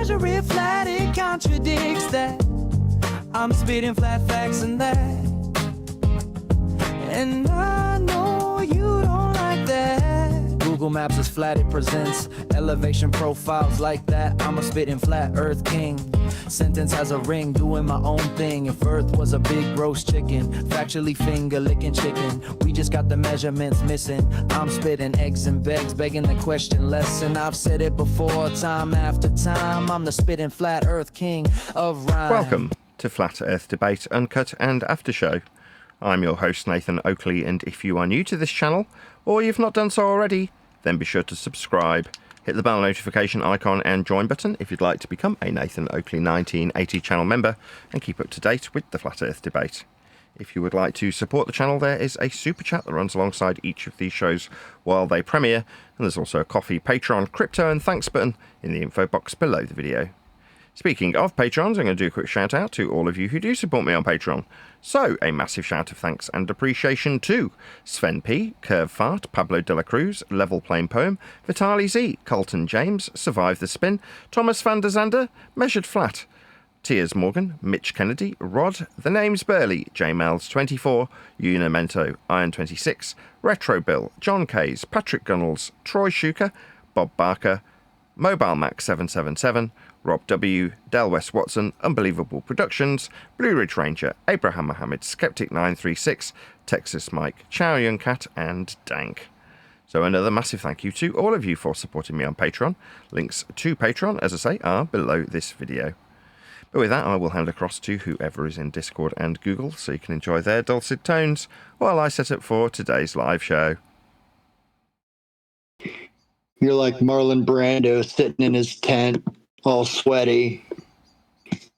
measure it flat, it contradicts that. I'm spitting flat facts and that. And I know you don't like that. Google Maps is flat, it presents elevation profiles like that. I'm a spitting flat earth king. Sentence has a ring, doing my own thing. If earth was a big roast chicken, factually finger licking chicken, we just got the measurements missing. I'm spitting eggs and begs, begging the question lesson. I've said it before, time after time. I'm the spitting flat earth king of rhyme. Welcome to Flat Earth Debate, Uncut and After Show. I'm your host Nathan Oakley, and if you are new to this channel, or you've not done so already, then be sure to subscribe. Hit the bell notification icon and join button if you'd like to become a Nathan Oakley 1980 channel member and keep up to date with the Flat Earth Debate. If you would like to support the channel, there is a super chat that runs alongside each of these shows while they premiere, and there's also a coffee, Patreon, crypto and thanks button in the info box below the video. Speaking of Patrons, I'm going to do a quick shout out to all of you who do support me on Patreon. So, a massive shout of thanks and appreciation to Sven P, Curve Fart, Pablo de la Cruz, Level Plain Poem, Vitali Z, Colton James, Survive the Spin, Thomas van der Zander, Measured Flat, Tiers Morgan, Mitch Kennedy, Rod, The Names Burley, JMals24, Unimento, Iron26, Retro Bill, John Kays, Patrick Gunnels, Troy Shuker, Bob Barker, Mobile Mac 777, Rob W, Del West Watson, Unbelievable Productions, Blue Ridge Ranger, Abraham Mohammed, Skeptic 936, Texas Mike, Chow Young Cat, and Dank. So another massive thank you to all of you for supporting me on Patreon. Links to Patreon, as I say, are below this video. But with that, I will hand across to whoever is in Discord and Google, so you can enjoy their dulcet tones while I set up for today's live show. You're like Marlon Brando sitting in his tent, all sweaty.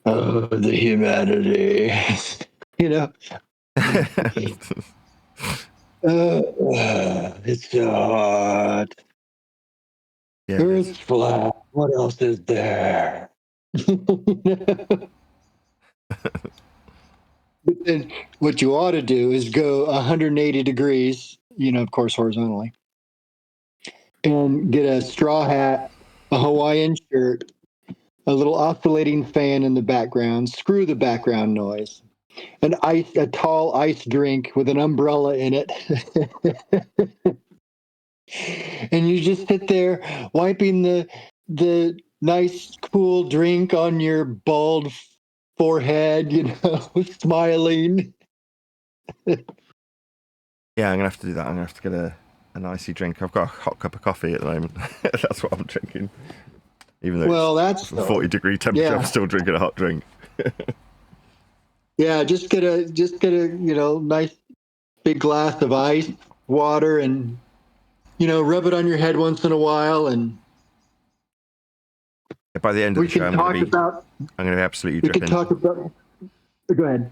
Oh, the humanity. You know? It's so hot. Yeah. Earth's flat. What else is there? But then what you ought to do is go 180 degrees, of course, horizontally, and get a straw hat, a Hawaiian shirt, a little oscillating fan in the background, screw the background noise, a tall ice drink with an umbrella in it. And you just sit there wiping the nice cool drink on your bald forehead, smiling. Yeah, I'm going to have to do that. I'm going to have to get an icy drink. I've got a hot cup of coffee at the moment. That's what I'm drinking. Even though it's 40-degree temperature, yeah. I'm still drinking a hot drink. Yeah, just get a nice big glass of ice water and rub it on your head once in a while. And by the end of the show, I'm going to be absolutely dripping. We can talk about. Go ahead.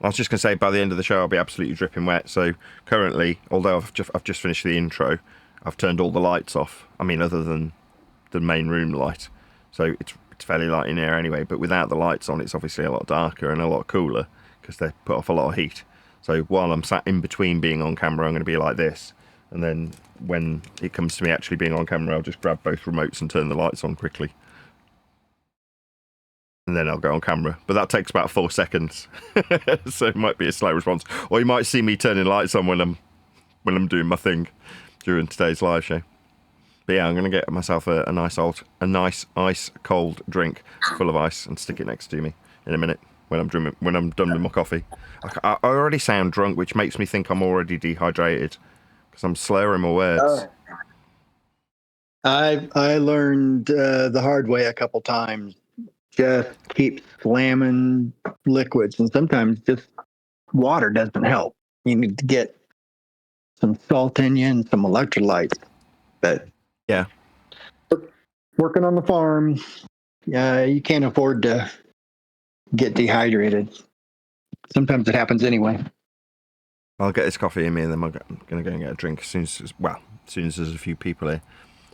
I was just going to say, by the end of the show, I'll be absolutely dripping wet. So currently, although I've just finished the intro, I've turned all the lights off. I mean, other than the main room light. So it's fairly light in here anyway. But without the lights on, it's obviously a lot darker and a lot cooler because they put off a lot of heat. So while I'm sat in between being on camera, I'm going to be like this. And then when it comes to me actually being on camera, I'll just grab both remotes and turn the lights on quickly. And then I'll go on camera. But that takes about 4 seconds. So it might be a slow response. Or you might see me turning lights on when I'm doing my thing during today's live show. But yeah, I'm going to get myself a nice ice cold drink full of ice and stick it next to me in a minute when I'm done with my coffee. I already sound drunk, which makes me think I'm already dehydrated because I'm slurring my words. I learned the hard way a couple times. Just keep slamming liquids, and sometimes just water doesn't help. You need to get some salt in you and some electrolytes. But yeah, working on the farm, you can't afford to get dehydrated. Sometimes it happens anyway. I'll get this coffee in me, and then I'm going to go and get a drink as soon as there's a few people here.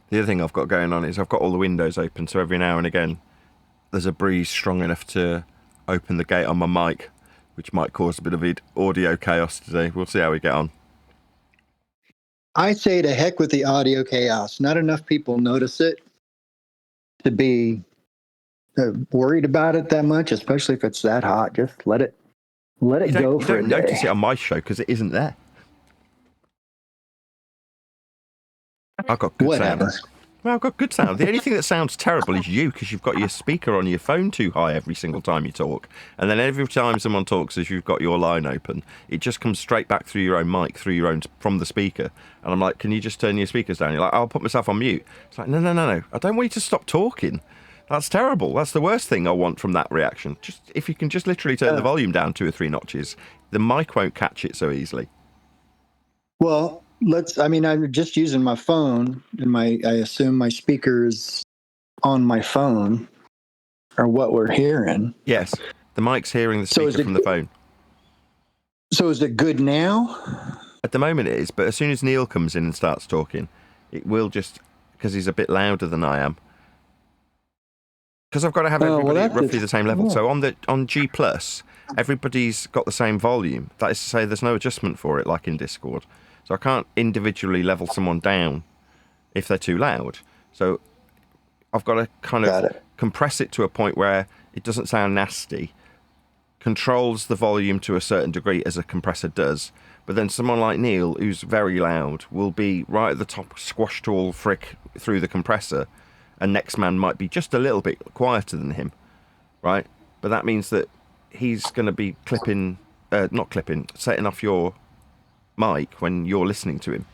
The other thing I've got going on is I've got all the windows open, so every now and again there's a breeze strong enough to open the gate on my mic, which might cause a bit of audio chaos today. We'll see how we get on. I say to heck with the audio chaos. Not enough people notice it to be worried about it that much, especially if it's that hot. Just let it go You for a don't day. notice it on my show because it isn't there. I've got good Whatever. sound. Well, I've got good sound. The only thing that sounds terrible is you, because you've got your speaker on your phone too high every single time you talk. And then every time someone talks as you've got your line open, it just comes straight back through your own mic, from the speaker. And I'm like, can you just turn your speakers down? You're like, I'll put myself on mute. It's like, no. I don't want you to stop talking. That's terrible. That's the worst thing I want from that reaction. Just if you can just literally turn the volume down 2 or 3 notches, the mic won't catch it so easily. Well, I'm just using my phone, and I assume my speakers on my phone are what we're hearing. Yes, the mic's hearing the speaker from the phone. So is it good now? At the moment it is, but as soon as Neil comes in and starts talking, it will just, because he's a bit louder than I am. Because I've got to have everybody at roughly the same level. Yeah. So on G+, everybody's got the same volume. That is to say there's no adjustment for it like in Discord. So I can't individually level someone down if they're too loud. So I've got to kind of compress it to a point where it doesn't sound nasty, controls the volume to a certain degree as a compressor does. But then someone like Neil, who's very loud, will be right at the top, squashed all frick through the compressor, and next man might be just a little bit quieter than him, right? But that means that he's going to be setting off your mic when you're listening to him.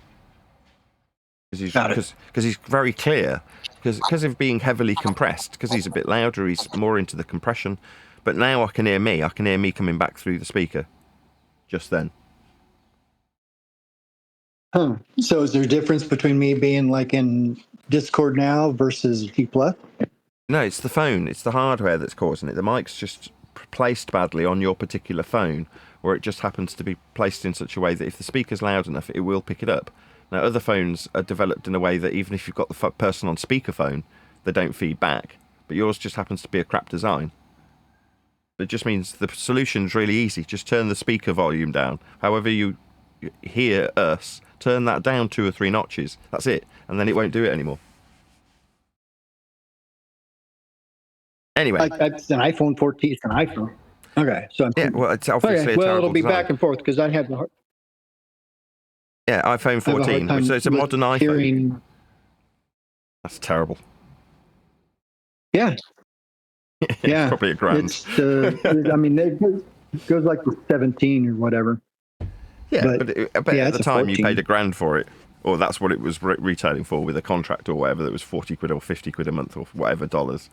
Because he's very clear, because of being heavily compressed, because he's a bit louder, he's more into the compression. But now I can hear me coming back through the speaker just then. Huh. So is there a difference between me being like in Discord now versus G+? No, it's the phone. It's the hardware that's causing it. The mic's just placed badly on your particular phone, or it just happens to be placed in such a way that if the speaker's loud enough, it will pick it up. Now, other phones are developed in a way that even if you've got the person on speakerphone, they don't feed back. But yours just happens to be a crap design. It just means the solution's really easy. Just turn the speaker volume down. However you hear us, turn that down 2 or 3 notches. That's it. And then it won't do it anymore. Anyway. It's an iPhone 14. It's an iPhone. Okay. So it's obviously a well, terrible it'll be design. back and forth because I have the iPhone 14. So it's a modern iPhone. Hearing... That's terrible. Yeah. It's probably $1,000. I mean, it goes like to 17 or whatever. Yeah, but at the time you paid $1,000 for it, or that's what it was retailing for with a contract or whatever. That was 40 quid or 50 quid a month or whatever dollars.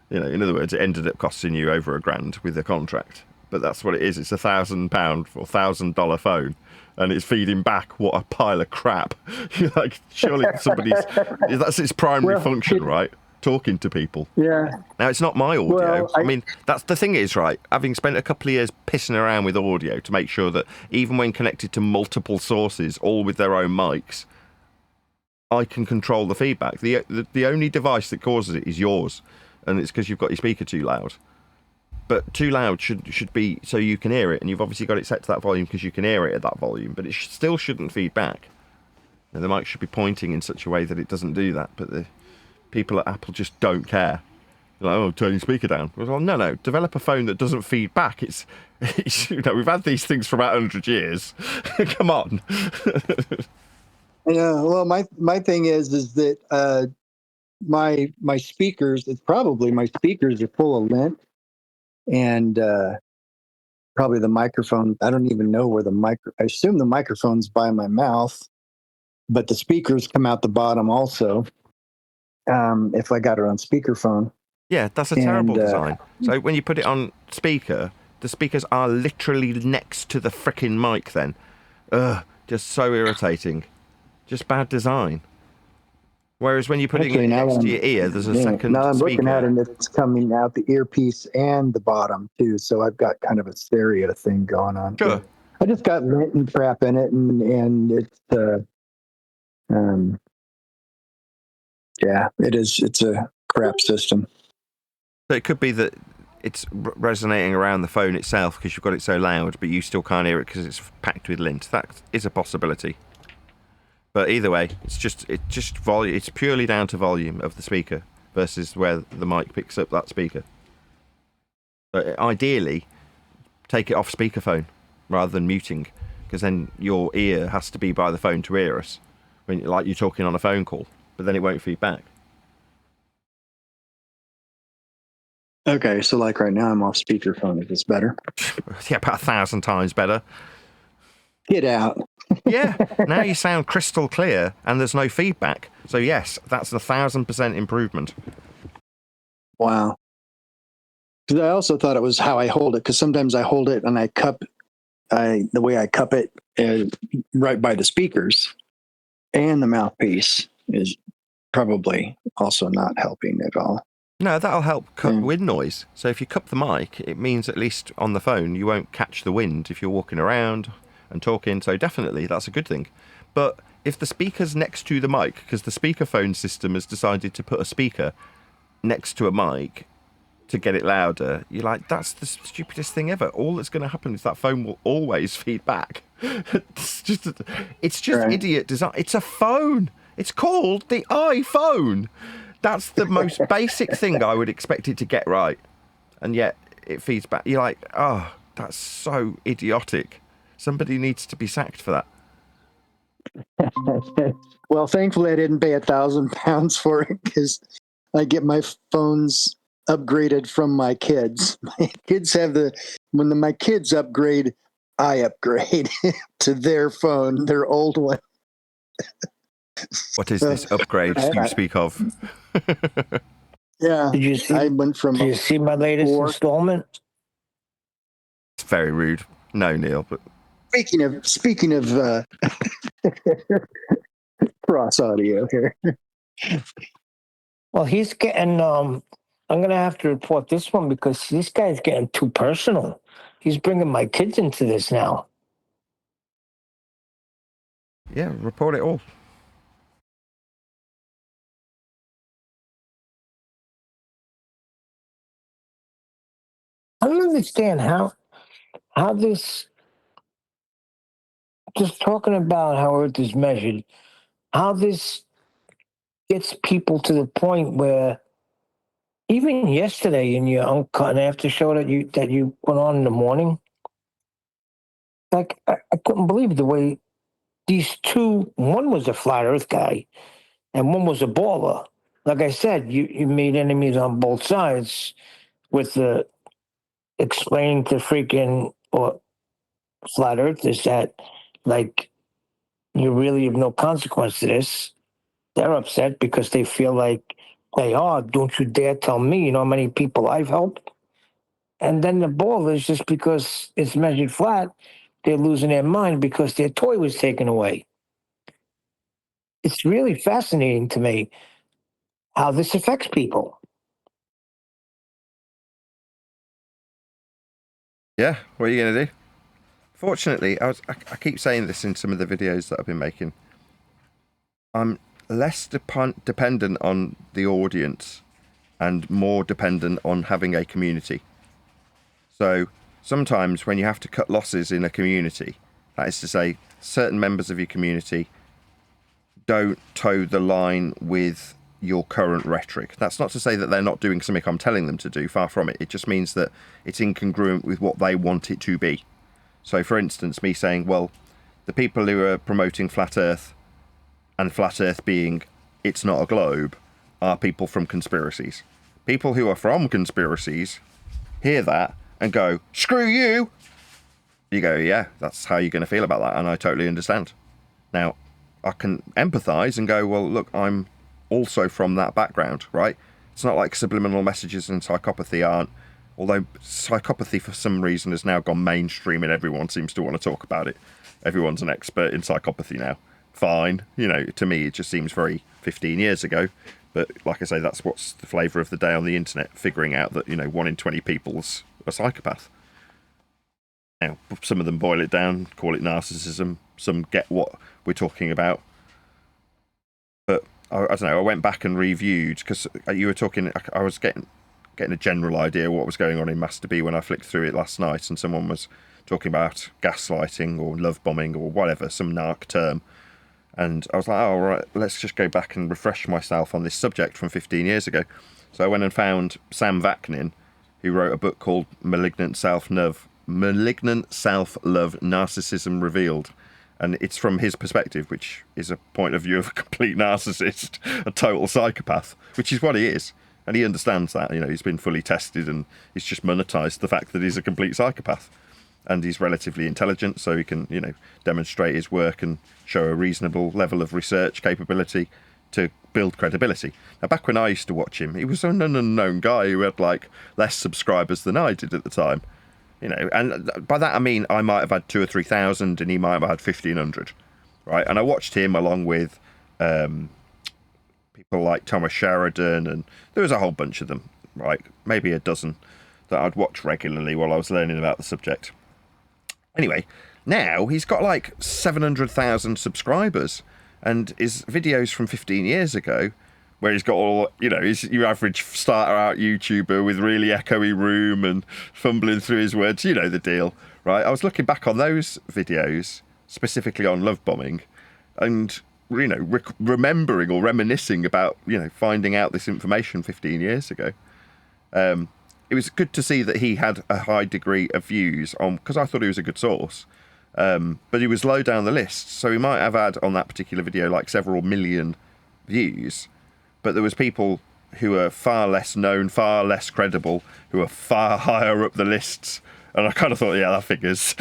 You know, in other words, it ended up costing you over $1,000 with the contract. But that's what it is. It's £1,000 or $1,000 phone, and it's feeding back what a pile of crap. You're like, surely that's its primary function, right? Talking to people. Yeah. Now, it's not my audio. I mean, that's the thing is, right, having spent a couple of years pissing around with audio to make sure that even when connected to multiple sources, all with their own mics, I can control the feedback. The only device that causes it is yours, and it's because you've got your speaker too loud. But too loud should be so you can hear it, and you've obviously got it set to that volume because you can hear it at that volume, but it still shouldn't feed back. Now, the mic should be pointing in such a way that it doesn't do that, but the people at Apple just don't care. They're like, oh, turn your speaker down. Well, no, develop a phone that doesn't feed back. It's we've had these things for about 100 years. Come on. Yeah, well, my thing is that my speakers, it's probably my speakers are full of lint, and probably the microphone, I don't even know where I assume the microphone's by my mouth, but the speakers come out the bottom also. If I got it on speakerphone. Yeah, that's a terrible design. So when you put it on speaker, the speakers are literally next to the frickin' mic then. Just so irritating. Just bad design. Whereas when you put it next to your ear, there's a second speaker. Now I'm looking at it, and it's coming out the earpiece and the bottom too, so I've got kind of a stereo thing going on. Sure. I just got lint and crap in it, and it's yeah, it is. It's a crap system. So it could be that it's resonating around the phone itself because you've got it so loud, but you still can't hear it because it's packed with lint. That is a possibility. But either way, it's just volume. It's purely down to volume of the speaker versus where the mic picks up that speaker. But ideally, take it off speakerphone rather than muting, because then your ear has to be by the phone to hear us, like you're talking on a phone call, but then it won't feed back. Okay, so like right now I'm off speakerphone. If it's better. Yeah, about 1,000 times better. Get out. Yeah, now you sound crystal clear and there's no feedback. So yes, that's 1,000% improvement. Wow. Because I also thought it was how I hold it. Because sometimes I hold it and I cup, the way I cup it right by the speakers, and the mouthpiece is probably also not helping at all. No, that'll help cut wind noise. So if you cup the mic, it means at least on the phone you won't catch the wind if you're walking around and talking. So definitely that's a good thing. But if the speaker's next to the mic, because the speakerphone system has decided to put a speaker next to a mic to get it louder, you're like, that's the stupidest thing ever. All that's going to happen is that phone will always feed back. It's just right. Idiot design. It's a phone. It's called the iPhone. That's the most basic thing I would expect it to get right. And yet it feeds back. You're like, oh, that's so idiotic. Somebody needs to be sacked for that. Well, thankfully I didn't pay £1,000 for it, because I get my phones upgraded from my kids. My kids have when my kids upgrade, I upgrade to their phone, their old one. What is this upgrade you speak of? Yeah. Did you see? I went from. Did you see my latest installment? It's very rude. No, Neil. But speaking of cross audio here. Well, he's getting. I'm gonna have to report this one because this guy's getting too personal. He's bringing my kids into this now. Yeah, report it all. I don't understand how this, just talking about how Earth is measured, how this gets people to the point where even yesterday in your Uncut and After show that you put on in the morning, like I couldn't believe the way these two, one was a flat Earth guy and one was a baller. Like I said, you made enemies on both sides with the explaining to freaking or flat earthers that, like, you really have no consequence to this. They're upset because they feel like don't you dare tell me, how many people I've helped. And then the ballers, just because it's measured flat, they're losing their mind because their toy was taken away. It's really fascinating to me how this affects people. Yeah, what are you going to do? Fortunately, I keep saying this in some of the videos that I've been making. I'm less dependent on the audience and more dependent on having a community. So sometimes when you have to cut losses in a community, that is to say, certain members of your community don't toe the line with your current rhetoric. That's not to say that they're not doing something I'm telling them to do, far from it. It just means that it's incongruent with what they want it to be. So for instance, me saying, well, the people who are promoting flat Earth, and flat Earth being it's not a globe, are people from conspiracies. People who are from conspiracies hear that and go, screw you! You go, yeah, that's how you're going to feel about that, and I totally understand. Now, I can empathise and go, well, look, I'm also from that background, right? It's not like subliminal messages and psychopathy aren't, although psychopathy for some reason has now gone mainstream and everyone seems to want to talk about it. Everyone's an expert in psychopathy now. Fine, to me it just seems very 15 years ago, but like I say, that's what's the flavour of the day on the internet, figuring out that 1 in 20 people's a psychopath. Now some of them boil it down, call it narcissism, some get what we're talking about, but I don't know, I went back and reviewed, because you were talking, I was getting a general idea of what was going on in Master B when I flicked through it last night, and someone was talking about gaslighting or love bombing or whatever, some narc term. And I was like, oh, right, let's just go back and refresh myself on this subject from 15 years ago. So I went and found Sam Vaknin, who wrote a book called Malignant Self-Love, Narcissism Revealed. And it's from his perspective, which is a point of view of a complete narcissist, a total psychopath, which is what he is. And he understands that, you know, he's been fully tested and he's just monetized the fact that he's a complete psychopath. And he's relatively intelligent, so he can, you know, demonstrate his work and show a reasonable level of research capability to build credibility. Now, back when I used to watch him, he was an unknown guy who had, like, less subscribers than I did at the time. You know, and by that I mean I might have had 2,000 or 3,000 and he might have had 1,500, right? And I watched him along with people like Thomas Sheridan, and there was a whole bunch of them, right? Maybe a dozen that I'd watch regularly while I was learning about the subject. Anyway, now he's got like 700,000 subscribers, and his videos from 15 years ago, where he's got all, you know, he's your average starter out YouTuber with really echoey room and fumbling through his words, you know the deal, right? I was looking back on those videos, specifically on love bombing, and, you know, remembering or reminiscing about, you know, finding out this information 15 years ago. It was good to see that he had a high degree of views on, because I thought he was a good source. But he was low down the list, so he might have had on that particular video like several million views. But there was people who are far less known, far less credible, who are far higher up the lists. And I kind of thought, yeah, that figures.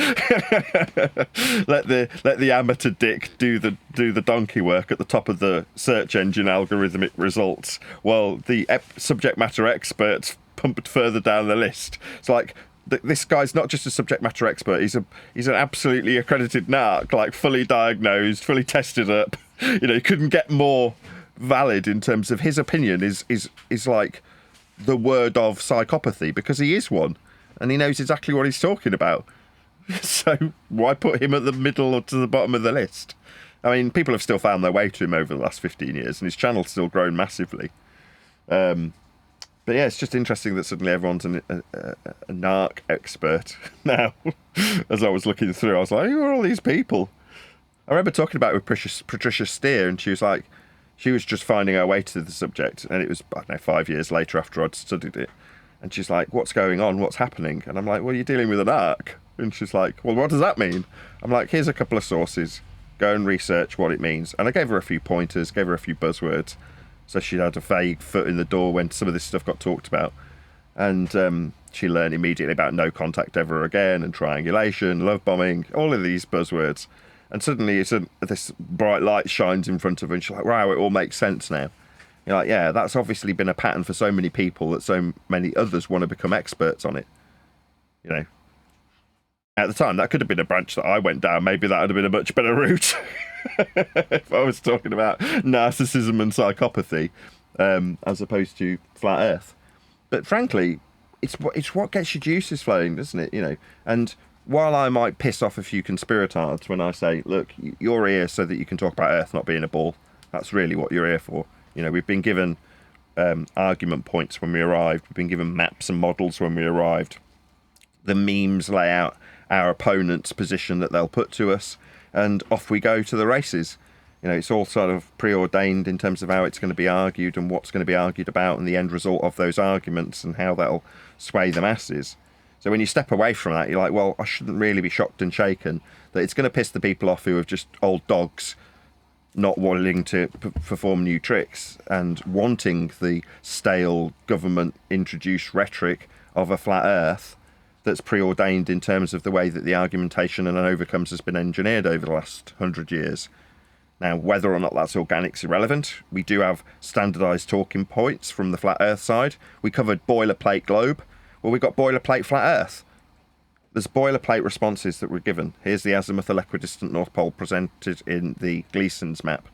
let the amateur dick do the donkey work at the top of the search engine algorithmic results, while the subject matter experts pumped further down the list. It's like, this guy's not just a subject matter expert. He's an absolutely accredited narc, like fully diagnosed, fully tested up. You know, he couldn't get more valid in terms of his opinion is like the word of psychopathy, because he is one and he knows exactly what he's talking about. So why put him at the middle or to the bottom of the list? I mean, people have still found their way to him over the last 15 years and his channel's still grown massively. But yeah, it's just interesting that suddenly everyone's a narc expert now. As I was looking through, I was like, who are all these people? I remember talking about it with Patricia Steer, and she was like, she was just finding her way to the subject, and it was, I don't know, 5 years later after I'd studied it. And she's like, what's going on? What's happening? And I'm like, well, you're dealing with an narc. And she's like, well, what does that mean? I'm like, here's a couple of sources. Go and research what it means. And I gave her a few pointers, gave her a few buzzwords, so she had a vague foot in the door when some of this stuff got talked about. And she learned immediately about no contact ever again and triangulation, love bombing, all of these buzzwords. And suddenly this bright light shines in front of her and she's like, wow, it all makes sense now. You're like, yeah, that's obviously been a pattern for so many people that so many others want to become experts on it. You know, at the time, that could have been a branch that I went down. Maybe that would have been a much better route. If I was talking about narcissism and psychopathy, as opposed to flat earth. But frankly, it's what gets your juices flowing, doesn't it? You know, and while I might piss off a few conspiratards when I say, look, you're here so that you can talk about Earth not being a ball. That's really what you're here for. You know, we've been given argument points when we arrived. We've been given maps and models when we arrived. The memes lay out our opponent's position that they'll put to us, and off we go to the races. You know, it's all sort of preordained in terms of how it's going to be argued and what's going to be argued about and the end result of those arguments and how that'll sway the masses. So when you step away from that, you're like, well, I shouldn't really be shocked and shaken that it's going to piss the people off who are just old dogs, not willing to perform new tricks and wanting the stale government-introduced rhetoric of a flat earth that's preordained in terms of the way that the argumentation and overcomes has been engineered over the last 100 years. Now, whether or not that's organic's irrelevant. We do have standardised talking points from the flat earth side. We covered boilerplate globe. Well, we got boilerplate flat earth. There's boilerplate responses that were given. Here's the azimuthal equidistant North Pole presented in the Gleason's map.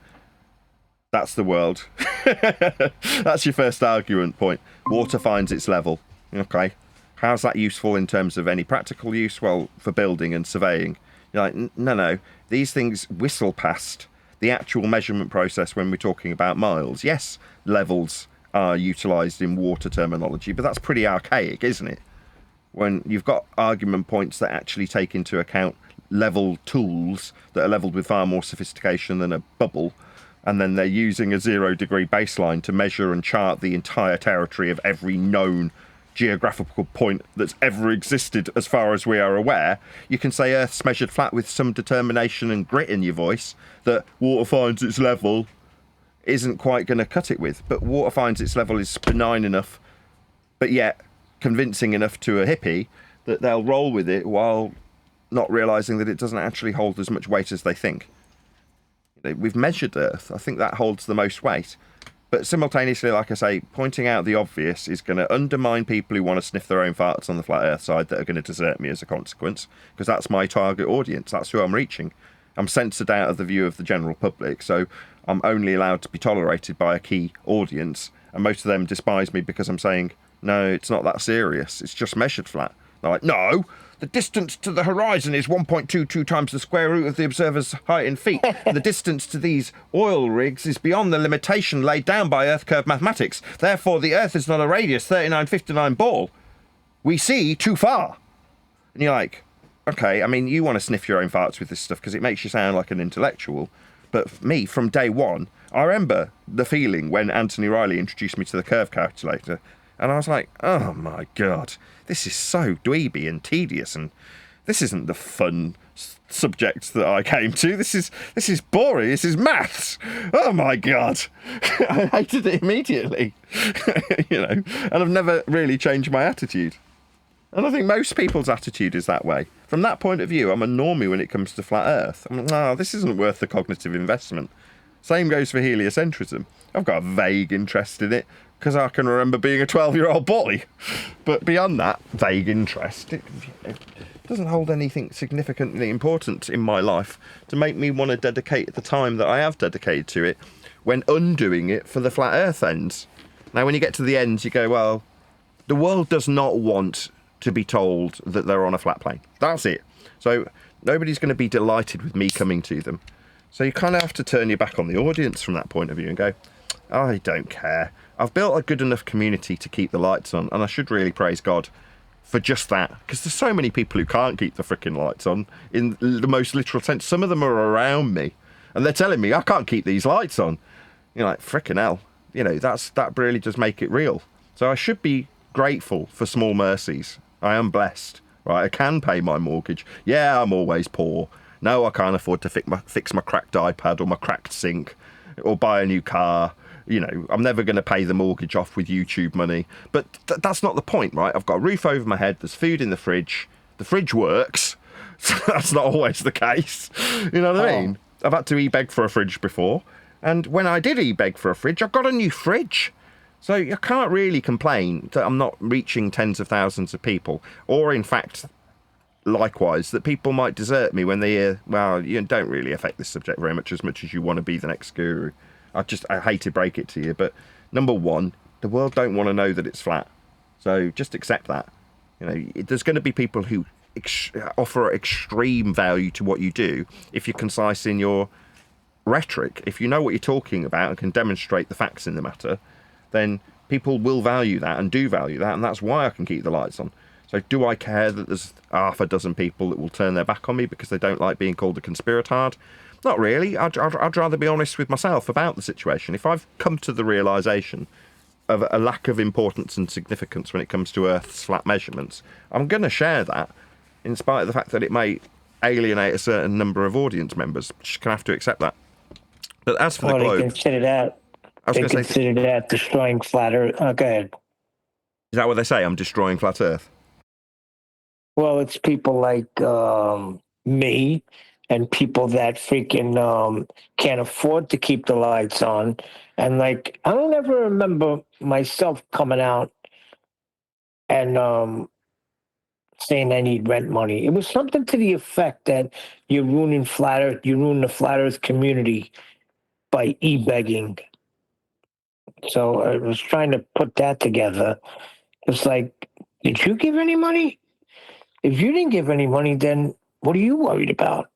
That's the world. That's your first argument point. Water finds its level. Okay. How's that useful in terms of any practical use? Well, for building and surveying. You're like, no. These things whistle past the actual measurement process when we're talking about miles. Yes, levels are utilised in water terminology, but that's pretty archaic, isn't it? When you've got argument points that actually take into account level tools that are levelled with far more sophistication than a bubble, and then they're using a 0 degree baseline to measure and chart the entire territory of every known geographical point that's ever existed as far as we are aware. You can say Earth's measured flat with some determination and grit in your voice that water finds its level isn't quite going to cut it with. But water finds its level is benign enough, but yet convincing enough to a hippie that they'll roll with it while not realising that it doesn't actually hold as much weight as they think. We've measured Earth. I think that holds the most weight. But simultaneously, like I say, pointing out the obvious is going to undermine people who want to sniff their own farts on the flat Earth side that are going to desert me as a consequence, because that's my target audience. That's who I'm reaching. I'm censored out of the view of the general public, so I'm only allowed to be tolerated by a key audience, and most of them despise me because I'm saying, no, it's not that serious. It's just measured flat. They're like, no, the distance to the horizon is 1.22 times the square root of the observer's height in feet. And the distance to these oil rigs is beyond the limitation laid down by Earth curve mathematics. Therefore, the Earth is not a radius 3959 ball. We see too far. And you're like, okay, I mean, you want to sniff your own farts with this stuff because it makes you sound like an intellectual. But for me, from day one, I remember the feeling when Anthony Riley introduced me to the curve calculator. And I was like, oh my God, this is so dweeby and tedious, and this isn't the fun subject that I came to. This is boring. This is maths. Oh my God. I hated it immediately, and I've never really changed my attitude. And I think most people's attitude is that way. From that point of view, I'm a normie when it comes to flat Earth. I'm like, oh, this isn't worth the cognitive investment. Same goes for heliocentrism. I've got a vague interest in it, because I can remember being a 12-year-old boy. But beyond that vague interest, it doesn't hold anything significantly important in my life to make me want to dedicate the time that I have dedicated to it when undoing it for the flat Earth ends. Now, when you get to the ends, you go, well, the world does not want to be told that they're on a flat plane. That's it. So nobody's going to be delighted with me coming to them. So you kind of have to turn your back on the audience from that point of view and go, I don't care. I've built a good enough community to keep the lights on, and I should really praise God for just that, because there's so many people who can't keep the freaking lights on in the most literal sense. Some of them are around me, and they're telling me I can't keep these lights on. You're like, freaking hell. That really does make it real. So I should be grateful for small mercies. I am blessed, right? I can pay my mortgage. Yeah, I'm always poor. No, I can't afford to fix my cracked iPad or my cracked sink or buy a new car. I'm never going to pay the mortgage off with YouTube money. But that's not the point, right? I've got a roof over my head. There's food in the fridge. The fridge works. So that's not always the case. You know what I mean? I've had to e-beg for a fridge before. And when I did e-beg for a fridge, I got a new fridge. So you can't really complain that I'm not reaching tens of thousands of people. Or, in fact, likewise, that people might desert me when they hear, well, you don't really affect this subject very much as you want to be the next guru. I hate to break it to you, but number one, the world don't want to know that it's flat. So just accept that. There's going to be people who offer extreme value to what you do if you're concise in your rhetoric. If you know what you're talking about and can demonstrate the facts in the matter, then people will value that and do value that, and that's why I can keep the lights on. So do I care that there's half a dozen people that will turn their back on me because they don't like being called a conspiratard? Not really. I'd rather be honest with myself about the situation. If I've come to the realisation of a lack of importance and significance when it comes to Earth's flat measurements, I'm going to share that, in spite of the fact that it may alienate a certain number of audience members. Just going to have to accept that. But as for the globe... They consider that destroying flat Earth. Oh, go ahead. Is that what they say? I'm destroying flat Earth? Well, it's people like me and people that freaking can't afford to keep the lights on. And I don't ever remember myself coming out and saying I need rent money. It was something to the effect that you're ruining flat Earth, you ruin the flat Earth community by e-begging. So I was trying to put that together. It's like, did you give any money? If you didn't give any money, then what are you worried about?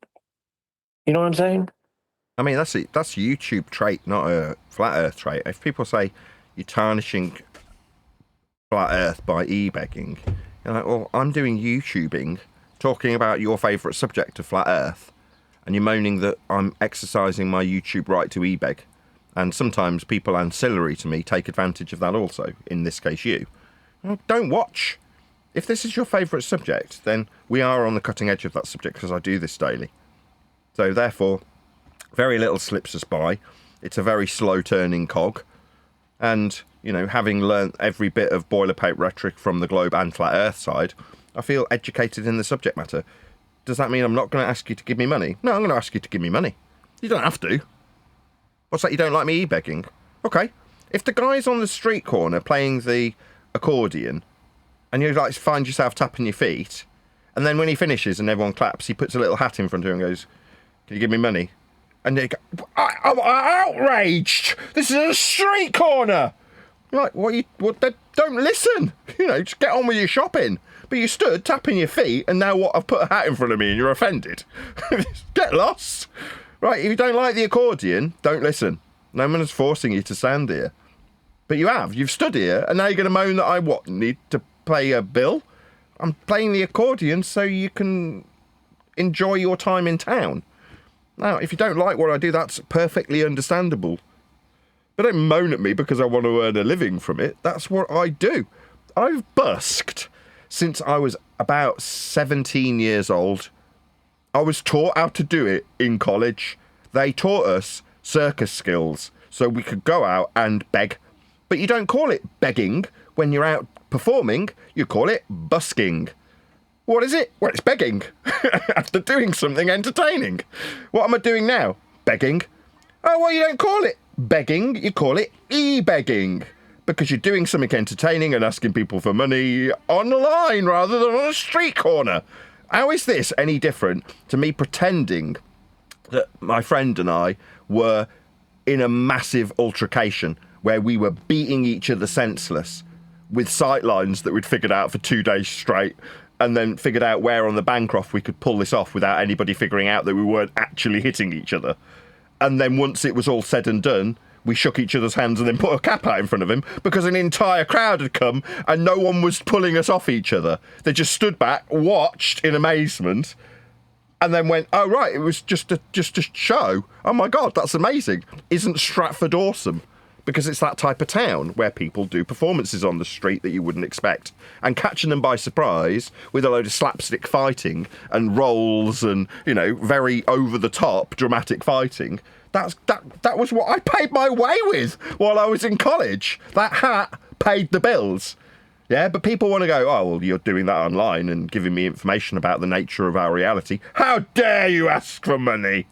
You know what I'm saying? I mean, that's YouTube trait, not a flat Earth trait. If people say you're tarnishing flat Earth by e-begging, you're like, well, I'm doing YouTubing, talking about your favourite subject of flat Earth, and you're moaning that I'm exercising my YouTube right to e-beg. And sometimes people ancillary to me take advantage of that also, in this case you. Well, don't watch. If this is your favourite subject, then we are on the cutting edge of that subject because I do this daily. So therefore, very little slips us by. It's a very slow-turning cog. And, you know, having learnt every bit of boilerplate rhetoric from the globe and flat earth side, I feel educated in the subject matter. Does that mean I'm not going to ask you to give me money? No, I'm going to ask you to give me money. You don't have to. What's that, you don't like me e-begging? Okay. If the guy's on the street corner playing the accordion, and you like find yourself tapping your feet, and then when he finishes and everyone claps, he puts a little hat in front of you and goes, "Can you give me money?" And they go, I'm outraged! This is a street corner! You're like, don't listen! You know, just get on with your shopping. But you stood tapping your feet, and now what? I've put a hat in front of me and you're offended. Get lost! Right, if you don't like the accordion, don't listen. No one is forcing you to stand here. But you have. You've stood here, and now you're going to moan that I need to pay a bill? I'm playing the accordion so you can enjoy your time in town. Now, if you don't like what I do, that's perfectly understandable. But don't moan at me because I want to earn a living from it. That's what I do. I've busked since I was about 17 years old. I was taught how to do it in college. They taught us circus skills so we could go out and beg. But you don't call it begging when you're out performing. You call it busking. What is it? Well, it's begging. After doing something entertaining. What am I doing now? Begging. Oh, well, you don't call it begging. You call it e-begging. Because you're doing something entertaining and asking people for money online rather than on a street corner. How is this any different to me pretending that my friend and I were in a massive altercation where we were beating each other senseless with sightlines that we'd figured out for 2 days straight, and then figured out where on the Bancroft we could pull this off without anybody figuring out that we weren't actually hitting each other. And then once it was all said and done, we shook each other's hands and then put a cap out in front of him because an entire crowd had come and no one was pulling us off each other. They just stood back, watched in amazement, and then went, "Oh, right, it was just a show. Oh, my God, that's amazing. Isn't Stratford awesome?" Because it's that type of town where people do performances on the street that you wouldn't expect. And catching them by surprise with a load of slapstick fighting and rolls and, you know, very over-the-top dramatic fighting, that was what I paid my way with while I was in college. That hat paid the bills. Yeah, but people want to go, "Oh, well, you're doing that online and giving me information about the nature of our reality. How dare you ask for money?"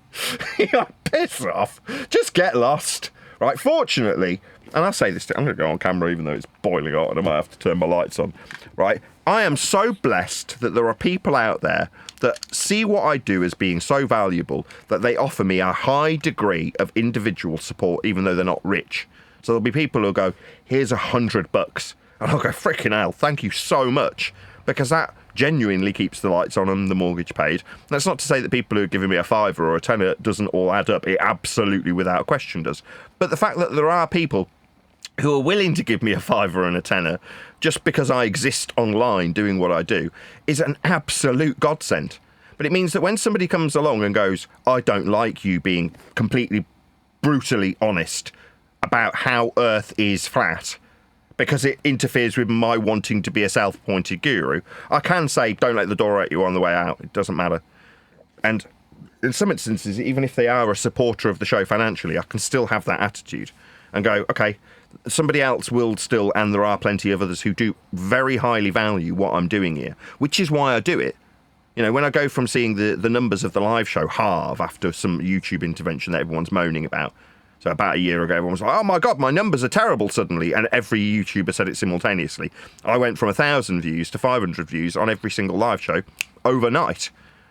Piss off. Just get lost. Right, fortunately, and I say this, I'm going to go on camera even though it's boiling hot and I might have to turn my lights on, right? I am so blessed that there are people out there that see what I do as being so valuable that they offer me a high degree of individual support even though they're not rich. So there'll be people who'll go, "Here's $100. And I'll go, "Freaking hell, thank you so much." Because that genuinely keeps the lights on and the mortgage paid. That's not to say that people who are giving me a fiver or a tenner doesn't all add up. It absolutely, without question, does. But the fact that there are people who are willing to give me a fiver and a tenner just because I exist online doing what I do is an absolute godsend. But it means that when somebody comes along and goes, "I don't like you being completely brutally honest about how Earth is flat," because it interferes with my wanting to be a self-appointed guru, I can say, "Don't let the door at you on the way out. It doesn't matter." And in some instances, even if they are a supporter of the show financially, I can still have that attitude and go, okay, somebody else will still, and there are plenty of others who do very highly value what I'm doing here, which is why I do it. You know, when I go from seeing the numbers of the live show halve after some YouTube intervention that everyone's moaning about, so about a year ago, everyone was like, "Oh my God, my numbers are terrible suddenly." And every YouTuber said it simultaneously. I went from 1,000 views to 500 views on every single live show overnight.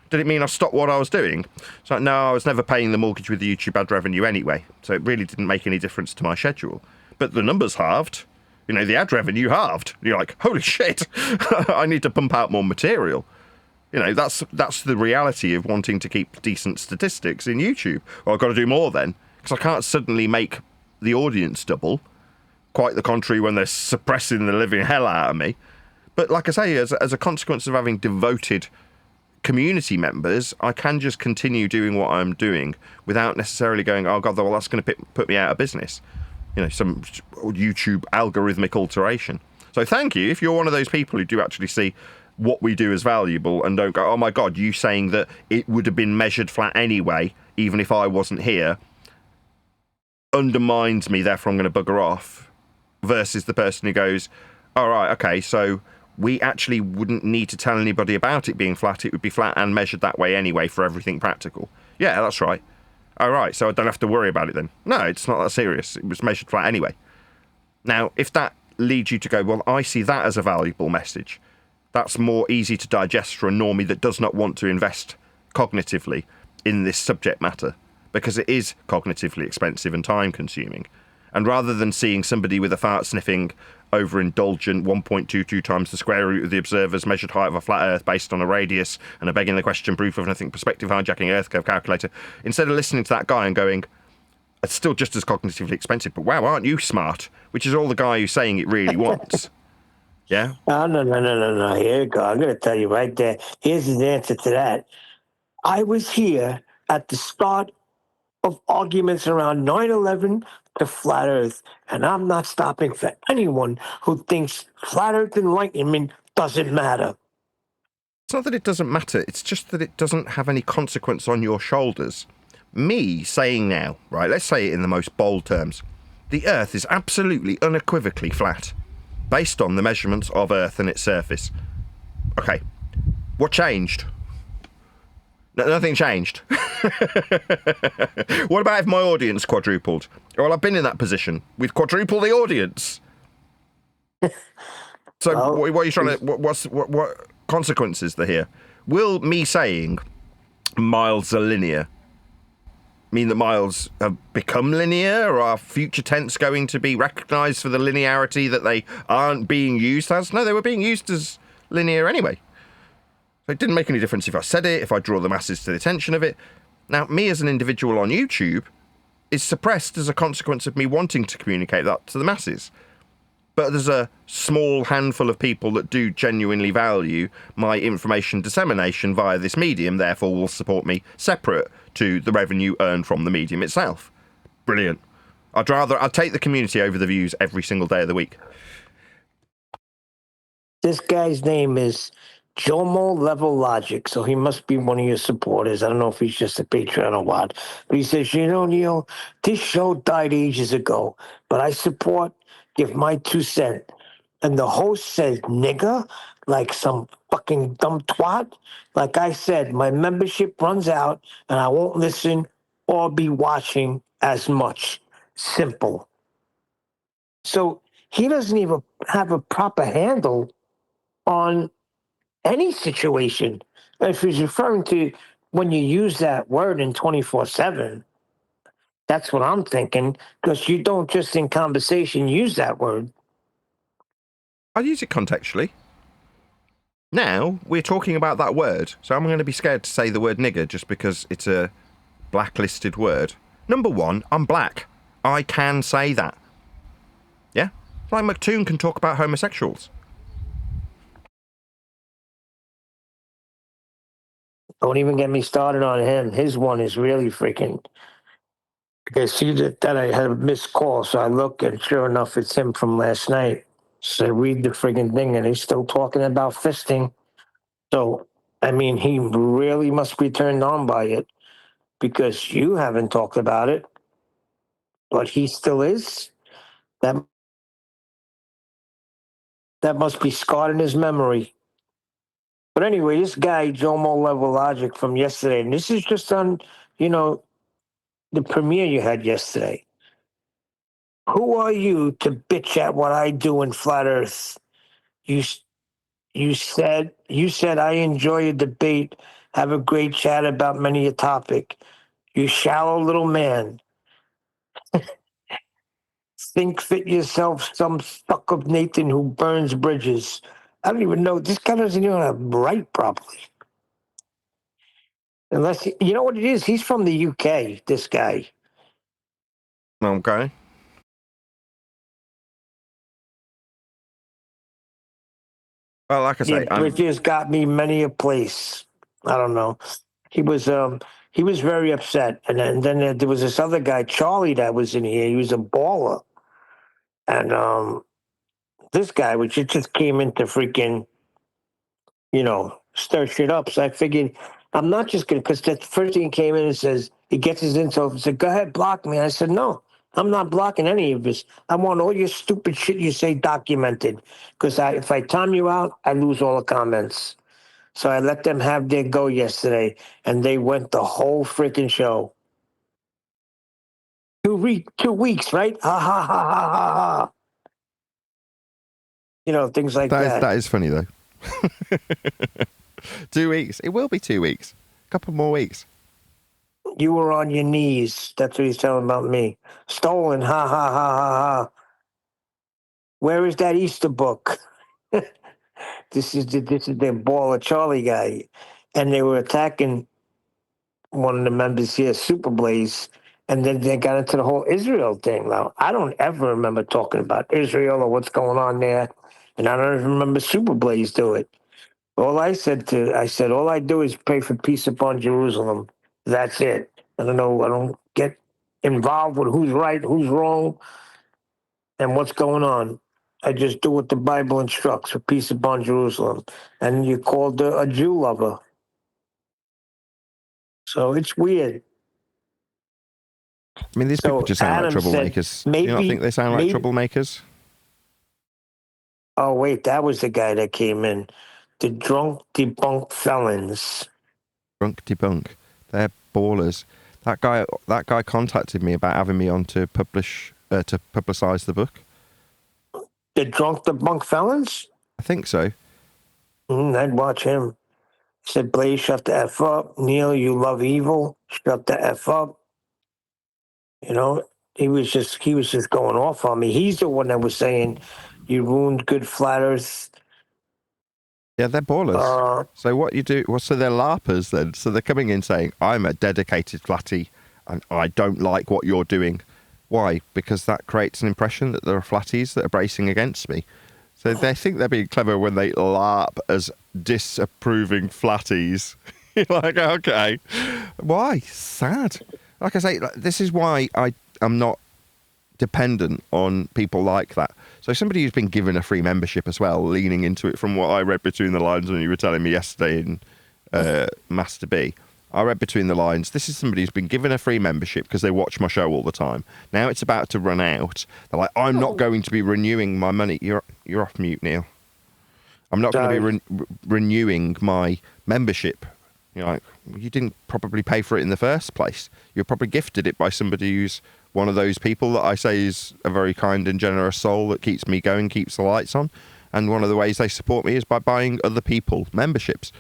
Did it mean I stopped what I was doing? It's like, no, I was never paying the mortgage with the YouTube ad revenue anyway. So it really didn't make any difference to my schedule. But the numbers halved. You know, the ad revenue halved. You're like, holy shit, I need to pump out more material. You know, that's the reality of wanting to keep decent statistics in YouTube. Well, I've got to do more then. Because I can't suddenly make the audience double. Quite the contrary when they're suppressing the living hell out of me. But like I say, as a consequence of having devoted community members, I can just continue doing what I'm doing without necessarily going, "Oh God, well, that's going to put me out of business." You know, some YouTube algorithmic alteration. So thank you if you're one of those people who do actually see what we do as valuable and don't go, oh my God, you saying that it would have been measured flat anyway, even if I wasn't here, undermines me, therefore I'm going to bugger off, versus the person who goes, all right, okay, so we actually wouldn't need to tell anybody about it being flat. It would be flat and measured that way anyway for everything practical. Yeah, that's right. All right, so I don't have to worry about it then. No, it's not that serious. It was measured flat anyway. Now, if that leads you to go, well, I see that as a valuable message, that's more easy to digest for a normie that does not want to invest cognitively in this subject matter, because it is cognitively expensive and time consuming. And rather than seeing somebody with a fart sniffing overindulgent 1.22 times the square root of the observer's measured height of a flat earth based on a radius and a begging the question proof of nothing perspective hijacking earth curve calculator, instead of listening to that guy and going, it's still just as cognitively expensive, but wow, aren't you smart? Which is all the guy who's saying it really wants. Yeah? Oh, no. Here you go. I'm going to tell you right there. Here's the answer to that. I was here at the start of arguments around 9/11 to flat Earth, and I'm not stopping for anyone who thinks flat Earth enlightenment doesn't matter. It's not that it doesn't matter, it's just that it doesn't have any consequence on your shoulders. Me saying now, right, let's say it in the most bold terms, the Earth is absolutely unequivocally flat, based on the measurements of Earth and its surface. Okay, what changed? Nothing changed. What about if my audience quadrupled? Well, I've been in that position. We've quadrupled the audience. So Well, what are you trying to... What consequences are here? Will me saying miles are linear mean that miles have become linear, or are future tense going to be recognised for the linearity that they aren't being used as? No, they were being used as linear anyway. So it didn't make any difference if I said it, if I draw the masses to the attention of it. Now, me as an individual on YouTube is suppressed as a consequence of me wanting to communicate that to the masses. But there's a small handful of people that do genuinely value my information dissemination via this medium, therefore will support me separate to the revenue earned from the medium itself. Brilliant. I'd take the community over the views every single day of the week. this guy's name is Jomo Level Logic, so he must be one of your supporters. I don't know if he's just a patron or what. But he says, Neil, this show died ages ago, but I support, give my 2 cents. And the host says, nigga, like some fucking dumb twat. Like I said, my membership runs out and I won't listen or be watching as much. Simple. So he doesn't even have a proper handle on any situation. If he's referring to when you use that word in 24/7, that's what I'm thinking, because you don't just in conversation use that word. I'd use it contextually. Now, we're talking about that word, so I'm going to be scared to say the word nigger just because it's a blacklisted word. Number one, I'm black. I can say that. Yeah? Like McToon can talk about homosexuals. Don't even get me started on him. His one is really freaking. I see that I had a missed call, so I look, and sure enough, it's him from last night. So I read the friggin' thing, and he's still talking about fisting. So, I mean, he really must be turned on by it, because you haven't talked about it, but he still is. That must be scarred in his memory. But anyway, this guy, Jomo Level Logic from yesterday, and this is just on, the premiere you had yesterday. Who are you to bitch at what I do in Flat Earth? You said I enjoy a debate, have a great chat about many a topic. You shallow little man. Think fit yourself some fuck of Nathan who burns bridges. I don't even know. This guy doesn't even have write properly. Unless, you know what it is? He's from the UK, this guy. Okay. Well, like I say, Bridges got me many a place. I don't know. He was very upset. And then there was this other guy, Charlie, that was in here. He was a baller. And this guy, which just came into freaking, stir shit up. So I figured I'm not just going to, because the first thing he came in and says, he gets his info and said, go ahead, block me. I said, no, I'm not blocking any of this. I want all your stupid shit you say documented. Because if I time you out, I lose all the comments. So I let them have their go yesterday, and they went the whole freaking show. 2 weeks, right? Ha ha ha ha ha ha. Things like that. That is funny though. 2 weeks. It will be 2 weeks. A couple more weeks. You were on your knees. That's what he's telling about me. Stolen. Ha ha ha ha ha. Where is that Easter book? This is the Baller Charlie guy, and they were attacking one of the members here, Super Blaze, and then they got into the whole Israel thing. Now, I don't ever remember talking about Israel or what's going on there, and I don't even remember Super Blaze do it. I said, all I do is pray for peace upon Jerusalem. That's it. I don't get involved with who's right, who's wrong, and what's going on. I just do what the Bible instructs for peace upon Jerusalem. And you're called a Jew lover. So it's weird. I mean, these people just sound like troublemakers. Do you not think they sound like troublemakers? Oh, wait, that was the guy that came in. The drunk debunk felons. Drunk debunk. They're ballers. That guy contacted me about having me on to publicize the book. The drunk debunk felons? I think so. I'd watch him. He said, Blaze, shut the F up. Neil, you love evil. Shut the F up. He was just going off on me. He's the one that was saying, you ruined good flat earth. Yeah, they're ballers. So what you do, so they're LARPers then. So they're coming in saying, I'm a dedicated flatty and I don't like what you're doing. Why? Because that creates an impression that there are flatties that are bracing against me. So they think they're being clever when they LARP as disapproving flatties. You're like, okay. Why? Sad. Like I say, this is why I'm not dependent on people like that. So somebody who's been given a free membership as well, leaning into it from what I read between the lines when you were telling me yesterday in Master B, I read between the lines, this is somebody who's been given a free membership because they watch my show all the time. Now it's about to run out. They're like, I'm not going to be renewing my money. You're off mute, Neil. I'm not going to be renewing my membership. You're like, you didn't probably pay for it in the first place. You're probably gifted it by somebody who's one of those people that I say is a very kind and generous soul that keeps me going, keeps the lights on. And one of the ways they support me is by buying other people memberships.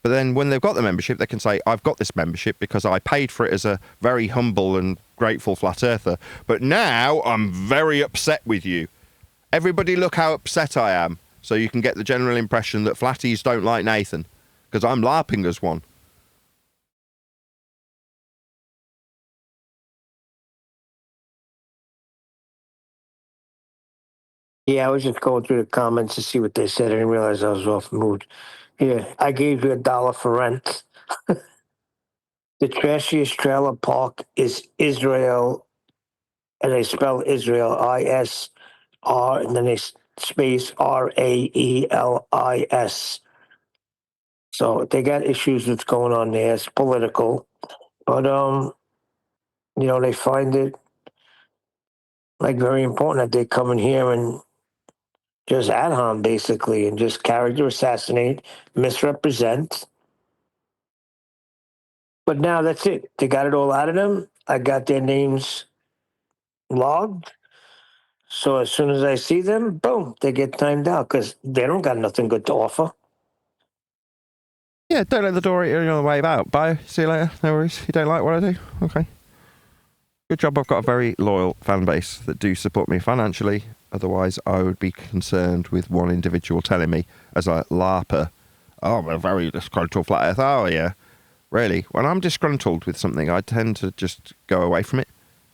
But then when they've got the membership, they can say, I've got this membership because I paid for it as a very humble and grateful flat earther. But now I'm very upset with you. Everybody look how upset I am. So you can get the general impression that flatties don't like Nathan because I'm LARPing as one. Yeah, I was just going through the comments to see what they said. I didn't realize I was off mood. Yeah, I gave you $1 for rent. The trashiest trailer park is Israel, and they spell Israel ISR, and then they space RAELIS. So they got issues that's going on there. It's political, but they find it like very important that they come in here and just ad hom basically, and just character assassinate, misrepresent. But now that's it. They got it all out of them. I got their names logged. So as soon as I see them, boom, they get timed out because they don't got nothing good to offer. Yeah, don't let the door eat you on the way out. Bye. See you later. No worries. You don't like what I do? Okay. Good job. I've got a very loyal fan base that do support me financially. Otherwise, I would be concerned with one individual telling me as a LARPer, oh, I'm a very disgruntled flat earth. Oh, yeah. Really? When I'm disgruntled with something, I tend to just go away from it.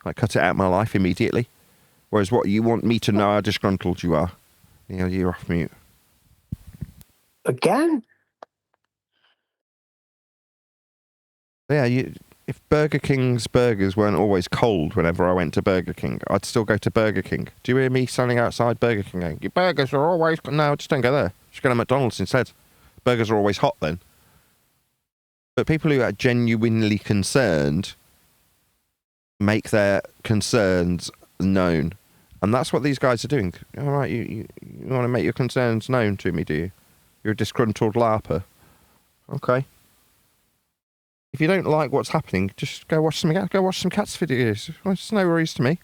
I cut it out of my life immediately. Whereas what you want me to know how disgruntled you are. You're off mute. Again? Yeah, if Burger King's burgers weren't always cold whenever I went to Burger King, I'd still go to Burger King. Do you hear me standing outside Burger King going, your burgers are always... No, just don't go there. Just go to McDonald's instead. Burgers are always hot then. But people who are genuinely concerned make their concerns known. And that's what these guys are doing. All right, you want to make your concerns known to me, do you? You're a disgruntled LARPer. Okay. If you don't like what's happening, just go watch some cats videos. Well, it's no worries to me.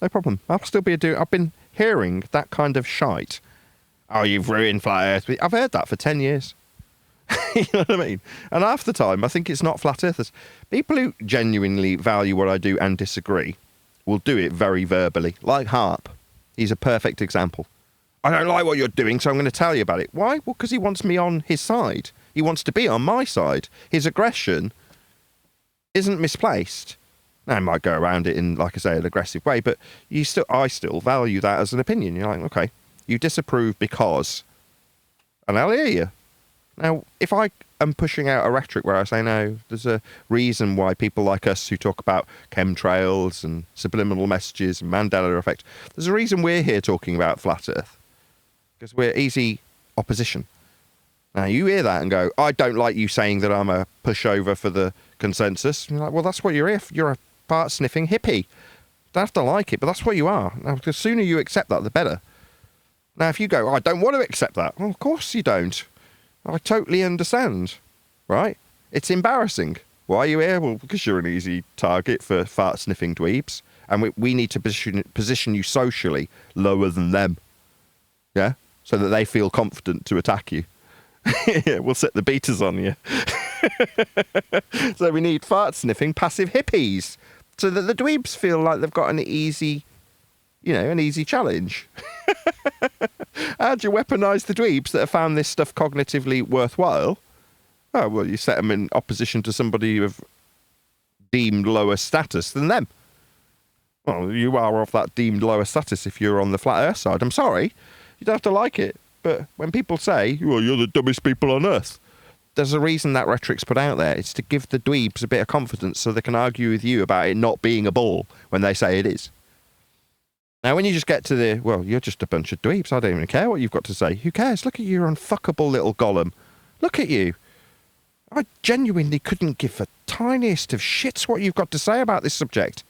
No problem. I'll still be I've been hearing that kind of shite. Oh, you've ruined Flat Earth. I've heard that for 10 years. You know what I mean? And half the time, I think it's not flat earthers. People who genuinely value what I do and disagree will do it very verbally. Like Harp. He's a perfect example. I don't like what you're doing, so I'm going to tell you about it. Why? Well, because he wants me on his side. He wants to be on my side. His aggression isn't misplaced. Now, I might go around it in, like I say, an aggressive way, but I still value that as an opinion. You're like, okay, you disapprove because... And I'll hear you. Now, if I am pushing out a rhetoric where I say, no, there's a reason why people like us who talk about chemtrails and subliminal messages and Mandela effect, there's a reason we're here talking about flat Earth. Because we're easy opposition. Now, you hear that and go, I don't like you saying that I'm a pushover for the consensus. And you're like, well, that's what you're here for. You're a fart-sniffing hippie. Don't have to like it, but that's what you are. Now, the sooner you accept that, the better. Now, if you go, I don't want to accept that. Well, of course you don't. I totally understand, right? It's embarrassing. Why are you here? Well, because you're an easy target for fart-sniffing dweebs. And we need to position you socially lower than them. Yeah? So that they feel confident to attack you. Yeah, we'll set the beaters on you. So we need fart-sniffing passive hippies. So that the dweebs feel like they've got an easy challenge. How do you weaponise the dweebs that have found this stuff cognitively worthwhile? Oh, well, you set them in opposition to somebody of deemed lower status than them. Well, you are of that deemed lower status if you're on the flat earth side. I'm sorry. You don't have to like it. But when people say, well, you're the dumbest people on earth, there's a reason that rhetoric's put out there. It's to give the dweebs a bit of confidence so they can argue with you about it not being a ball when they say it is. Now, when you just get to well, you're just a bunch of dweebs. I don't even care what you've got to say. Who cares? Look at you, unfuckable little golem. Look at you. I genuinely couldn't give the tiniest of shits what you've got to say about this subject.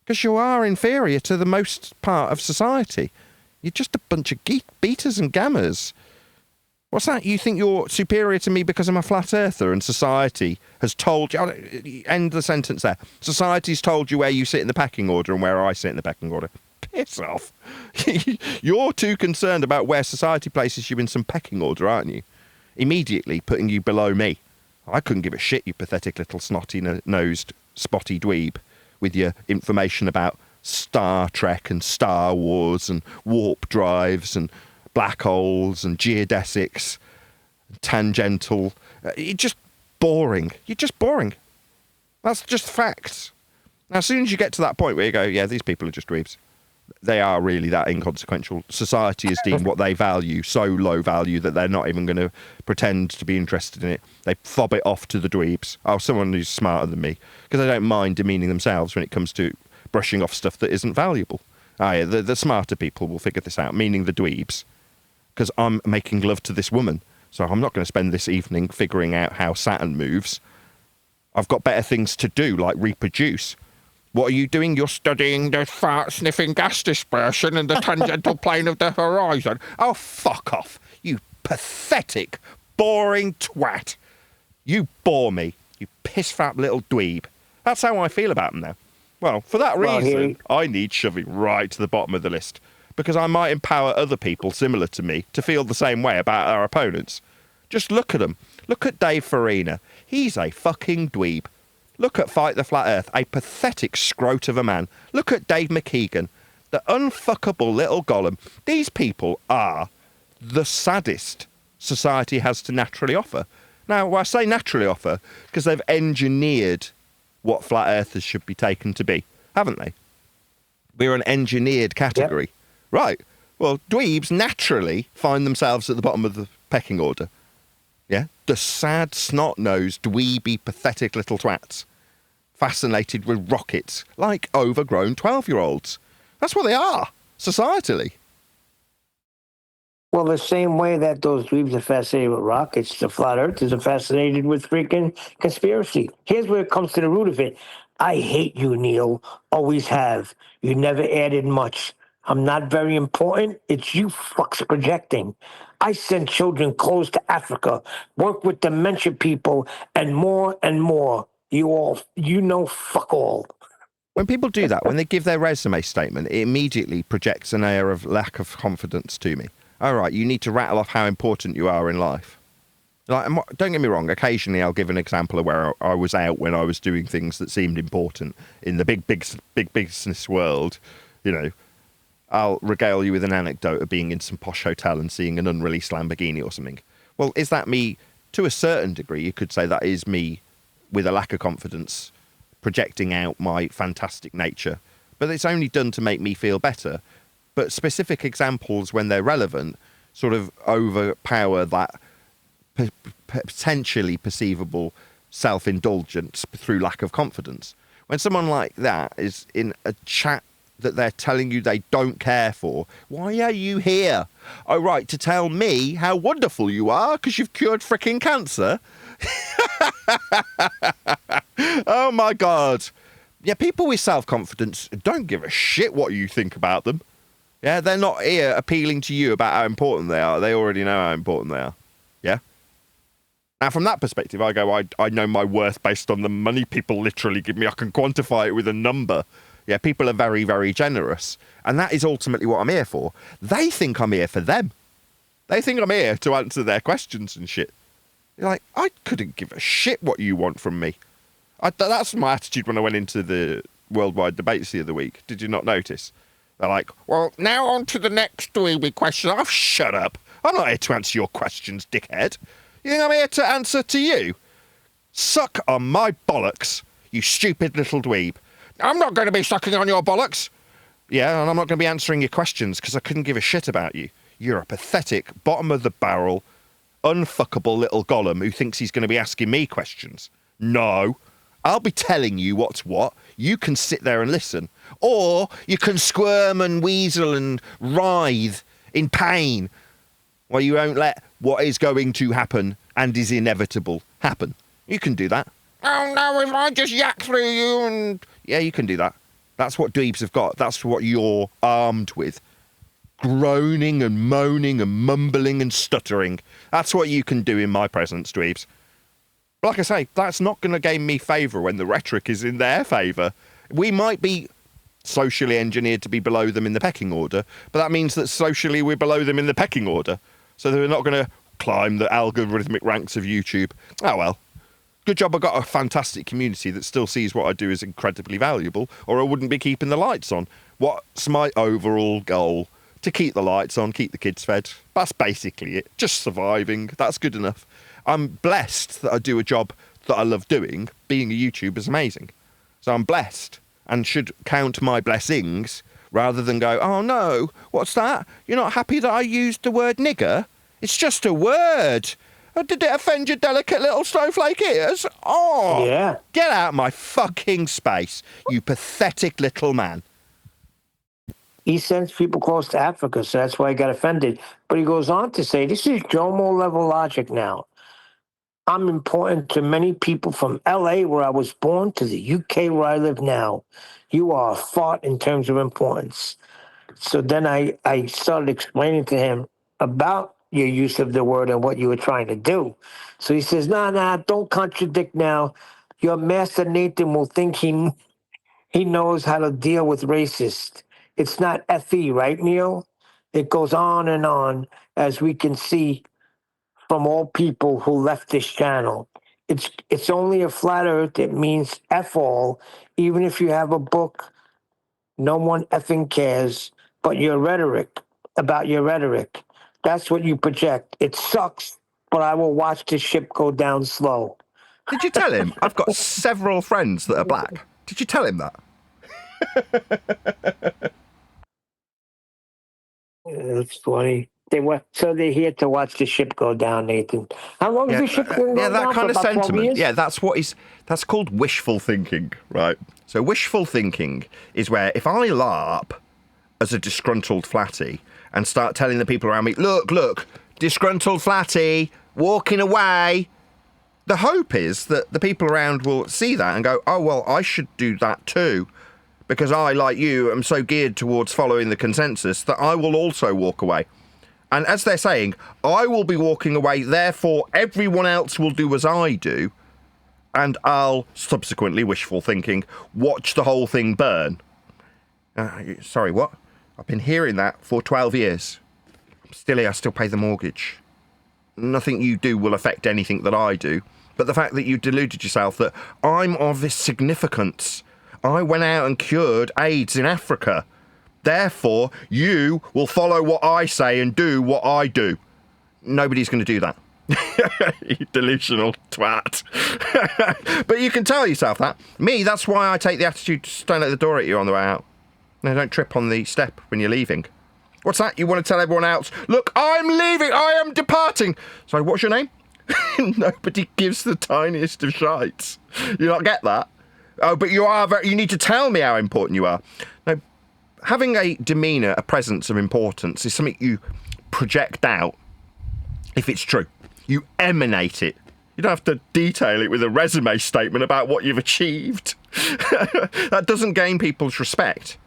Because you are inferior to the most part of society. You're just a bunch of beaters and gammers. What's that? You think you're superior to me because I'm a flat earther and society has told you... End the sentence there. Society's told you where you sit in the pecking order and where I sit in the pecking order. Piss off. You're too concerned about where society places you in some pecking order, aren't you? Immediately putting you below me. I couldn't give a shit, you pathetic little snotty-nosed spotty dweeb, with your information about Star Trek and Star Wars and warp drives and black holes and geodesics, tangential. You're just boring. You're just boring. That's just facts. Now, as soon as you get to that point where you go, yeah, these people are just dweebs, they are really that inconsequential. Society has deemed what they value so low value that they're not even going to pretend to be interested in it. They fob it off to the dweebs. Oh, someone who's smarter than me. Because they don't mind demeaning themselves when it comes to brushing off stuff that isn't valuable. Ah, yeah, the smarter people will figure this out, meaning the dweebs. Because I'm making love to this woman, so I'm not going to spend this evening figuring out how Saturn moves. I've got better things to do, like reproduce. What are you doing? You're studying the fart-sniffing gas dispersion and the tangential plane of the horizon. Oh, fuck off, you pathetic, boring twat. You bore me, you piss-fat little dweeb. That's how I feel about them now. Well, for that reason, I need shoving right to the bottom of the list, because I might empower other people similar to me to feel the same way about our opponents. Just look at them. Look at Dave Farina. He's a fucking dweeb. Look at Fight the Flat Earth, a pathetic scrote of a man. Look at Dave McKeegan, the unfuckable little golem. These people are the saddest society has to naturally offer. Now, I say naturally offer because they've engineered what flat earthers should be taken to be, haven't they? We're an engineered category. Yep. Right. Well, dweebs naturally find themselves at the bottom of the pecking order. Yeah? The sad, snot-nosed, dweeby, pathetic little twats. fascinated with rockets like overgrown 12-year-olds. That's what they are, societally. Well, the same way that those dweebs are fascinated with rockets, the flat earthers are fascinated with freaking conspiracy. Here's where it comes to the root of it. I hate you, Neil. Always have. You never added much. I'm not very important. It's you fucks projecting. I send children clothes to Africa, work with dementia people, and more and more. You know, fuck all. When people do that, when they give their resume statement, it immediately projects an air of lack of confidence to me. All right, you need to rattle off how important you are in life. Like, don't get me wrong, occasionally I'll give an example of where I was out when I was doing things that seemed important in the big business world. You know, I'll regale you with an anecdote of being in some posh hotel and seeing an unreleased Lamborghini or something. Well, is that me? To a certain degree, you could say that is me with a lack of confidence, projecting out my fantastic nature. But it's only done to make me feel better. But specific examples, when they're relevant, sort of overpower that potentially perceivable self-indulgence through lack of confidence. When someone like that is in a chat that they're telling you they don't care for, why are you here? Oh, right, to tell me how wonderful you are because you've cured freaking cancer? Oh, my God. Yeah, people with self-confidence don't give a shit what you think about them. Yeah, they're not here appealing to you about how important they are. They already know how important they are. Yeah? Now, from that perspective, I go, I know my worth based on the money people literally give me. I can quantify it with a number. Yeah, people are very, very generous. And that is ultimately what I'm here for. They think I'm here for them. They think I'm here to answer their questions and shit. You're like, I couldn't give a shit what you want from me. That's my attitude when I went into the worldwide debates the other week. Did you not notice? They're like, well, now on to the next dweeby question. Oh, shut up. I'm not here to answer your questions, dickhead. You think I'm here to answer to you? Suck on my bollocks, you stupid little dweeb. I'm not going to be sucking on your bollocks. Yeah, and I'm not going to be answering your questions because I couldn't give a shit about you. You're a pathetic, bottom-of-the-barrel, unfuckable little golem who thinks he's going to be asking me questions. No. I'll be telling you what's what. You can sit there and listen. Or you can squirm and weasel and writhe in pain while you won't let what is going to happen and is inevitable happen. You can do that. Oh, no, if I just yak through you and... Yeah, you can do that. That's what dweebs have got. That's what you're armed with. Groaning and moaning and mumbling and stuttering. That's what you can do in my presence, dweebs. But like I say, that's not going to gain me favour when the rhetoric is in their favour. We might be socially engineered to be below them in the pecking order, but that means that socially we're below them in the pecking order. So they're not going to climb the algorithmic ranks of YouTube. Oh well. Good job I got a fantastic community that still sees what I do as incredibly valuable, or I wouldn't be keeping the lights on. What's my overall goal? To keep the lights on, keep the kids fed. That's basically it. Just surviving. That's good enough. I'm blessed that I do a job that I love doing. Being a YouTuber is amazing. So I'm blessed and should count my blessings rather than go, oh no, what's that? You're not happy that I used the word nigger? It's just a word. Oh, did it offend your delicate little snowflake ears? Oh, Yeah. Get out of my fucking space, you pathetic little man. He sends people close to Africa, so that's why I got offended. But he goes on to say, this is Jomo level logic now. I'm important to many people from LA, where I was born, to the UK, where I live now. You are a fart in terms of importance. So then I started explaining to him about your use of the word and what you were trying to do. So he says, nah, don't contradict now. Your master Nathan will think he knows how to deal with racists. It's not FE, right, Neil? It goes on and on, as we can see from all people who left this channel. It's only a flat earth. It means F all. Even if you have a book, no one effing cares. But about your rhetoric, that's what you project. It sucks, but I will watch the ship go down slow. Did you tell him? I've got several friends that are black. Did you tell him that? It's funny. They're here to watch the ship go down, Nathan. How long is the ship going to go down? that kind of For about 12 sentiment. years? Yeah, that's called wishful thinking, right? So wishful thinking is where if I LARP as a disgruntled flatty and start telling the people around me, look, disgruntled flatty, walking away, the hope is that the people around will see that and go, oh, well, I should do that too, because I, like you, am so geared towards following the consensus that I will also walk away. And as they're saying, I will be walking away, therefore everyone else will do as I do, and I'll, subsequently, wishful thinking, watch the whole thing burn. Sorry, what? I've been hearing that for 12 years. Still here, I still pay the mortgage. Nothing you do will affect anything that I do. But the fact that you deluded yourself that I'm of this significance. I went out and cured AIDS in Africa. Therefore, you will follow what I say and do what I do. Nobody's going to do that. You delusional twat. But you can tell yourself that. Me, that's why I take the attitude to stand at the door at you on the way out. No, don't trip on the step when you're leaving. What's that? You want to tell everyone else, look, I'm leaving, I am departing. Sorry, what's your name? Nobody gives the tiniest of shites. You not get that? Oh, but you need to tell me how important you are. No, having a demeanour, a presence of importance is something you project out if it's true. You emanate it. You don't have to detail it with a resume statement about what you've achieved. That doesn't gain people's respect.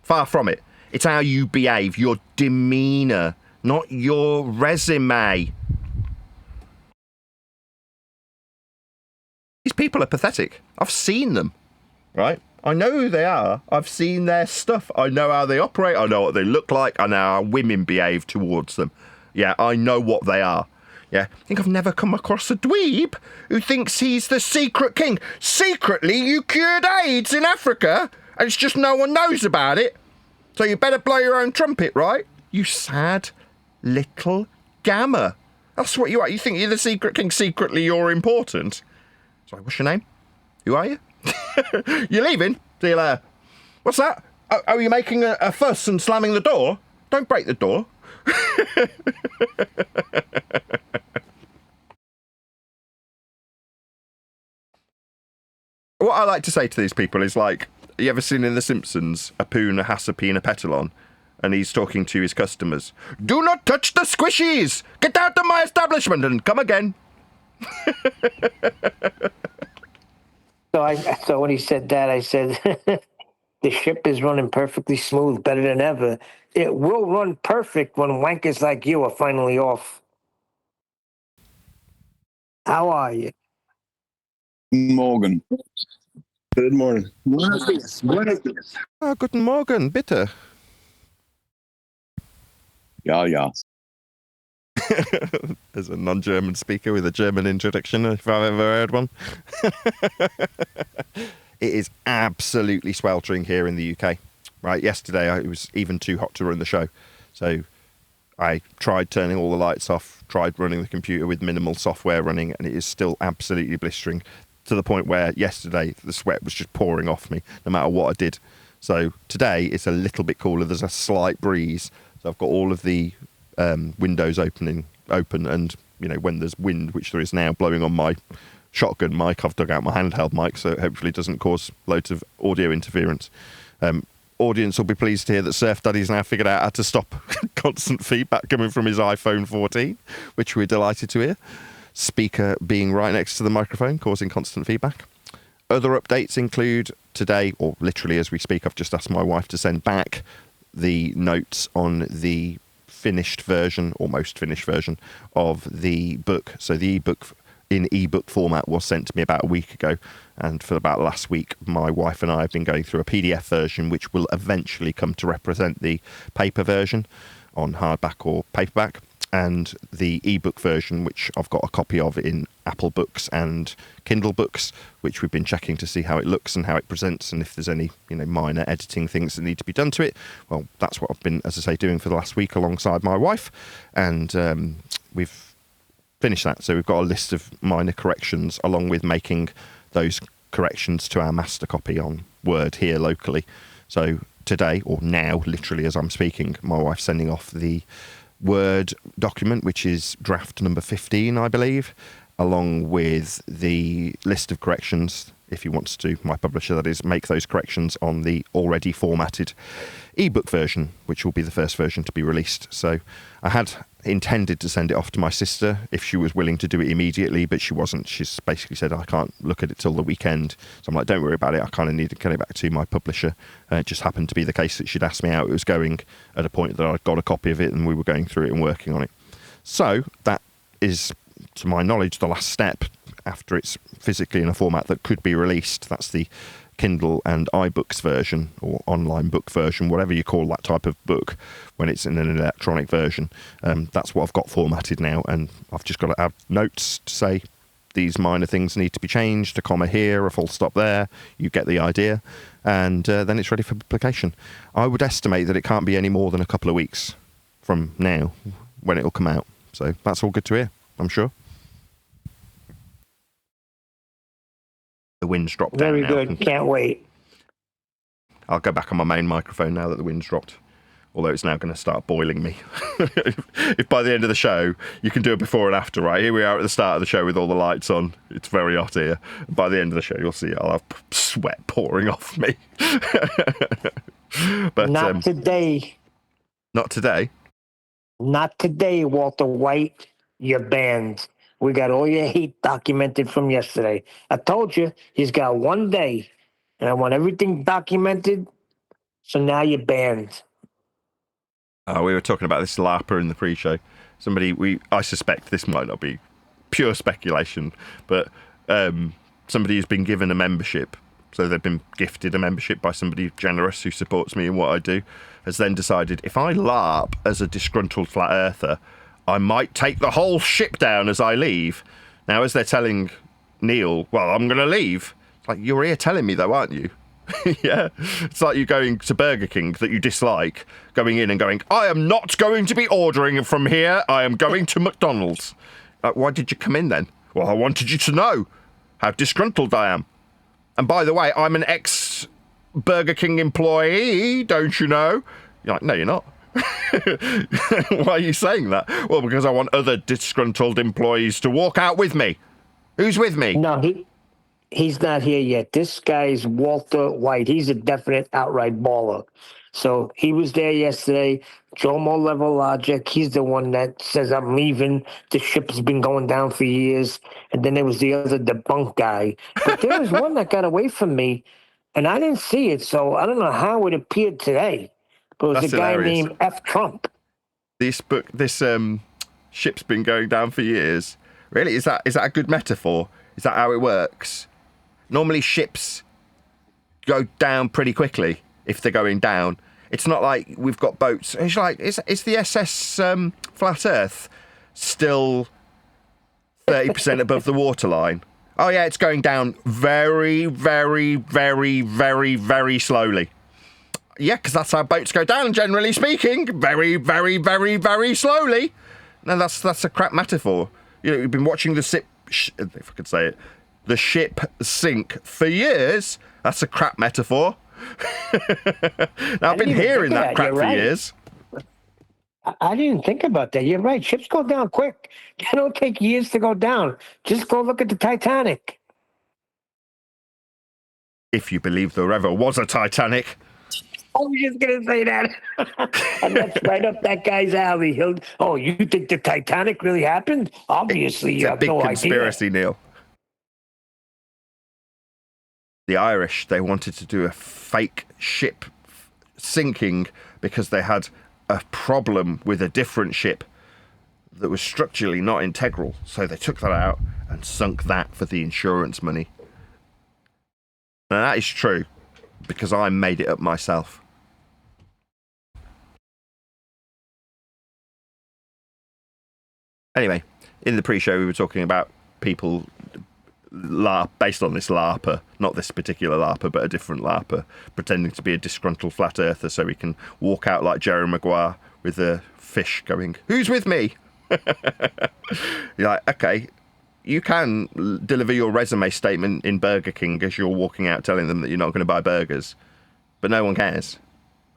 Far from it. It's how you behave, your demeanour, not your resume. These people are pathetic. I've seen them, right? I know who they are. I've seen their stuff. I know how they operate. I know what they look like. I know how women behave towards them. Yeah, I know what they are. Yeah, I think I've never come across a dweeb who thinks he's the secret king. Secretly, you cured AIDS in Africa, and it's just no one knows about it. So you better blow your own trumpet, right? You sad little gammer. That's what you are. You think you're the secret king. Secretly, you're important. Sorry, what's your name? Who are you? You're leaving? See you later. What's that? Oh, are you making a fuss and slamming the door? Don't break the door. What I like to say to these people is like, you ever seen in The Simpsons a Poon, a Hassapy and a Petalon? And he's talking to his customers. Do not touch the squishies! Get out of my establishment and come again. So when he said that, I said, the ship is running perfectly smooth, better than ever. It will run perfect when wankers like you are finally off. How are you? Morgan. Good morning. Buenos dias. Ah, guten Morgen, bitte. Yeah. As a non-German speaker with a German introduction, if I've ever heard one. It is absolutely sweltering here in the UK. Right, yesterday it was even too hot to run the show. So I tried turning all the lights off, tried running the computer with minimal software running, and it is still absolutely blistering, to the point where yesterday the sweat was just pouring off me no matter what I did. So today it's a little bit cooler. There's a slight breeze. So I've got all of the windows open, and you know, when there's wind, which there is now, blowing on my shotgun mic, I've dug out my handheld mic, so hopefully it doesn't cause loads of audio interference. Audience will be pleased to hear that Surf Daddy's now figured out how to stop constant feedback coming from his iPhone 14, which we're delighted to hear. Speaker being right next to the microphone, causing constant feedback. Other updates include today, or literally as we speak, I've just asked my wife to send back the notes on the finished version, almost finished version, of the book. So the ebook in ebook format was sent to me about a week ago, and for about last week my wife and I have been going through a PDF version which will eventually come to represent the paper version on hardback or paperback, and the ebook version which I've got a copy of in Apple Books and Kindle Books, which we've been checking to see how it looks and how it presents, and if there's any, you know, minor editing things that need to be done to it. Well, that's what I've been, as I say, doing for the last week alongside my wife, and we've finished that. So we've got a list of minor corrections, along with making those corrections to our master copy on Word here locally. So today, or now, literally as I'm speaking, my wife's sending off the Word document, which is draft number 15, I believe, along with the list of corrections. If he wants to, my publisher, that is, make those corrections on the already formatted ebook version, which will be the first version to be released. So I had intended to send it off to my sister if she was willing to do it immediately, but she wasn't. She's basically said, I can't look at it till the weekend. So I'm like, don't worry about it. I kind of need to get it back to my publisher. It just happened to be the case that she'd asked me how it was going at a point that I'd got a copy of it and we were going through it and working on it. So that is, to my knowledge, the last step after it's physically in a format that could be released. That's the Kindle and iBooks version, or online book version, whatever you call that type of book when it's in an electronic version. That's what I've got formatted now, and I've just got to add notes to say these minor things need to be changed, a comma here, a full stop there. You get the idea, and then it's ready for publication. I would estimate that it can't be any more than a couple of weeks from now when it'll come out. So that's all good to hear, I'm sure. The wind's dropped down Very now. good. Can't wait. I'll go back on my main microphone now that the wind's dropped. Although it's now going to start boiling me. If by the end of the show, you can do a before and after, right? Here we are at the start of the show with all the lights on. It's very hot here. By the end of the show, you'll see I'll have sweat pouring off me. But Not today. Not today. Not today, Walter White. You're banned. We got all your hate documented from yesterday. I told you, he's got 1 day, and I want everything documented, so now you're banned. We were talking about this LARPer in the pre-show. I suspect this might not be pure speculation, but somebody who's been given a membership, so they've been gifted a membership by somebody generous who supports me in what I do, has then decided, if I LARP as a disgruntled flat earther, I might take the whole ship down as I leave. Now, as they're telling Neil, well, I'm going to leave. It's like, you're here telling me, though, aren't you? Yeah. It's like you going to Burger King that you dislike, going in and going, I am not going to be ordering from here. I am going to McDonald's. Like, why did you come in then? Well, I wanted you to know how disgruntled I am. And by the way, I'm an ex-Burger King employee, don't you know? You're like, no, you're not. Why are you saying that? Well, because I want other disgruntled employees to walk out with me. Who's with me? No, he's not here yet. This guy's Walter White. He's a definite outright baller. So he was there yesterday. Jomo Level Logic. He's the one that says, I'm leaving. The ship has been going down for years. And then there was the other debunk guy. But there was one that got away from me, and I didn't see it. So I don't know how it appeared today. But it was That's a guy hilarious. named F. Trump. This ship's been going down for years. Really? Is that a good metaphor? Is that how it works? Normally ships go down pretty quickly if they're going down. It's not like we've got boats. It's like, is the SS Flat Earth still 30% above the waterline? Oh yeah, it's going down very, very, very, very, very slowly. Yeah, because that's how boats go down, generally speaking. Very, very, very, very slowly. No, that's a crap metaphor. You know, you've been watching the ship, if I could say it, the ship sink for years. That's a crap metaphor. Now, I've been hearing that crap for years. I didn't think about that. You're right. Ships go down quick. They don't take years to go down. Just go look at the Titanic. If you believe there ever was a Titanic. I was just going to say that. And that's right up that guy's alley. You think the Titanic really happened? Obviously, you have no idea. It's a big conspiracy, Neil. The Irish, they wanted to do a fake ship sinking because they had a problem with a different ship that was structurally not integral. So they took that out and sunk that for the insurance money. Now, that is true because I made it up myself. Anyway, in the pre-show, we were talking about people based on this LARPer, not this particular LARPer, but a different LARPer, pretending to be a disgruntled flat earther so he can walk out like Jerry Maguire with a fish going, who's with me? You're like, okay, you can deliver your resume statement in Burger King as you're walking out telling them that you're not going to buy burgers, but no one cares.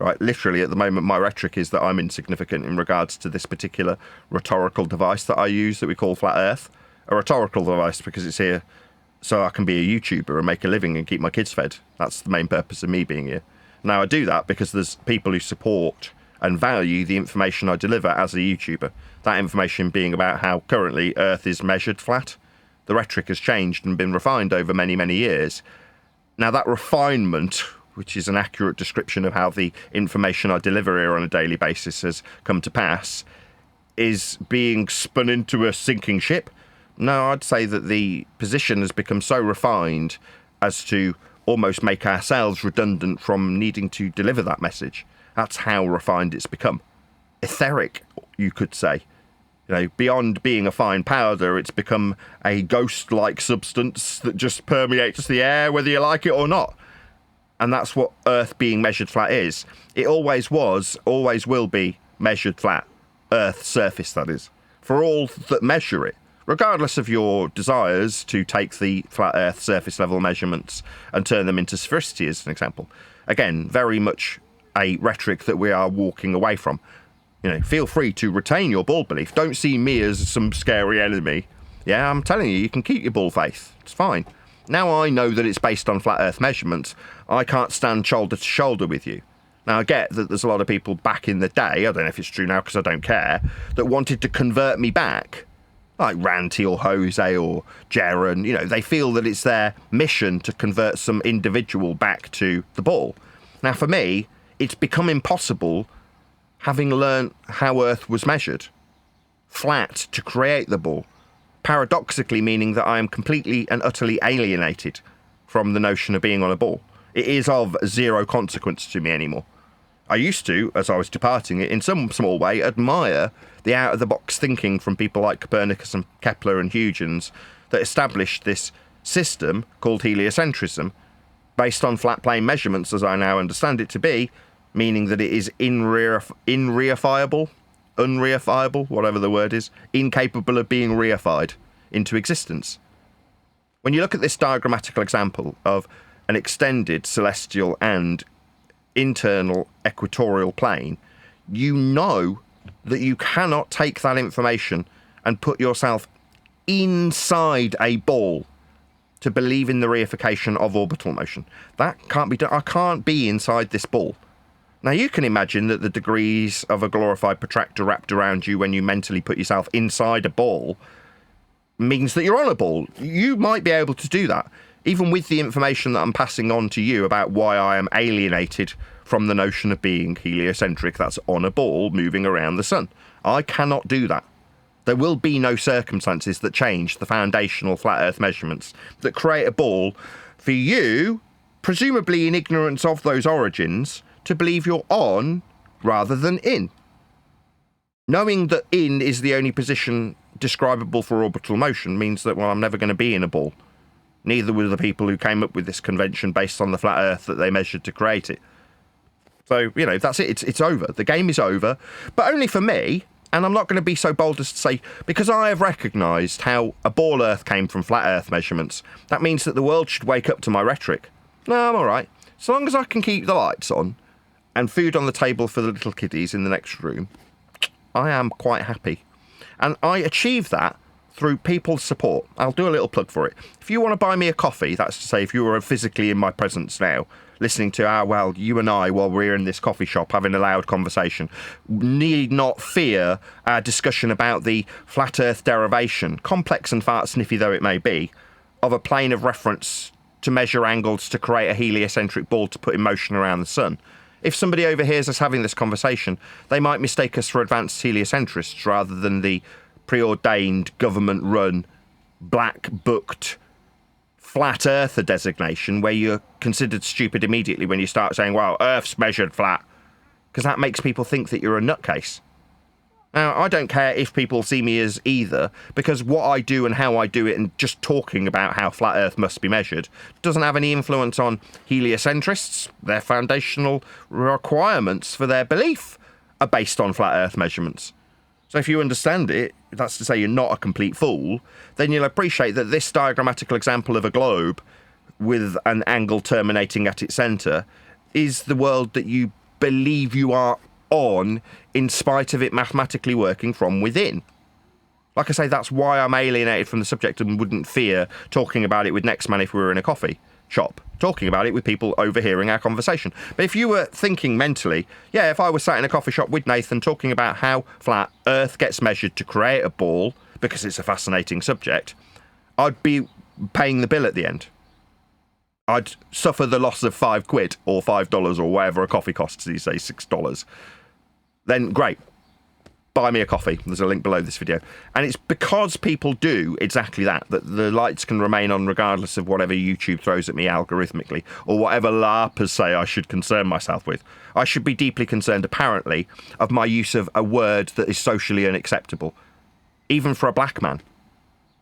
right? Literally, at the moment, my rhetoric is that I'm insignificant in regards to this particular rhetorical device that I use that we call Flat Earth. A rhetorical device because it's here so I can be a YouTuber and make a living and keep my kids fed. That's the main purpose of me being here. Now, I do that because there's people who support and value the information I deliver as a YouTuber. That information being about how currently Earth is measured flat. The rhetoric has changed and been refined over many, many years. Now, that refinement, which is an accurate description of how the information I deliver here on a daily basis has come to pass, is being spun into a sinking ship. No, I'd say that the position has become so refined as to almost make ourselves redundant from needing to deliver that message. That's how refined it's become. Etheric, you could say. You know, beyond being a fine powder, it's become a ghost-like substance that just permeates the air, whether you like it or not. And that's what Earth being measured flat is. It always was, always will be measured flat. Earth's surface, that is. For all that measure it. Regardless of your desires to take the flat Earth surface level measurements and turn them into sphericity, as an example. Again, very much a rhetoric that we are walking away from. You know, feel free to retain your ball belief. Don't see me as some scary enemy. Yeah, I'm telling you, you can keep your ball faith. It's fine. Now I know that it's based on flat Earth measurements. I can't stand shoulder to shoulder with you. Now, I get that there's a lot of people back in the day, I don't know if it's true now because I don't care, that wanted to convert me back. Like Ranty or Jose or Jaron, you know, they feel that it's their mission to convert some individual back to the ball. Now, for me, it's become impossible, having learnt how Earth was measured, flat, to create the ball, paradoxically meaning that I am completely and utterly alienated from the notion of being on a ball. It is of zero consequence to me anymore. I used to, as I was departing it, in some small way, admire the out-of-the-box thinking from people like Copernicus and Kepler and Huygens that established this system called heliocentrism, based on flat plane measurements, as I now understand it to be, meaning that it is unreifiable, whatever the word is, incapable of being reified into existence. When you look at this diagrammatical example of an extended celestial and internal equatorial plane, you know that you cannot take that information and put yourself inside a ball to believe in the reification of orbital motion. That can't be done. I can't be inside this ball. Now, you can imagine that the degrees of a glorified protractor wrapped around you when you mentally put yourself inside a ball means that you're on a ball. You might be able to do that, even with the information that I'm passing on to you about why I am alienated from the notion of being heliocentric, that's on a ball moving around the sun. I cannot do that. There will be no circumstances that change the foundational flat Earth measurements that create a ball for you, presumably in ignorance of those origins, to believe you're on rather than in. Knowing that in is the only position describable for orbital motion means that, well, I'm never going to be in a ball. Neither were the people who came up with this convention based on the flat Earth that they measured to create it. So, you know, that's it. It's over. The game is over. But only for me, and I'm not going to be so bold as to say, because I have recognised how a ball Earth came from flat Earth measurements, that means that the world should wake up to my rhetoric. No, I'm all right. So long as I can keep the lights on and food on the table for the little kiddies in the next room, I am quite happy. And I achieve that through people's support. I'll do a little plug for it. If you want to buy me a coffee, that's to say if you were physically in my presence now, listening to you and I, while we're in this coffee shop having a loud conversation, need not fear our discussion about the flat Earth derivation, complex and fart sniffy though it may be, of a plane of reference to measure angles to create a heliocentric ball to put in motion around the sun. If somebody overhears us having this conversation, they might mistake us for advanced heliocentrists rather than the preordained, government-run, black-booked, flat earther designation where you're considered stupid immediately when you start saying, well, Earth's measured flat, because that makes people think that you're a nutcase. Now, I don't care if people see me as either, because what I do and how I do it and just talking about how flat Earth must be measured doesn't have any influence on heliocentrists. Their foundational requirements for their belief are based on flat Earth measurements. So if you understand it, that's to say you're not a complete fool, then you'll appreciate that this diagrammatical example of a globe with an angle terminating at its centre is the world that you believe you are on in spite of it mathematically working from within. Like I say, that's why I'm alienated from the subject and wouldn't fear talking about it with next man if we were in a coffee shop, talking about it with people overhearing our conversation. But if you were thinking mentally, yeah, if I was sat in a coffee shop with Nathan talking about how flat Earth gets measured to create a ball, because it's a fascinating subject, I'd be paying the bill at the end. I'd suffer the loss of £5 or $5 or whatever a coffee costs these days, $6. Then great. Buy me a coffee. There's a link below this video. And it's because people do exactly that the lights can remain on regardless of whatever YouTube throws at me algorithmically, or whatever LARPers say I should concern myself with. I should be deeply concerned, apparently, of my use of a word that is socially unacceptable, even for a black man.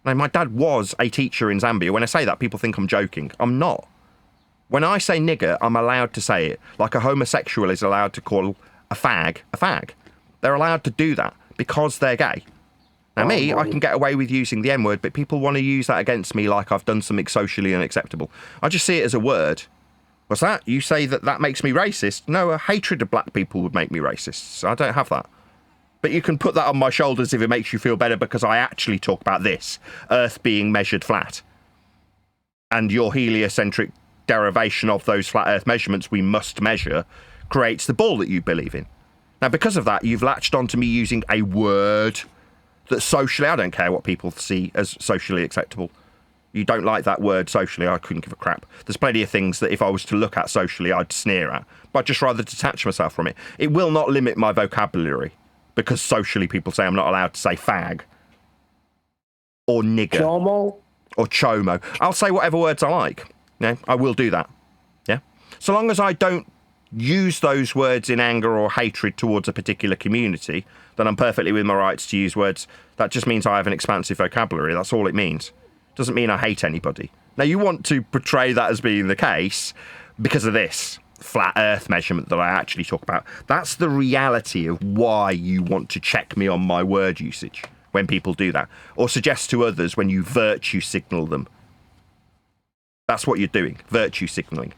Now, my dad was a teacher in Zambia. When I say that, people think I'm joking. I'm not. When I say nigger, I'm allowed to say it, like a homosexual is allowed to call a fag a fag. They're allowed to do that because they're gay. Now, I can get away with using the N-word, but people want to use that against me like I've done something socially unacceptable. I just see it as a word. What's that? You say that makes me racist? No, a hatred of black people would make me racist. So I don't have that. But you can put that on my shoulders if it makes you feel better, because I actually talk about this, Earth being measured flat. And your heliocentric derivation of those flat Earth measurements we must measure creates the ball that you believe in. Now, because of that, you've latched onto me using a word that socially, I don't care what people see as socially acceptable. You don't like that word socially, I couldn't give a crap. There's plenty of things that if I was to look at socially, I'd sneer at. But I'd just rather detach myself from it. It will not limit my vocabulary, because socially people say I'm not allowed to say fag or nigger Chomo? or chomo. I'll say whatever words I like. Yeah, I will do that. Yeah. So long as I don't use those words in anger or hatred towards a particular community, then I'm perfectly within my rights to use words. That just means I have an expansive vocabulary. That's all it means. Doesn't mean I hate anybody. Now, you want to portray that as being the case because of this flat Earth measurement that I actually talk about. That's the reality of why you want to check me on my word usage when people do that, or suggest to others when you virtue signal them. That's what you're doing, virtue signalling.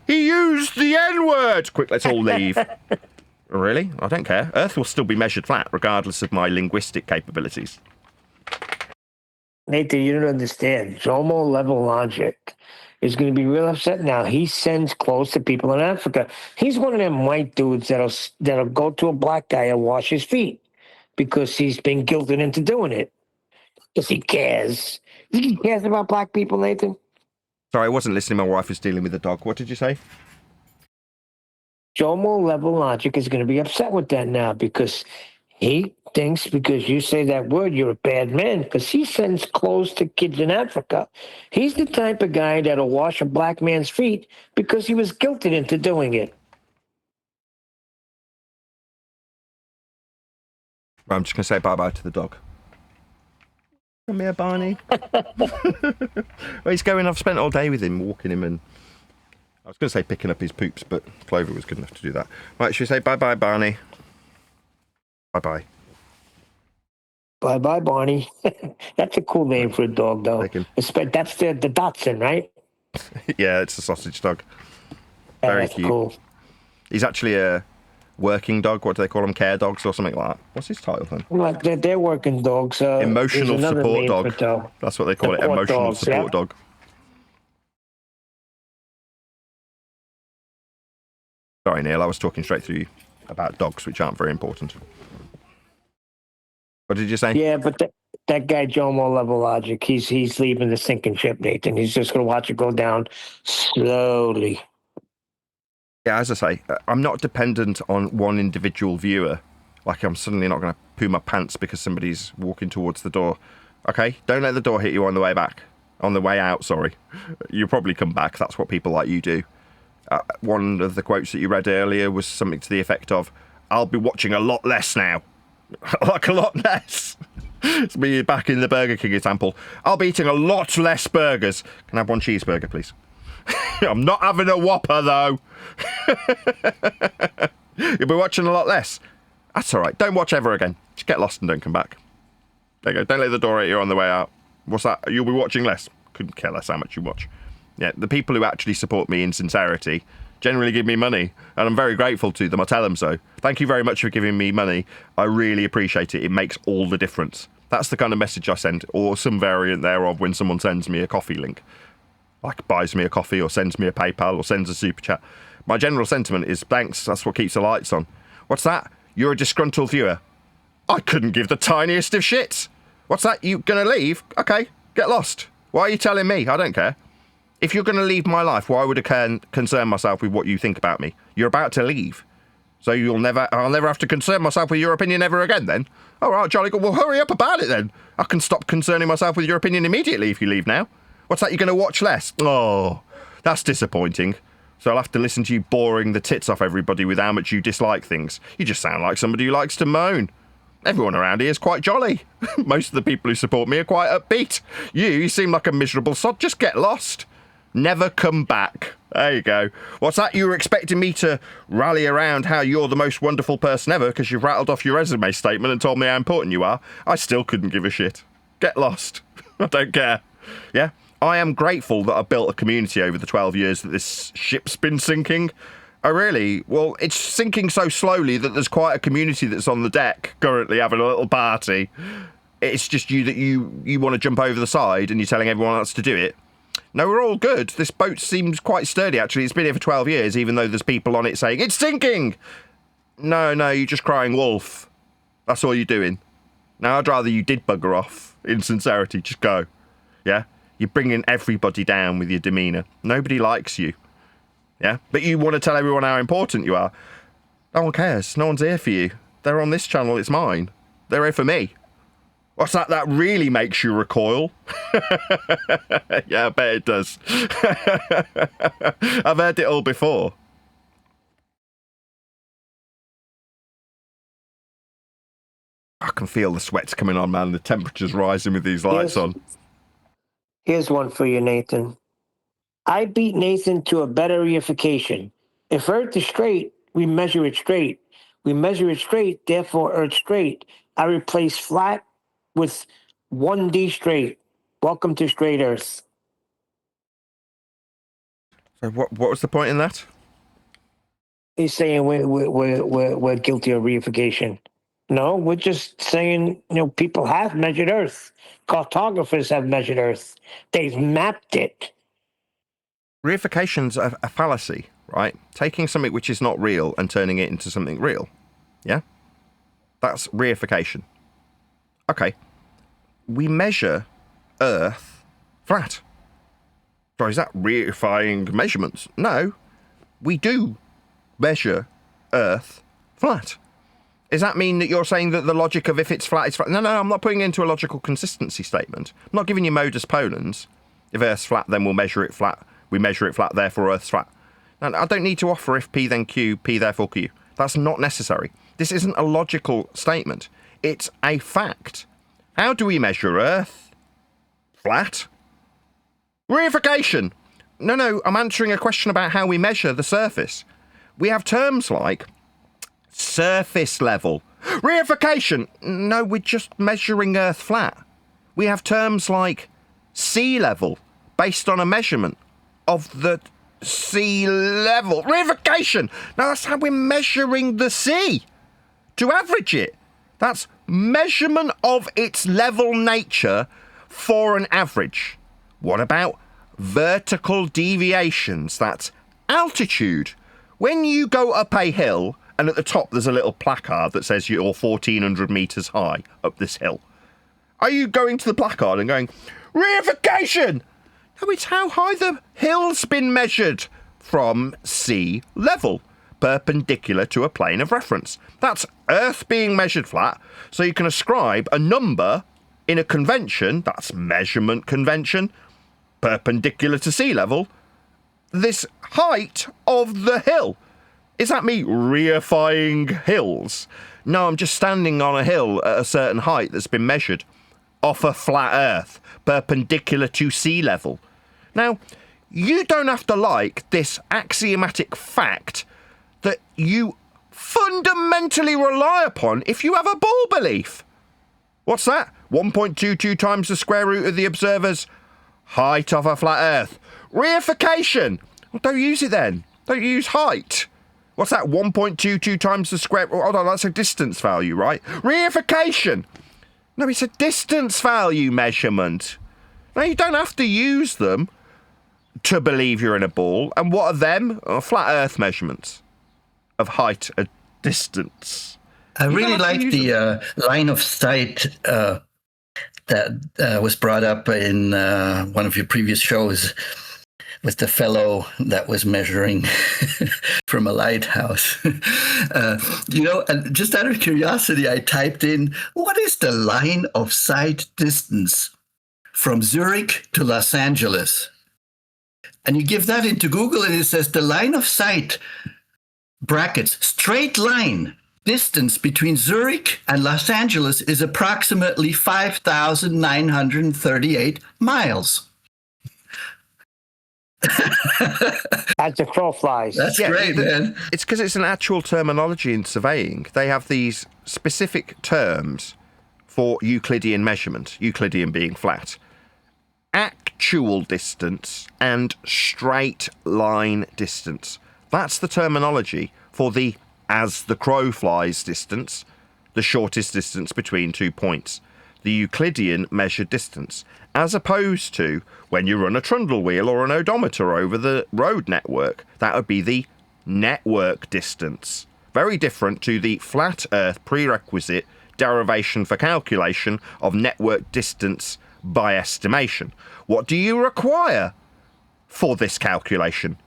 He used the N-word! Quick, let's all leave. Really? I don't care. Earth will still be measured flat, regardless of my linguistic capabilities. Nathan, you don't understand. Jomo level logic is going to be real upset now. He sends clothes to people in Africa. He's one of them white dudes that'll go to a black guy and wash his feet because he's been guilted into doing it. Because he cares. You think he cares about black people, Nathan? Sorry, I wasn't listening. My wife was dealing with the dog. What did you say? Jomo level logic is going to be upset with that now because he thinks because you say that word, you're a bad man, because he sends clothes to kids in Africa. He's the type of guy that'll wash a black man's feet because he was guilted into doing it. I'm just going to say bye-bye to the dog. Come here, Barney. Well, he's going. I've spent all day with him, walking him, and I was going to say picking up his poops, but Clover was good enough to do that. Right, should we say bye-bye, Barney? Bye-bye. Bye-bye, Barney. That's a cool name for a dog, though. That's the Dachshund, right? Yeah, it's a sausage dog. Very that's cute. Cool. He's actually a working dog. What do they call them? Care dogs or something like that. What's his title then? Well, they're working dogs. Emotional support dog. dog. That's what they call it. Emotional support dog. Sorry, Neil. I was talking straight through you about dogs, which aren't very important. What did you say? Yeah, but that guy Jomo level logic, he's leaving the sinking ship, Nathan. He's just going to watch it go down slowly. Yeah, as I say, I'm not dependent on one individual viewer. Like, I'm suddenly not going to poo my pants because somebody's walking towards the door. Okay, don't let the door hit you on the way back. On the way out, sorry. You'll probably come back. That's what people like you do. One of the quotes that you read earlier was something to the effect of, I'll be watching a lot less now. Like a lot less. It's me back in the Burger King example. I'll be eating a lot less burgers. Can I have one cheeseburger, please? I'm not having a Whopper, though. You'll be watching a lot less. That's all right. Don't watch ever again. Just get lost and don't come back. There you go. Don't let the door hit you on the way out. What's that? You'll be watching less. Couldn't care less how much you watch. Yeah, the people who actually support me in sincerity generally give me money, and I'm very grateful to them. I tell them so. Thank you very much for giving me money. I really appreciate it. It makes all the difference. That's the kind of message I send, or some variant thereof when someone sends me a coffee link. Like buys me a coffee or sends me a PayPal or sends a super chat. My general sentiment is thanks, that's what keeps the lights on. What's that? You're a disgruntled viewer. I couldn't give the tiniest of shits. What's that? You gonna leave? Okay, get lost. Why are you telling me? I don't care. If you're gonna leave my life, why would I concern myself with what you think about me? You're about to leave. So I'll never have to concern myself with your opinion ever again then? All right, jolly good. Well, hurry up about it then. I can stop concerning myself with your opinion immediately if you leave now. What's that, you're going to watch less? Oh, that's disappointing. So I'll have to listen to you boring the tits off everybody with how much you dislike things. You just sound like somebody who likes to moan. Everyone around here is quite jolly. Most of the people who support me are quite upbeat. You seem like a miserable sod. Just get lost. Never come back. There you go. What's that? You were expecting me to rally around how you're the most wonderful person ever because you've rattled off your resume statement and told me how important you are. I still couldn't give a shit. Get lost. I don't care. Yeah? I am grateful that I built a community over the 12 years that this ship's been sinking. Oh, really? Well, it's sinking so slowly that there's quite a community that's on the deck currently having a little party. It's just you that you want to jump over the side and you're telling everyone else to do it. No, we're all good. This boat seems quite sturdy, actually. It's been here for 12 years, even though there's people on it saying, it's sinking! No, you're just crying wolf. That's all you're doing. Now, I'd rather you did bugger off. In sincerity, just go. Yeah? You're bringing everybody down with your demeanour. Nobody likes you. Yeah? But you want to tell everyone how important you are. No one cares. No one's here for you. They're on this channel, it's mine. They're here for me. What's that? That really makes you recoil. Yeah, I bet it does. I've heard it all before. I can feel the sweats coming on, man. The temperature's rising with these lights on. Here's one for you, Nathan. I beat Nathan to a better reification. If Earth is straight, we measure it straight. We measure it straight, therefore Earth straight. I replace flat with 1D straight. Welcome to straight Earth. So what was the point in that? He's saying we're guilty of reification. No, we're just saying, people have measured Earth. Cartographers have measured Earth. They've mapped it. Reification's a fallacy, right? Taking something which is not real and turning it into something real. Yeah? That's reification. Okay. We measure Earth flat. So is that reifying measurements? No. We do measure Earth flat. Does that mean that you're saying that the logic of if it's flat, it's flat? No, I'm not putting it into a logical consistency statement. I'm not giving you modus ponens. If Earth's flat, then we'll measure it flat. We measure it flat, therefore Earth's flat. And I don't need to offer if P then Q, P therefore Q. That's not necessary. This isn't a logical statement. It's a fact. How do we measure Earth? Flat? Reification. No, I'm answering a question about how we measure the surface. We have terms like surface level. Reification. No, we're just measuring Earth flat. We have terms like sea level, based on a measurement of the sea level. Reification. Now, that's how we're measuring the sea. To average it. That's measurement of its level nature for an average. What about vertical deviations? That's altitude. When you go up a hill, and at the top there's a little placard that says you're 1,400 metres high up this hill. Are you going to the placard and going, reification? No, it's how high the hill's been measured from sea level, perpendicular to a plane of reference. That's Earth being measured flat, so you can ascribe a number in a convention, that's measurement convention, perpendicular to sea level, this height of the hill. Is that me reifying hills? No, I'm just standing on a hill at a certain height that's been measured off a flat Earth, perpendicular to sea level. Now, you don't have to like this axiomatic fact that you fundamentally rely upon if you have a ball belief. What's that? 1.22 times the square root of the observer's height of a flat Earth. Reification. Well, don't use it then. Don't you use height? What's that, 1.22 times the square? Hold on, that's a distance value, right? Reification. No, it's a distance value measurement. Now, you don't have to use them to believe you're in a ball. And what are them? Flat Earth measurements of height and distance. I really like the line of sight that was brought up in one of your previous shows with the fellow that was measuring from a lighthouse. And just out of curiosity, I typed in, what is the line of sight distance from Zurich to Los Angeles? And you give that into Google and it says the line of sight, brackets, straight line, distance between Zurich and Los Angeles is approximately 5,938 miles. As the crow flies. That's great, man. It's because it's an actual terminology in surveying. They have these specific terms for Euclidean measurement, Euclidean being flat. Actual distance and straight line distance. That's the terminology for the as the crow flies distance, the shortest distance between 2 points, the Euclidean measured distance, as opposed to when you run a trundle wheel or an odometer over the road network. That would be the network distance. Very different to the flat Earth prerequisite derivation for calculation of network distance by estimation. What do you require for this calculation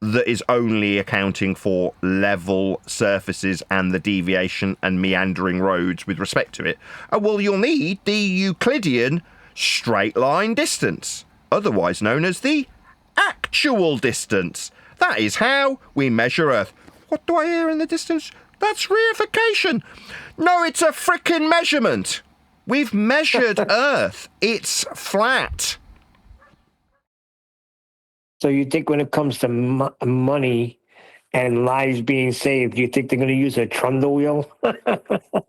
that is only accounting for level surfaces and the deviation and meandering roads with respect to it? Well, you'll need the Euclidean straight line distance, otherwise known as the actual distance. That is how we measure Earth. What do I hear in the distance? That's reification. No, it's a frickin' measurement. We've measured Earth. It's flat. So you think when it comes to money and lives being saved, you think they're going to use a trundle wheel?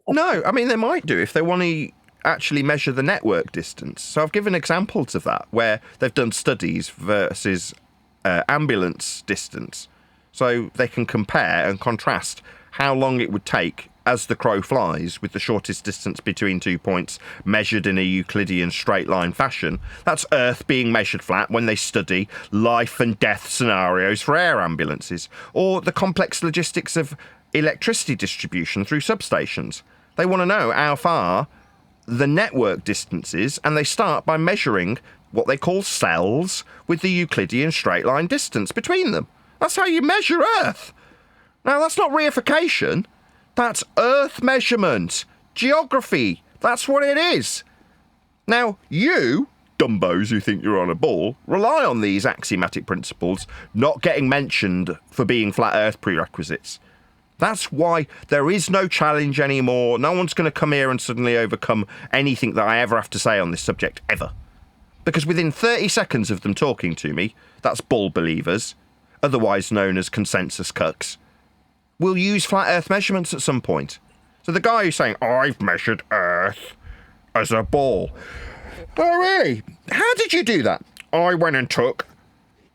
No, I mean, they might do if they want to actually measure the network distance. So I've given examples of that where they've done studies versus ambulance distance. So they can compare and contrast how long it would take as the crow flies with the shortest distance between 2 points measured in a Euclidean straight line fashion. That's Earth being measured flat when they study life and death scenarios for air ambulances, or the complex logistics of electricity distribution through substations. They want to know how far the network distance is, and they start by measuring what they call cells with the Euclidean straight line distance between them. That's how you measure Earth. Now, that's not reification. That's Earth measurement. Geography. That's what it is. Now, you, dumbos who think you're on a ball, rely on these axiomatic principles not getting mentioned for being flat Earth prerequisites. That's why there is no challenge anymore. No one's going to come here and suddenly overcome anything that I ever have to say on this subject, ever. Because within 30 seconds of them talking to me, that's ball believers, otherwise known as consensus cucks, will use flat Earth measurements at some point. So the guy who's saying, I've measured Earth as a ball. Oh, really? How did you do that? I went and took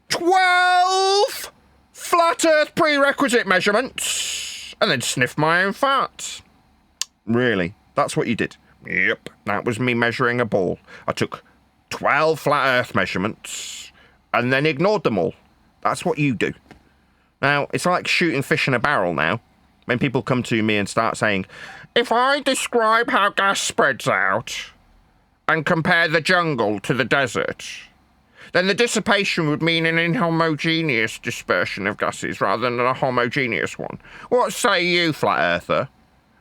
12 flat Earth prerequisite measurements and then sniffed my own farts. Really? That's what you did? Yep, that was me measuring a ball. I took 12 flat Earth measurements and then ignored them all. That's what you do. Now, it's like shooting fish in a barrel now. When people come to me and start saying, if I describe how gas spreads out and compare the jungle to the desert, then the dissipation would mean an inhomogeneous dispersion of gases rather than a homogeneous one. What say you, flat earther?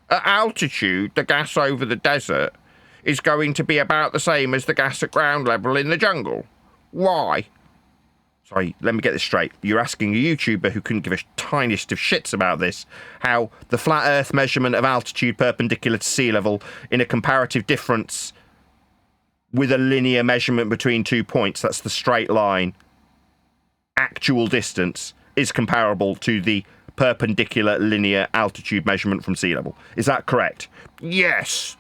At altitude, the gas over the desert is going to be about the same as the gas at ground level in the jungle. Why? Sorry, let me get this straight. You're asking a YouTuber who couldn't give a tiniest of shits about this how the flat Earth measurement of altitude perpendicular to sea level in a comparative difference with a linear measurement between 2 points, that's the straight line, actual distance, is comparable to the perpendicular linear altitude measurement from sea level. Is that correct? Yes.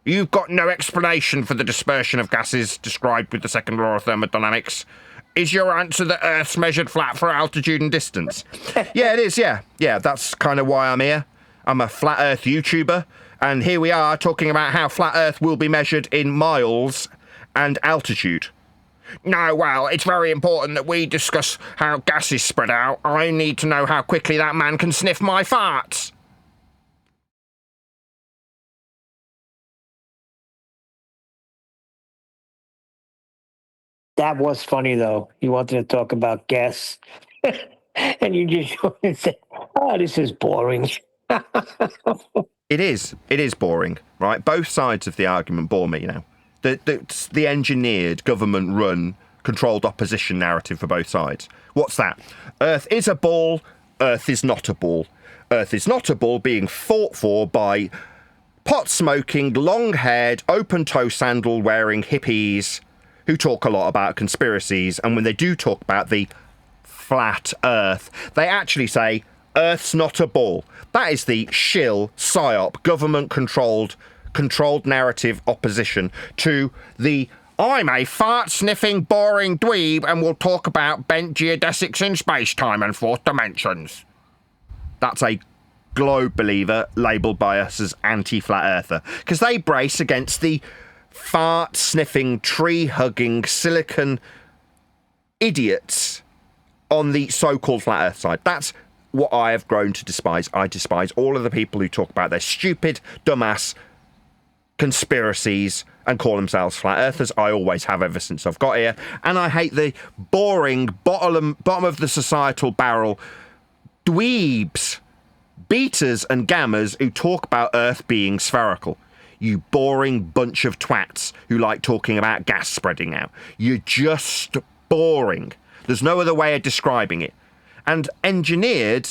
You've got no explanation for the dispersion of gases described with the second law of thermodynamics. Is your answer that Earth's measured flat for altitude and distance? Yeah, it is, yeah. Yeah, that's kind of why I'm here. I'm a flat Earth YouTuber, and here we are talking about how flat Earth will be measured in miles and altitude. No, well, it's very important that we discuss how gas is spread out. I need to know how quickly that man can sniff my farts. That was funny, though. You wanted to talk about gas, and you just said, "Oh, this is boring." It is. It is boring, right? Both sides of the argument bore me now. The engineered, government-run, controlled opposition narrative for both sides. What's that? Earth is a ball. Earth is not a ball. Earth is not a ball being fought for by pot-smoking, long-haired, open-toe sandal-wearing hippies who talk a lot about conspiracies, and when they do talk about the flat Earth, they actually say, Earth's not a ball. That is the shill, psyop, government-controlled narrative opposition to the I'm a fart-sniffing, boring dweeb and we'll talk about bent geodesics in space-time and fourth dimensions. That's a globe believer labelled by us as anti-flat earther, because they brace against the fart-sniffing, tree-hugging, silicon idiots on the so-called flat earth side. That's what I have grown to despise. I despise all of the people who talk about their stupid, dumbass conspiracies and call themselves flat earthers. I always have ever since I've got here. And I hate the boring, bottom of the societal barrel dweebs, betas and gammas who talk about Earth being spherical. You boring bunch of twats who like talking about gas spreading out. You're just boring. There's no other way of describing it. And engineered,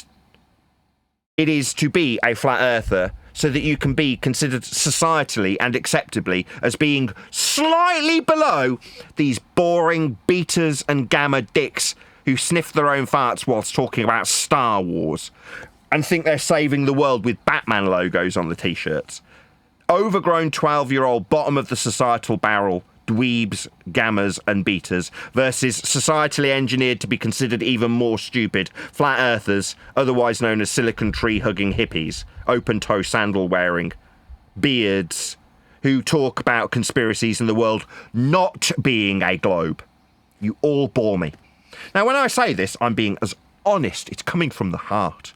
it is to be a flat earther so that you can be considered societally and acceptably as being slightly below these boring betas and gamma dicks who sniff their own farts whilst talking about Star Wars and think they're saving the world with Batman logos on the t-shirts. Overgrown 12-year-old bottom of the societal barrel dweebs, gammas and betas versus societally engineered to be considered even more stupid flat earthers, otherwise known as silicon tree hugging hippies, open toe sandal wearing beards who talk about conspiracies in the world not being a globe. You all bore me. Now when I say this, I'm being as honest. It's coming from the heart.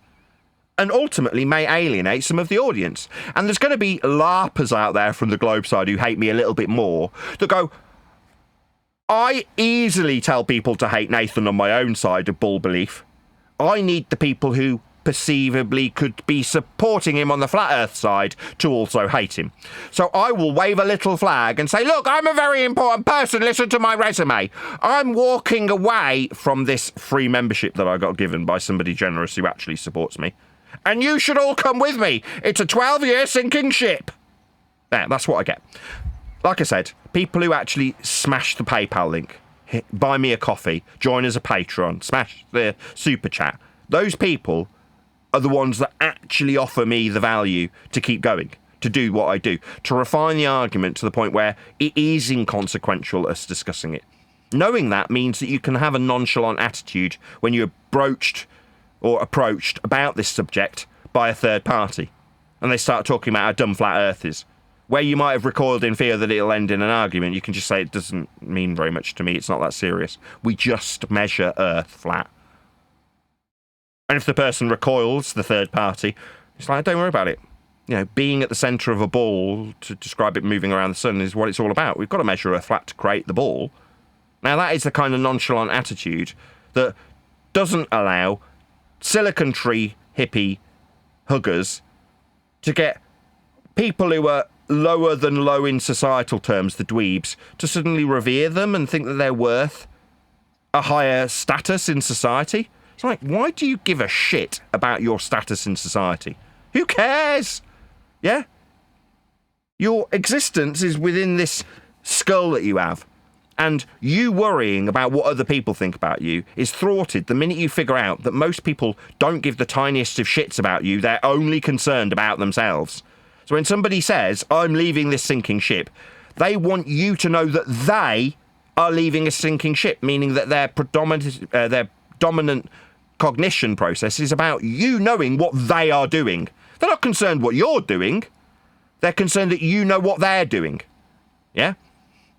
And ultimately may alienate some of the audience. And there's going to be LARPers out there from the globe side who hate me a little bit more that go, I easily tell people to hate Nathan on my own side of bull belief. I need the people who perceivably could be supporting him on the flat earth side to also hate him. So I will wave a little flag and say, look, I'm a very important person, listen to my resume. I'm walking away from this free membership that I got given by somebody generous who actually supports me. And you should all come with me. It's a 12-year sinking ship. There, that's what I get. Like I said, people who actually smash the PayPal link, buy me a coffee, join as a Patreon, smash the super chat, those people are the ones that actually offer me the value to keep going, to do what I do, to refine the argument to the point where it is inconsequential us discussing it. Knowing that means that you can have a nonchalant attitude when you're approached about this subject by a third party and they start talking about how dumb flat earth is, where you might have recoiled in fear that it'll end in an argument. You can just say it doesn't mean very much to me, it's not that serious, we just measure Earth flat. And if the person recoils, the third party, it's like, don't worry about it. You know, being at the centre of a ball to describe it moving around the sun is what it's all about. We've got to measure Earth flat to create the ball. Now that is the kind of nonchalant attitude that doesn't allow silicon tree hippie huggers to get people who are lower than low in societal terms, the dweebs, to suddenly revere them and think that they're worth a higher status in society. It's like, why do you give a shit about your status in society? Who cares? Yeah? Your existence is within this skull that you have. And you worrying about what other people think about you is thwarted the minute you figure out that most people don't give the tiniest of shits about you. They're only concerned about themselves. So when somebody says, I'm leaving this sinking ship, they want you to know that they are leaving a sinking ship, meaning that their dominant cognition process is about you knowing what they are doing. They're not concerned what you're doing. They're concerned that you know what they're doing. Yeah?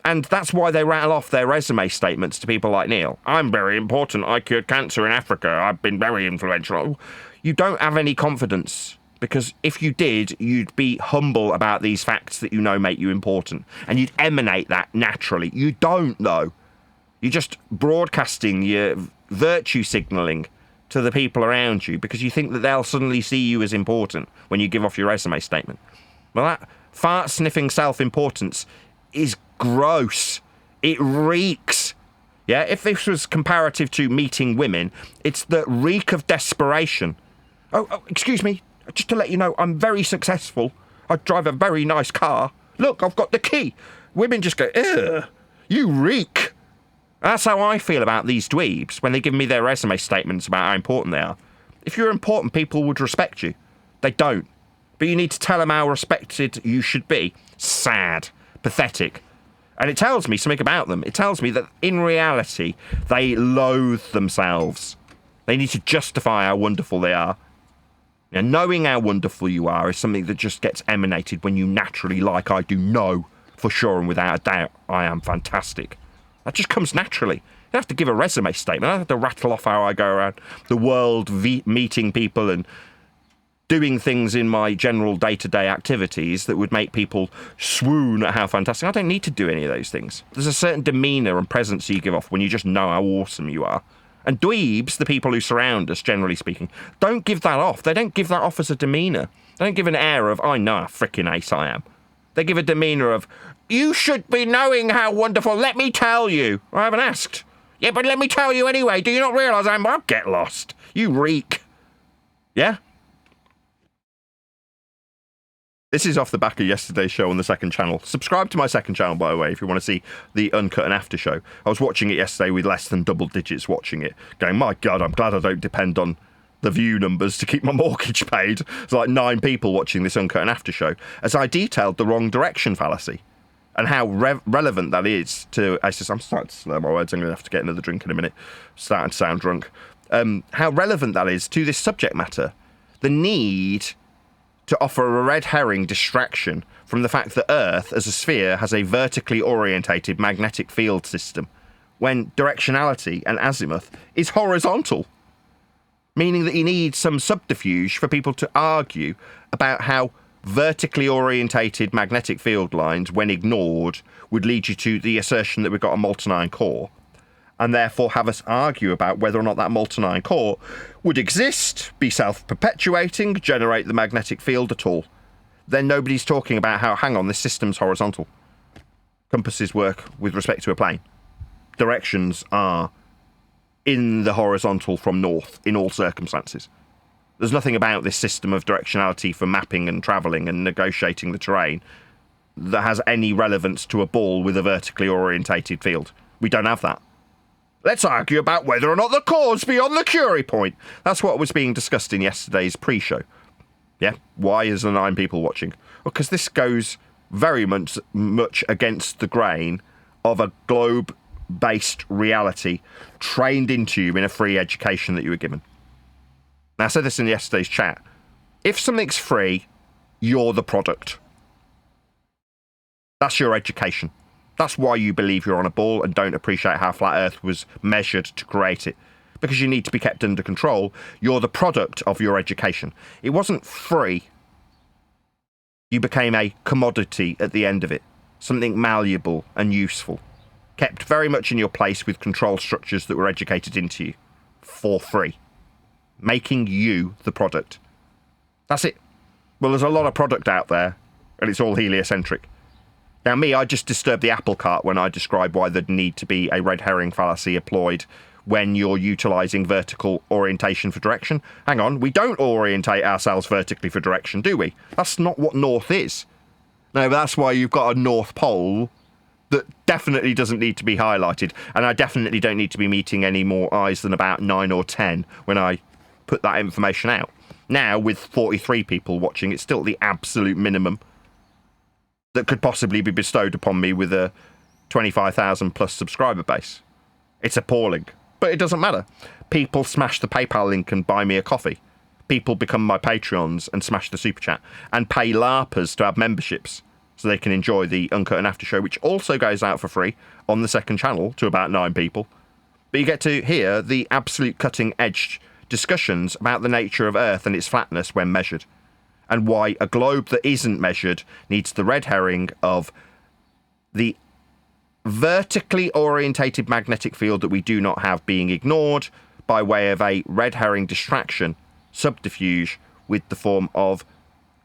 And that's why they rattle off their resume statements to people like Neil. I'm very important. I cured cancer in Africa. I've been very influential. You don't have any confidence, because if you did, you'd be humble about these facts that you know make you important. And you'd emanate that naturally. You don't, though. You're just broadcasting your virtue signalling to the people around you because you think that they'll suddenly see you as important when you give off your resume statement. Well, that fart-sniffing self-importance is gross. It reeks. Yeah, if this was comparative to meeting women, it's the reek of desperation. Oh, excuse me, just to let you know, I'm very successful. I drive a very nice car. Look, I've got the key. Women just go, ugh, you reek. That's how I feel about these dweebs when they give me their resume statements about how important they are. If you're important, people would respect you. They don't. But you need to tell them how respected you should be. Sad. Pathetic. And it tells me something about them. It tells me that in reality, they loathe themselves. They need to justify how wonderful they are. And knowing how wonderful you are is something that just gets emanated when you naturally, like I do, know for sure and without a doubt, I am fantastic. That just comes naturally. You don't have to give a resume statement. I don't have to rattle off how I go around the world meeting people and doing things in my general day-to-day activities that would make people swoon at how fantastic. I don't need to do any of those things. There's a certain demeanour and presence you give off when you just know how awesome you are. And dweebs, the people who surround us, generally speaking, don't give that off. They don't give that off as a demeanour. They don't give an air of, I know how frickin' ace I am. They give a demeanour of, you should be knowing how wonderful, let me tell you. I haven't asked. Yeah, but let me tell you anyway. Do you not realise I'll get lost? You reek. Yeah? This is off the back of yesterday's show on the second channel. Subscribe to my second channel, by the way, if you want to see the Uncut and After show. I was watching it yesterday with less than double digits watching it, going, my God, I'm glad I don't depend on the view numbers to keep my mortgage paid. It's like 9 people watching this Uncut and After show, as I detailed the wrong direction fallacy and how relevant that is to... I'm starting to slur my words. I'm going to have to get another drink in a minute. I'm starting to sound drunk. How relevant that is to this subject matter. The need to offer a red herring distraction from the fact that Earth, as a sphere, has a vertically orientated magnetic field system, when directionality and azimuth is horizontal, meaning that you need some subterfuge for people to argue about how vertically orientated magnetic field lines, when ignored, would lead you to the assertion that we've got a molten iron core, and therefore have us argue about whether or not that molten iron core would exist, be self-perpetuating, generate the magnetic field at all. Then nobody's talking about how, hang on, this system's horizontal. Compasses work with respect to a plane. Directions are in the horizontal from north in all circumstances. There's nothing about this system of directionality for mapping and travelling and negotiating the terrain that has any relevance to a ball with a vertically orientated field. We don't have that. Let's argue about whether or not the core's beyond the Curie point. That's what was being discussed in yesterday's pre-show. Yeah? Why is there 9 people watching? Well, because this goes very much against the grain of a globe-based reality trained into you in a free education that you were given. Now, I said this in yesterday's chat. If something's free, you're the product. That's your education. That's why you believe you're on a ball and don't appreciate how flat Earth was measured to create it. Because you need to be kept under control. You're the product of your education. It wasn't free. You became a commodity at the end of it. Something malleable and useful. Kept very much in your place with control structures that were educated into you. For free. Making you the product. That's it. Well, there's a lot of product out there. And it's all heliocentric. Now, I just disturb the apple cart when I describe why there'd need to be a red herring fallacy employed when you're utilising vertical orientation for direction. Hang on, we don't orientate ourselves vertically for direction, do we? That's not what north is. No, but that's why you've got a north pole that definitely doesn't need to be highlighted, and I definitely don't need to be meeting any more eyes than about 9 or 10 when I put that information out. Now, with 43 people watching, it's still the absolute minimum that could possibly be bestowed upon me with a 25,000 plus subscriber base. It's appalling, but it doesn't matter. People smash the PayPal link and buy me a coffee. People become my Patreons and smash the super chat and pay LARPers to have memberships so they can enjoy the Uncut and After show, which also goes out for free on the second channel to about 9 people. But you get to hear the absolute cutting-edge discussions about the nature of Earth and its flatness when measured, and why a globe that isn't measured needs the red herring of the vertically orientated magnetic field that we do not have being ignored by way of a red herring distraction subterfuge with the form of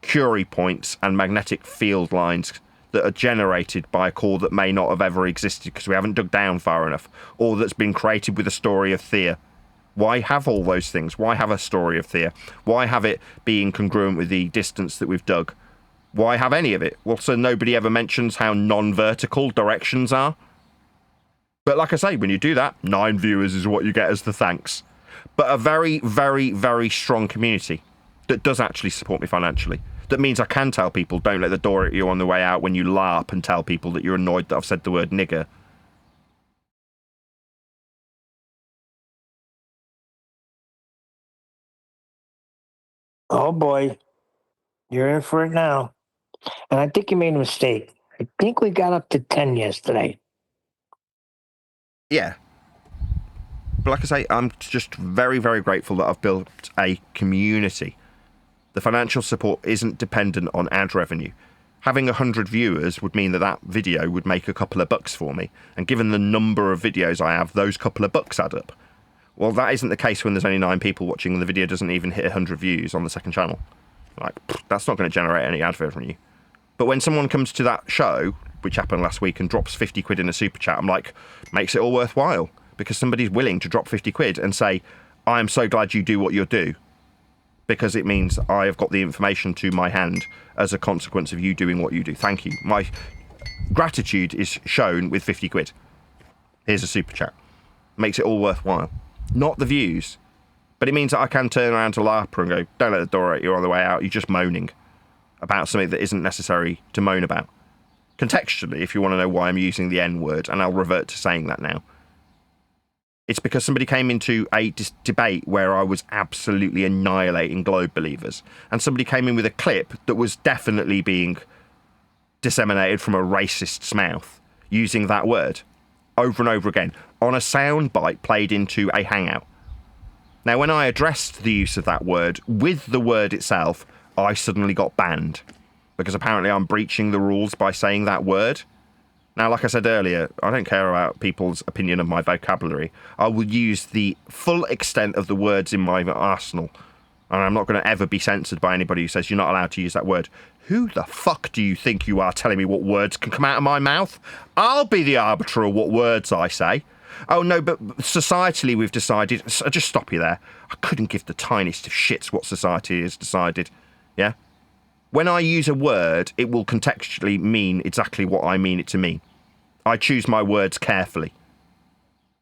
Curie points and magnetic field lines that are generated by a core that may not have ever existed because we haven't dug down far enough, or that's been created with a story of Thea. Why have all those things? Why have a story of Thea? Why have it being congruent with the distance that we've dug? Why have any of it? Well, so nobody ever mentions how non-vertical directions are. But like I say, when you do that, 9 viewers is what you get as the thanks. But a very, very, very strong community that does actually support me financially. That means I can tell people, don't let the door at you on the way out when you LARP and tell people that you're annoyed that I've said the word nigger. Oh boy, you're in for it now. And I think you made a mistake. I think we got up to 10 yesterday. Yeah. But like I say, I'm just very, very grateful that I've built a community. The financial support isn't dependent on ad revenue. Having 100 viewers would mean that that video would make a couple of bucks for me. And given the number of videos I have, those couple of bucks add up. Well, that isn't the case when there's only 9 people watching and the video doesn't even hit 100 views on the second channel. Like, that's not going to generate any ad revenue. But when someone comes to that show, which happened last week, and drops 50 quid in a super chat, I'm like, makes it all worthwhile. Because somebody's willing to drop 50 quid and say, I am so glad you do what you do. Because it means I have got the information to my hand as a consequence of you doing what you do. Thank you. My gratitude is shown with 50 quid. Here's a super chat. Makes it all worthwhile. Not the views. But it means that I can turn around to LARPer and go, don't let the door at you on the way out. You're just moaning about something that isn't necessary to moan about. Contextually, if you want to know why I'm using the N word, and I'll revert to saying that now. It's because somebody came into a debate where I was absolutely annihilating globe believers. And somebody came in with a clip that was definitely being disseminated from a racist's mouth, using that word over and over again on a soundbite played into a hangout. Now, when I addressed the use of that word with the word itself, I suddenly got banned. Because apparently I'm breaching the rules by saying that word. Now, like I said earlier, I don't care about people's opinion of my vocabulary. I will use the full extent of the words in my arsenal. And I'm not going to ever be censored by anybody who says you're not allowed to use that word. Who the fuck do you think you are telling me what words can come out of my mouth? I'll be the arbiter of what words I say. Oh, no, but societally we've decided... I'll just stop you there. I couldn't give the tiniest of shits what society has decided. Yeah? When I use a word, it will contextually mean exactly what I mean it to mean. I choose my words carefully.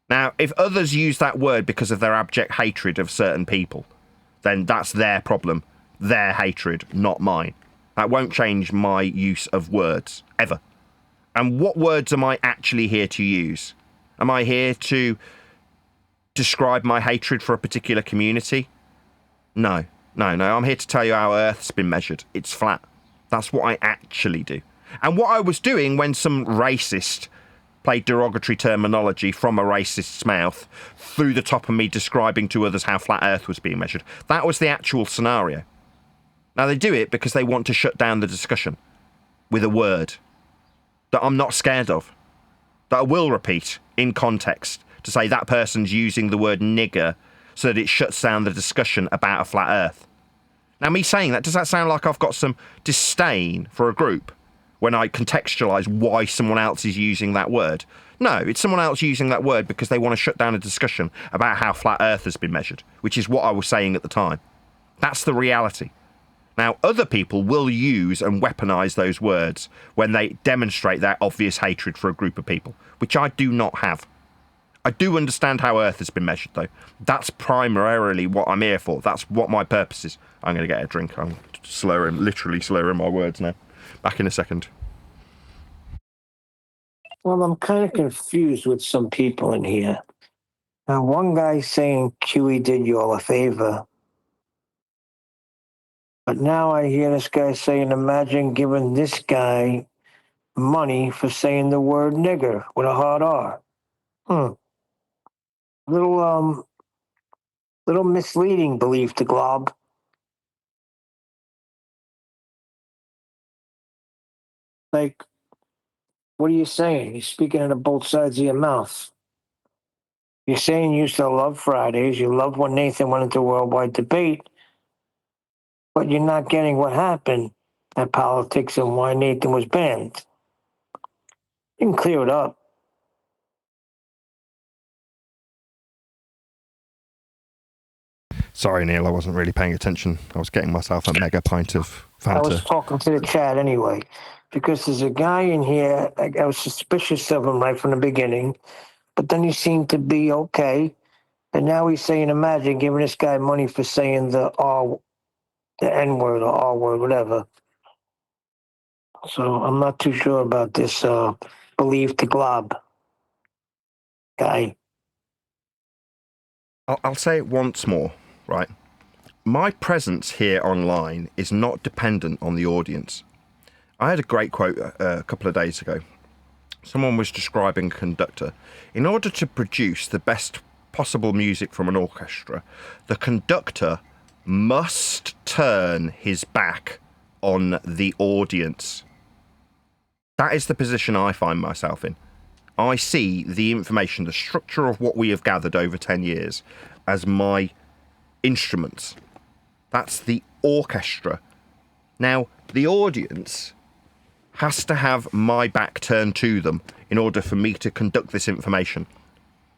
Now, if others use that word because of their abject hatred of certain people, then that's their problem, their hatred, not mine. That won't change my use of words, ever. And what words am I actually here to use? Am I here to describe my hatred for a particular community? No. No, I'm here to tell you how Earth's been measured. It's flat. That's what I actually do. And what I was doing when some racist played derogatory terminology from a racist's mouth through the top of me describing to others how flat Earth was being measured, that was the actual scenario. Now, they do it because they want to shut down the discussion with a word that I'm not scared of, that I will repeat in context to say that person's using the word nigger so that it shuts down the discussion about a flat Earth. Now, me saying that, does that sound like I've got some disdain for a group when I contextualise why someone else is using that word? No, it's someone else using that word because they want to shut down a discussion about how flat Earth has been measured, which is what I was saying at the time. That's the reality. Now, other people will use and weaponise those words when they demonstrate their obvious hatred for a group of people, which I do not have. I do understand how Earth has been measured, though. That's primarily what I'm here for. That's what my purpose is. I'm going to get a drink. I'm literally slurring my words now. Back in a second. Well, I'm kind of confused with some people in here. Now, one guy saying QE did you all a favor. But now I hear this guy saying, imagine giving this guy money for saying the word nigger with a hard R. Little little misleading belief to glob. Like, what are you saying? You're speaking out of both sides of your mouth. You're saying you still love Fridays, you love when Nathan went into worldwide debate, but you're not getting what happened at politics and why Nathan was banned. You can clear it up. Sorry, Neil, I wasn't really paying attention. I was getting myself a mega pint of I was Fanta. talking to the chat anyway, because there's a guy in here, I was suspicious of him right from the beginning, but then he seemed to be okay. And now he's saying, imagine giving this guy money for saying the N word or R word, whatever. So I'm not too sure about this believe to glob guy. I'll say it once more, right? My presence here online is not dependent on the audience. I had a great quote a couple of days ago. Someone was describing a conductor. In order to produce the best possible music from an orchestra, the conductor must turn his back on the audience. That is the position I find myself in. I see the information, the structure of what we have gathered over 10 years as my instruments. That's the orchestra. Now, the audience has to have my back turned to them in order for me to conduct this information.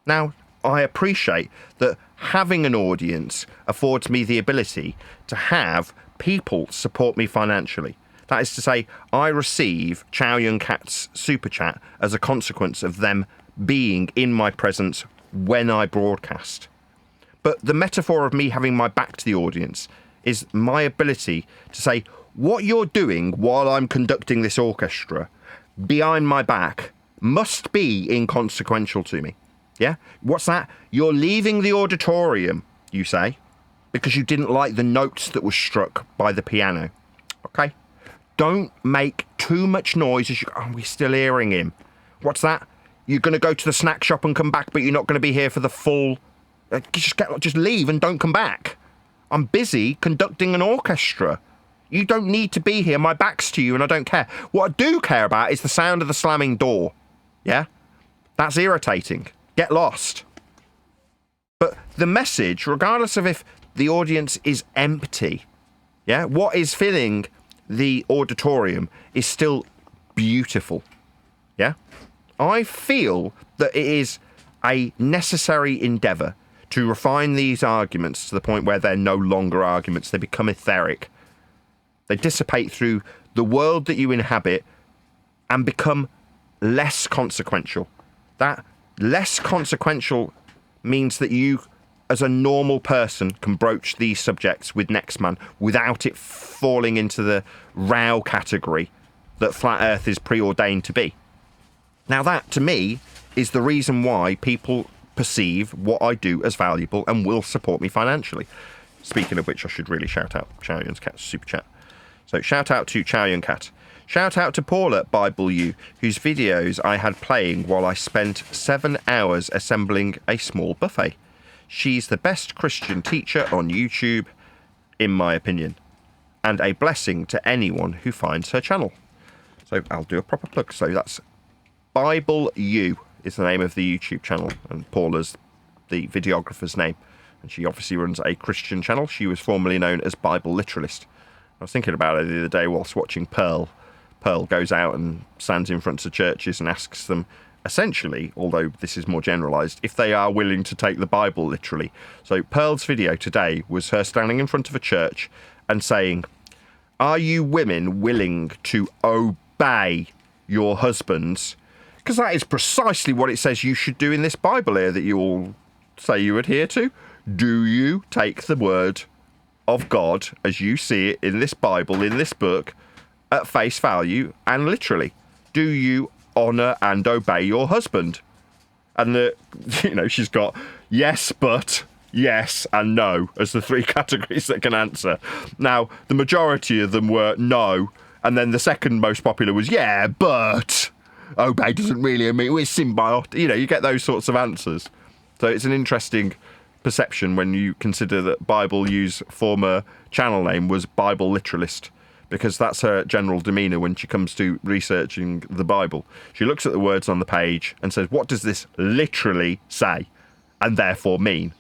Now, I appreciate that having an audience affords me the ability to have people support me financially. That is to say, I receive Chow Yun Cat's super chat as a consequence of them being in my presence when I broadcast. But the metaphor of me having my back to the audience is my ability to say, what you're doing while I'm conducting this orchestra behind my back must be inconsequential to me. Yeah? What's that? You're leaving the auditorium, you say, because you didn't like the notes that were struck by the piano. Okay? Don't make too much noise as you go, oh, we're still hearing him. What's that? You're going to go to the snack shop and come back, but you're not going to be here for the full... Just leave and don't come back. I'm busy conducting an orchestra. You don't need to be here. My back's to you and I don't care. What I do care about is the sound of the slamming door. Yeah? That's irritating. Get lost. But the message, regardless of if the audience is empty, yeah, what is filling the auditorium is still beautiful. Yeah? I feel that it is a necessary endeavour to refine these arguments to the point where they're no longer arguments. They become etheric. They dissipate through the world that you inhabit and become less consequential. That less consequential means that you, as a normal person, can broach these subjects with next man without it falling into the row category that Flat Earth is preordained to be. Now that, to me, is the reason why people perceive what I do as valuable and will support me financially. Speaking of which, I should really shout out Chow Yun Cat's super chat. So shout out to Chow Yun Cat. Shout out to Paula Bible U, whose videos I had playing while I spent 7 hours assembling a small buffet. She's the best Christian teacher on YouTube, in my opinion, and a blessing to anyone who finds her channel. So I'll do a proper plug. So that's Bible U is the name of the YouTube channel, and Paula's the videographer's name. And she obviously runs a Christian channel. She was formerly known as Bible Literalist. I was thinking about it the other day whilst watching Pearl. Pearl goes out and stands in front of churches and asks them, essentially, although this is more generalised, if they are willing to take the Bible literally. So Pearl's video today was her standing in front of a church and saying, are you women willing to obey your husbands? Because that is precisely what it says you should do in this Bible here that you all say you adhere to. Do you take the word of God as you see it in this Bible, in this book, at face value and literally? Do you honour and obey your husband. And she's got yes, but, yes, and no as the three categories that can answer. Now, the majority of them were no, and then the second most popular was yeah, but obey doesn't really mean we're symbiotic. You get those sorts of answers. So it's an interesting perception when you consider that Bible U's former channel name was Bible Literalist, because that's her general demeanour when she comes to researching the Bible. She looks at the words on the page and says, what does this literally say and therefore mean?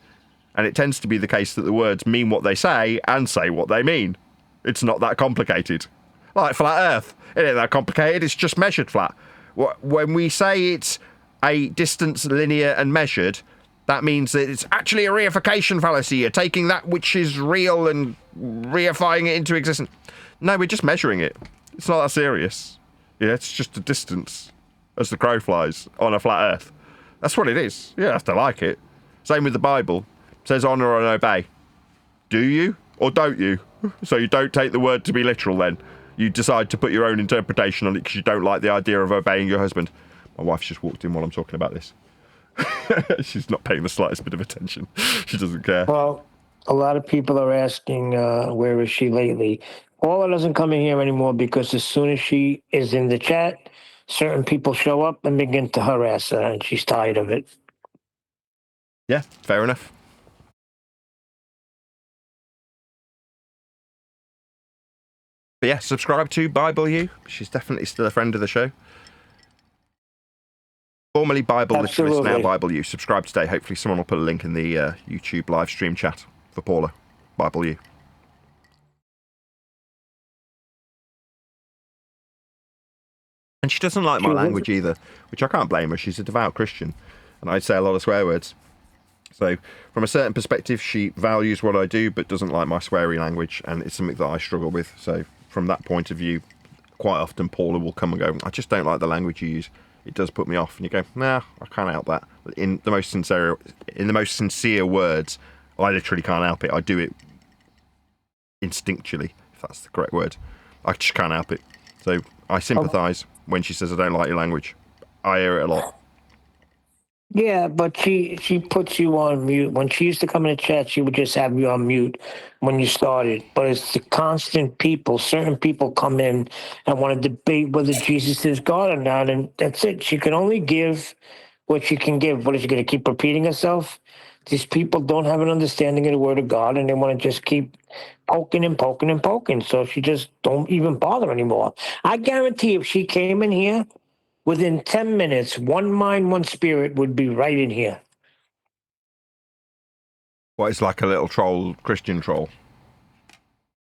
And it tends to be the case that the words mean what they say and say what they mean. It's not that complicated. Like flat Earth. It ain't that complicated, it's just measured flat. When we say it's a distance linear and measured, that means that it's actually a reification fallacy. You're taking that which is real and reifying it into existence. No, we're just measuring it. It's not that serious. It's just a distance as the crow flies on a flat Earth. That's what it is. You have to like it. Same with the Bible. It says honour and obey. Do you or don't you? So you don't take the word to be literal then. You decide to put your own interpretation on it because you don't like the idea of obeying your husband. My wife's just walked in while I'm talking about this. She's not paying the slightest bit of attention. She doesn't care. Well, a lot of people are asking, where is she lately? Paula doesn't come in here anymore because as soon as she is in the chat, certain people show up and begin to harass her, and she's tired of it. Yeah, fair enough. But yeah, subscribe to Bible U. She's definitely still a friend of the show. Formerly Bible Literalist, now Bible U. Subscribe today. Hopefully someone will put a link in the YouTube live stream chat for Paula. Bible U. And she doesn't like my language either, which I can't blame her. She's a devout Christian, and I say a lot of swear words. So from a certain perspective, she values what I do, but doesn't like my sweary language, and it's something that I struggle with. So from that point of view, quite often Paula will come and go, I just don't like the language you use. It does put me off. And you go, nah, I can't help that. In the most sincere words, I literally can't help it. I do it instinctually, if that's the correct word. I just can't help it. So I sympathise when she says I don't like your language. I hear it a lot. Yeah, but she puts you on mute. When she used to come in the chat, she would just have you on mute when you started. But it's the constant people. Certain people come in and want to debate whether Jesus is God or not, and that's it. She can only give what she can give. What is she going to keep repeating herself? These people don't have an understanding of the Word of God, and they want to just keep poking and poking and poking. So she just don't even bother anymore. I guarantee if she came in here, within 10 minutes, one mind, one spirit would be right in here. Well, it's like a little troll, Christian troll.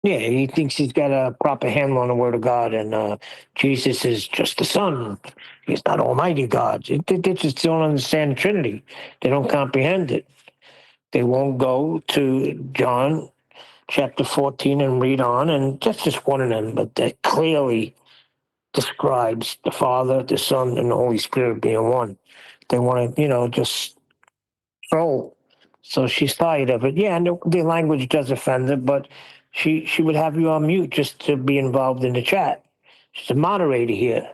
Yeah, he thinks he's got a proper handle on the Word of God, and Jesus is just the Son. He's not Almighty God. They just don't understand the Trinity. They don't comprehend it. They won't go to John chapter 14 and read on, and that's just one of them, but that clearly describes the Father, the Son, and the Holy Spirit being one. They want to, just troll. So she's tired of it. Yeah, and the language does offend her, but she would have you on mute just to be involved in the chat. She's a moderator here.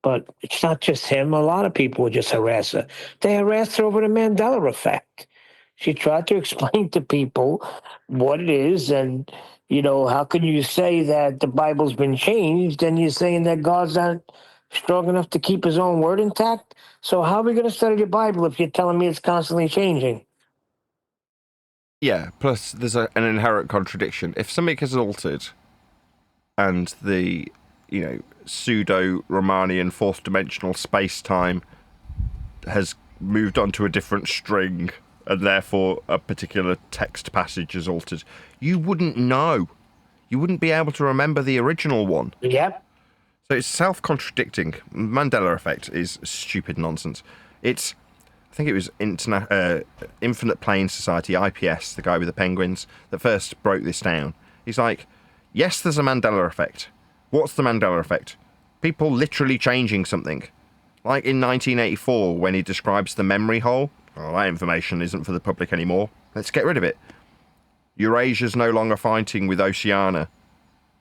But it's not just him. A lot of people would just harass her. They harassed her over the Mandela effect. She tried to explain to people what it is, and how can you say that the Bible's been changed and you're saying that God's not strong enough to keep his own word intact? So how are we going to study the Bible if you're telling me it's constantly changing? Yeah, plus there's an inherent contradiction. If something is altered and the, pseudo-Riemannian fourth-dimensional space-time has moved on to a different string, and therefore a particular text passage is altered, you wouldn't know. You wouldn't be able to remember the original one. Yep. So it's self-contradicting. Mandela effect is stupid nonsense. I think it was Infinite Plane Society, IPS, the guy with the penguins, that first broke this down. He's like, yes, there's a Mandela effect. What's the Mandela effect? People literally changing something. Like in 1984, when he describes the memory hole. Oh, that information isn't for the public anymore. Let's get rid of it. Eurasia's no longer fighting with Oceania.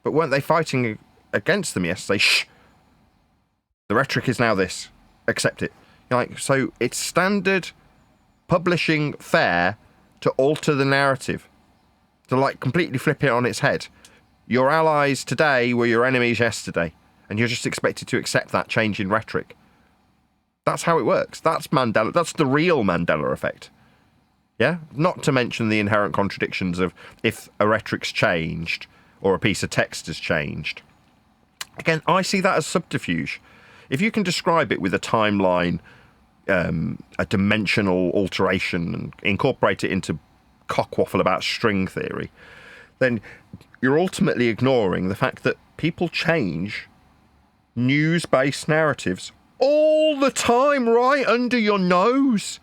But weren't they fighting against them yesterday? Shh! The rhetoric is now this. Accept it. Like, so it's standard publishing fare to alter the narrative, to like completely flip it on its head. Your allies today were your enemies yesterday, and you're just expected to accept that change in rhetoric. That's how it works. That's Mandela. That's the real Mandela effect. Yeah? Not to mention the inherent contradictions of if a rhetoric's changed or a piece of text has changed. Again, I see that as subterfuge. If you can describe it with a timeline, a dimensional alteration, and incorporate it into cockwaffle about string theory, then you're ultimately ignoring the fact that people change news-based narratives all the time, right under your nose.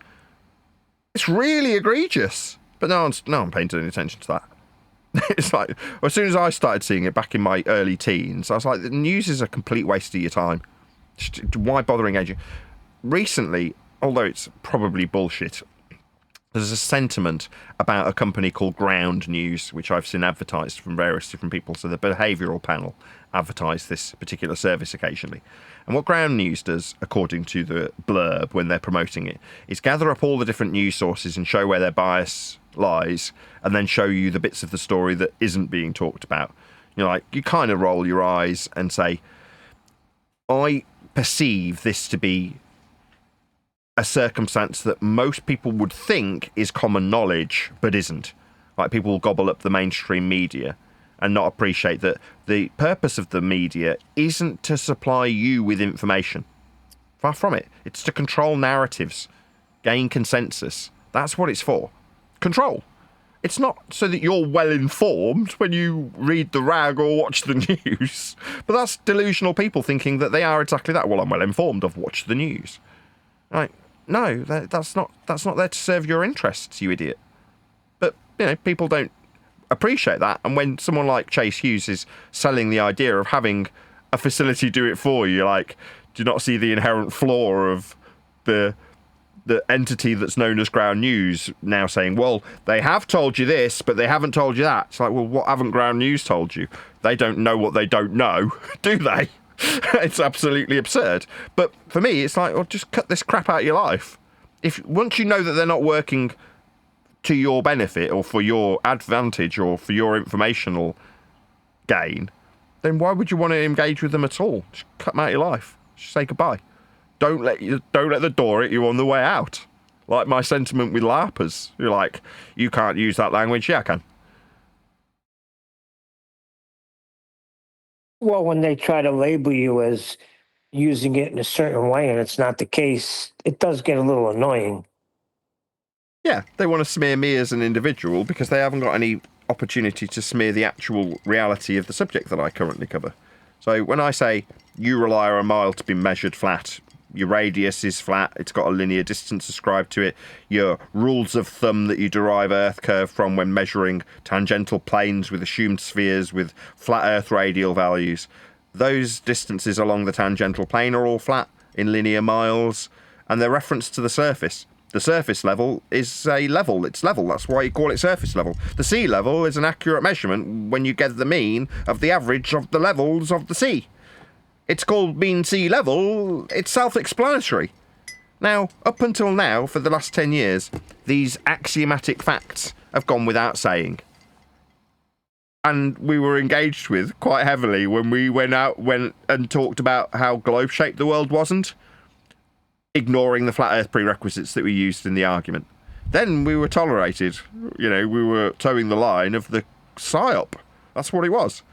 It's really egregious, but no one paying any attention to that. It's like, as soon as I started seeing it back in my early teens, I was like, the news is a complete waste of your time. Why bother engaging? Recently, although it's probably bullshit, there's a sentiment about a company called Ground News, which I've seen advertised from various different people. So the behavioural panel advertise this particular service occasionally. And what Ground News does, according to the blurb when they're promoting it, is gather up all the different news sources and show where their bias lies, and then show you the bits of the story that isn't being talked about. You know, like, you kind of roll your eyes and say, I perceive this to be a circumstance that most people would think is common knowledge, but isn't. Like, people will gobble up the mainstream media and not appreciate that the purpose of the media isn't to supply you with information. Far from it. It's to control narratives, gain consensus. That's what it's for. Control. It's not so that you're well informed when you read the rag or watch the news. But that's delusional people thinking that they are exactly that. Well, I'm well informed. I've watched the news. Right? No, that's not there to serve your interests, you idiot. But you know, people don't appreciate that. And when someone like Chase Hughes is selling the idea of having a facility do it for you, like, do you not see the inherent flaw of the entity that's known as Ground News now saying, well, they have told you this, but they haven't told you that? It's like, well, what haven't Ground News told you? They don't know what they don't know, do they? It's absolutely absurd. But for me, it's like, well, just cut this crap out of your life. Once you know that they're not working to your benefit or for your advantage or for your informational gain, then why would you want to engage with them at all? Just cut them out of your life. Just say goodbye. Don't let the door hit you on the way out. Like my sentiment with LARPers. You're like, you can't use that language. Yeah, I can. Well, when they try to label you as using it in a certain way and it's not the case, it does get a little annoying. Yeah, they want to smear me as an individual because they haven't got any opportunity to smear the actual reality of the subject that I currently cover. So when I say you require a mile to be measured flat, your radius is flat, it's got a linear distance ascribed to it, your rules of thumb that you derive Earth curve from when measuring tangential planes with assumed spheres with flat Earth radial values, those distances along the tangential plane are all flat in linear miles, and they're referenced to the surface. The surface level is a level, it's level, that's why you call it surface level. The sea level is an accurate measurement when you get the mean of the average of the levels of the sea. It's called mean sea level, it's self-explanatory. Now, up until now, for the last 10 years, these axiomatic facts have gone without saying. And we were engaged with quite heavily when we went and talked about how globe-shaped the world wasn't, ignoring the flat earth prerequisites that we used in the argument. Then we were tolerated. You know, we were towing the line of the PSYOP. That's what it was.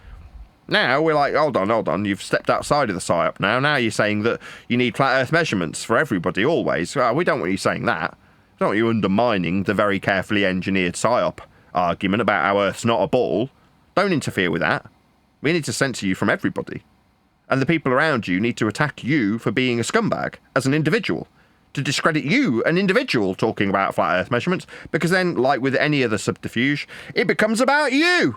Now we're like, hold on, you've stepped outside of the PSYOP now. Now you're saying that you need flat earth measurements for everybody always. Well, we don't want you saying that. We don't want you undermining the very carefully engineered PSYOP argument about how Earth's not a ball. Don't interfere with that. We need to censor you from everybody. And the people around you need to attack you for being a scumbag as an individual, to discredit you, an individual, talking about flat earth measurements, because then, like with any other subterfuge, it becomes about you,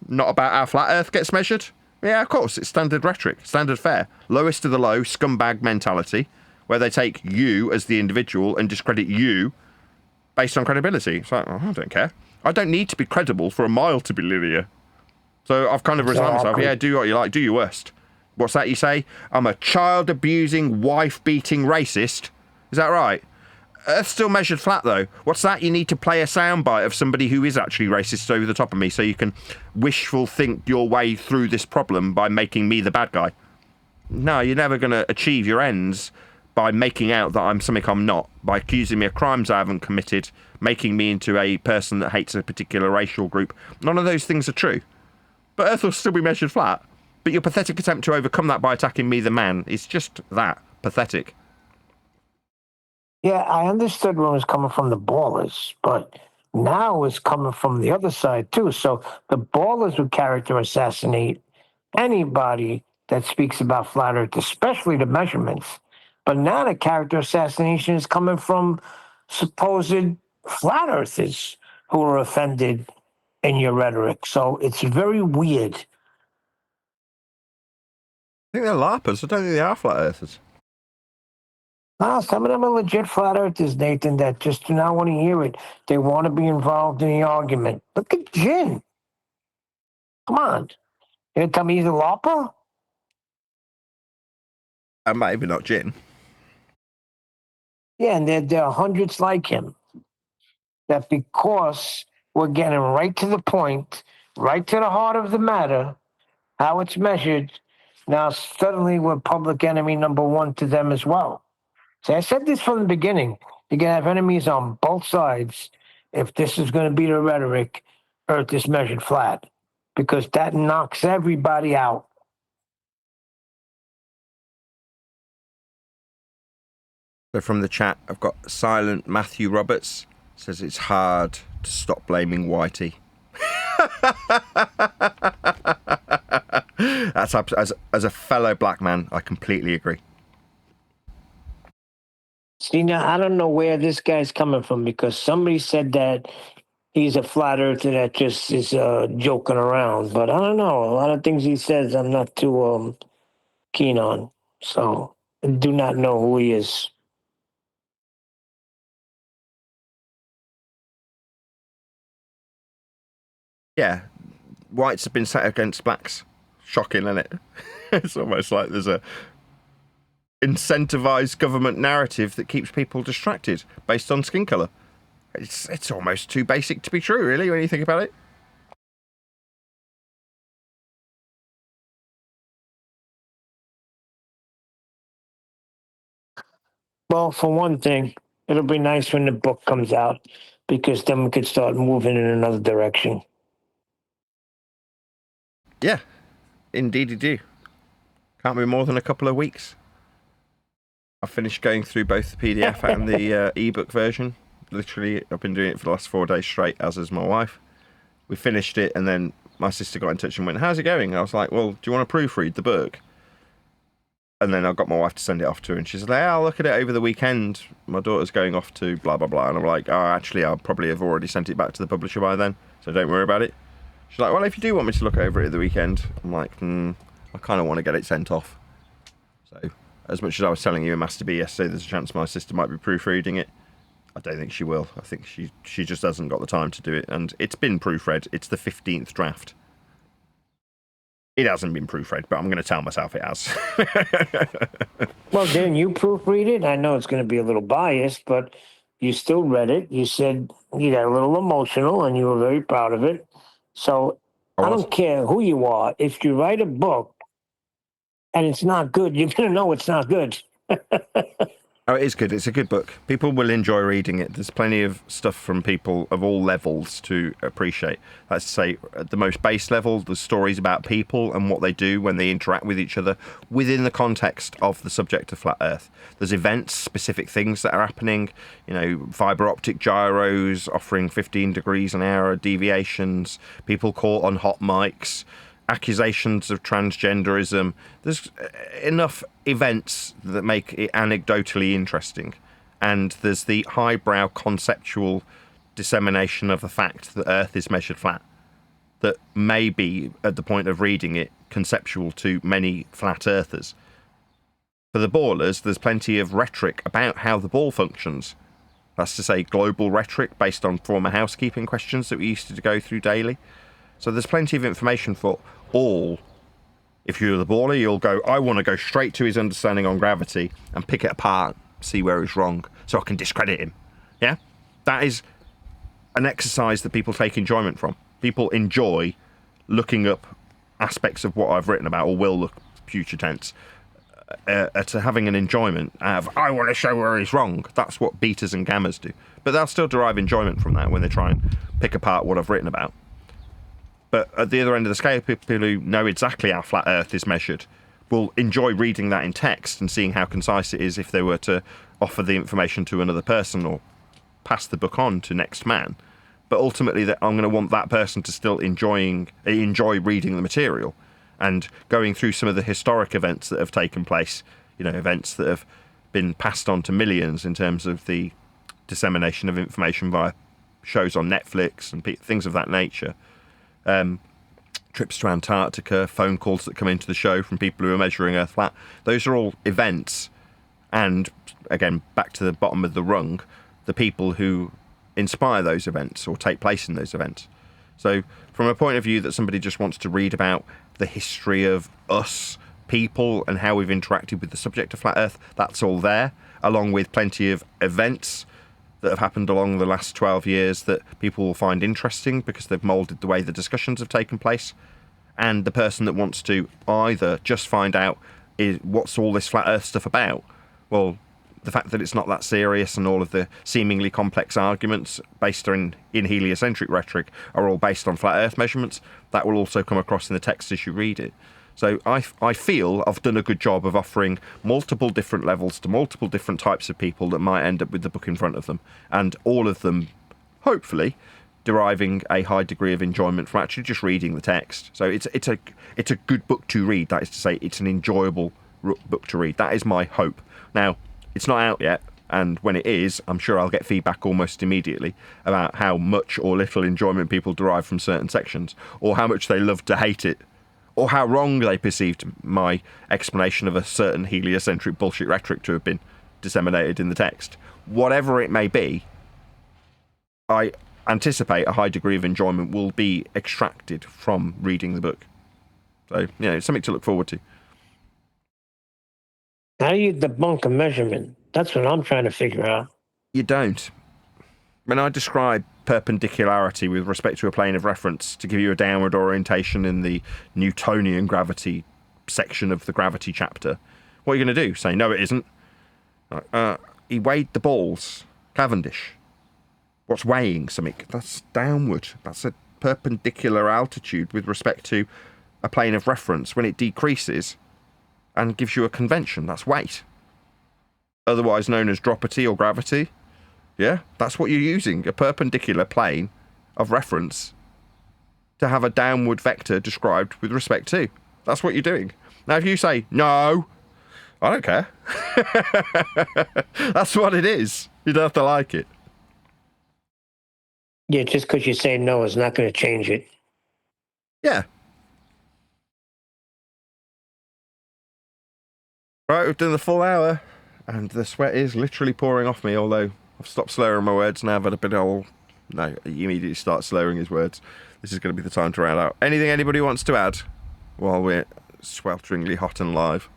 not about how flat earth gets measured. Yeah, of course, it's standard rhetoric, standard fare, lowest of the low, scumbag mentality, where they take you as the individual and discredit you based on credibility. It's like, oh, I don't care. I don't need to be credible for a mile to be linear. So I've kind of resigned myself. Yeah, do what you like, do your worst. What's that you say? I'm a child-abusing, wife-beating racist. Is that right? Earth's still measured flat, though. What's that? You need to play a soundbite of somebody who is actually racist over the top of me so you can wishful think your way through this problem by making me the bad guy. No, you're never going to achieve your ends by making out that I'm something I'm not, by accusing me of crimes I haven't committed, making me into a person that hates a particular racial group. None of those things are true. But Earth will still be measured flat. But your pathetic attempt to overcome that by attacking me, the man, is just that, pathetic. Yeah, I understood when it was coming from the ballers, but now it's coming from the other side too. So the ballers would character assassinate anybody that speaks about flat Earth, especially the measurements. But now the character assassination is coming from supposed flat earthers who are offended in your rhetoric. So it's very weird. I think they're LARPers. I don't think they are flat earthers. Ah, some of them are legit flat earthers, Nathan, that just do not want to hear it. They want to be involved in the argument. Look at Jin. Come on. You gonna tell me he's a LARPer? Maybe not Jin. Yeah, and there are hundreds like him. That because we're getting right to the point, right to the heart of the matter, how it's measured, now suddenly we're public enemy number one to them as well. See, I said this from the beginning. You're going to have enemies on both sides if this is going to be the rhetoric, Earth is measured flat, because that knocks everybody out. So from the chat, I've got Silent Matthew Roberts. Says it's hard to stop blaming Whitey. That's as a fellow black man, I completely agree. See, now, I don't know where this guy's coming from, because somebody said that he's a flat earther that just is joking around. But I don't know. A lot of things he says I'm not too keen on. So I do not know who he is. Yeah, whites have been set against blacks. Shocking, isn't it? It's almost like there's a incentivized government narrative that keeps people distracted based on skin color. It's almost too basic to be true, really, when you think about it. Well, for one thing, it'll be nice when the book comes out, because then we could start moving in another direction. Yeah, indeed you do. Can't be more than a couple of weeks. I've finished going through both the PDF and the ebook version. Literally, I've been doing it for the last 4 days straight, as is my wife. We finished it, and then my sister got in touch and went, "How's it going?" I was like, "Well, do you want to proofread the book?" And then I got my wife to send it off to her, and she's like, "I'll look at it over the weekend. My daughter's going off to blah, blah, blah." And I'm like, "Oh, actually, I'll probably have already sent it back to the publisher by then, so don't worry about it." She's like, "Well, if you do want me to look over it at the weekend," I'm like, I kind of want to get it sent off. So, as much as I was telling you in Master B yesterday, there's a chance my sister might be proofreading it. I don't think she will. I think she just hasn't got the time to do it. And it's been proofread. It's the 15th draft. It hasn't been proofread, but I'm going to tell myself it has. Well, didn't you proofread it? I know it's going to be a little biased, but you still read it. You said you got a little emotional, and you were very proud of it. So I don't care who you are. If you write a book and it's not good, you're going to know it's not good. Oh, it is good. It's a good book. People will enjoy reading it. There's plenty of stuff from people of all levels to appreciate. That's to say, at the most base level, there's stories about people and what they do when they interact with each other within the context of the subject of Flat Earth. There's events, specific things that are happening, fiber optic gyros offering 15 degrees an hour deviations, people caught on hot mics, accusations of transgenderism. There's enough events that make it anecdotally interesting, and there's the highbrow conceptual dissemination of the fact that Earth is measured flat that may be, at the point of reading it, conceptual to many flat earthers. For the ballers, there's plenty of rhetoric about how the ball functions. That's to say, global rhetoric based on former housekeeping questions that we used to go through daily. So there's plenty of information for all If you're the baller, you'll go, I want to go straight to his understanding on gravity and pick it apart, see where he's wrong, so I can discredit him. Yeah? That is an exercise that people take enjoyment from. People enjoy looking up aspects of what I've written about, or will look, future tense, to having an enjoyment out of, I want to show where he's wrong. That's what betas and gammas do. But they'll still derive enjoyment from that when they try and pick apart what I've written about. But at the other end of the scale, people who know exactly how flat Earth is measured will enjoy reading that in text and seeing how concise it is if they were to offer the information to another person or pass the book on to next man. But ultimately, that I'm going to want that person to still enjoy reading the material and going through some of the historic events that have taken place, events that have been passed on to millions in terms of the dissemination of information via shows on Netflix and things of that nature. Trips to Antarctica, phone calls that come into the show from people who are measuring Earth flat. Those are all events. And again, back to the bottom of the rung, the people who inspire those events or take place in those events. So from a point of view that somebody just wants to read about the history of us people and how we've interacted with the subject of flat Earth, that's all there, along with plenty of events that have happened along the last 12 years that people will find interesting because they've moulded the way the discussions have taken place. And the person that wants to either just find out what's all this flat Earth stuff about, well, the fact that it's not that serious and all of the seemingly complex arguments based in heliocentric rhetoric are all based on flat Earth measurements, that will also come across in the text as you read it. So I feel I've done a good job of offering multiple different levels to multiple different types of people that might end up with the book in front of them, and all of them, hopefully, deriving a high degree of enjoyment from actually just reading the text. So it's a good book to read. That is to say, it's an enjoyable book to read. That is my hope. Now, it's not out yet, and when it is, I'm sure I'll get feedback almost immediately about how much or little enjoyment people derive from certain sections, or how much they love to hate it, or how wrong they perceived my explanation of a certain heliocentric bullshit rhetoric to have been disseminated in the text. Whatever it may be, I anticipate a high degree of enjoyment will be extracted from reading the book. So, it's something to look forward to. How do you debunk a measurement? That's what I'm trying to figure out. You don't. When I describe perpendicularity with respect to a plane of reference to give you a downward orientation in the Newtonian gravity section of the gravity chapter, what are you going to do? Say, no, it isn't. He weighed the balls. Cavendish. What's weighing something? That's downward. That's a perpendicular altitude with respect to a plane of reference when it decreases and gives you a convention. That's weight. Otherwise known as dropity or gravity. Yeah, that's what you're using, a perpendicular plane of reference to have a downward vector described with respect to. That's what you're doing. Now, if you say, no, I don't care. That's what it is. You don't have to like it. Yeah, just because you say no is not going to change it. Yeah. Right, we've done the full hour, and the sweat is literally pouring off me, although I've stopped slurring my words now. I've had a bit of no, he immediately starts slurring his words. This is going to be the time to round out. Anything anybody wants to add while we're swelteringly hot and live?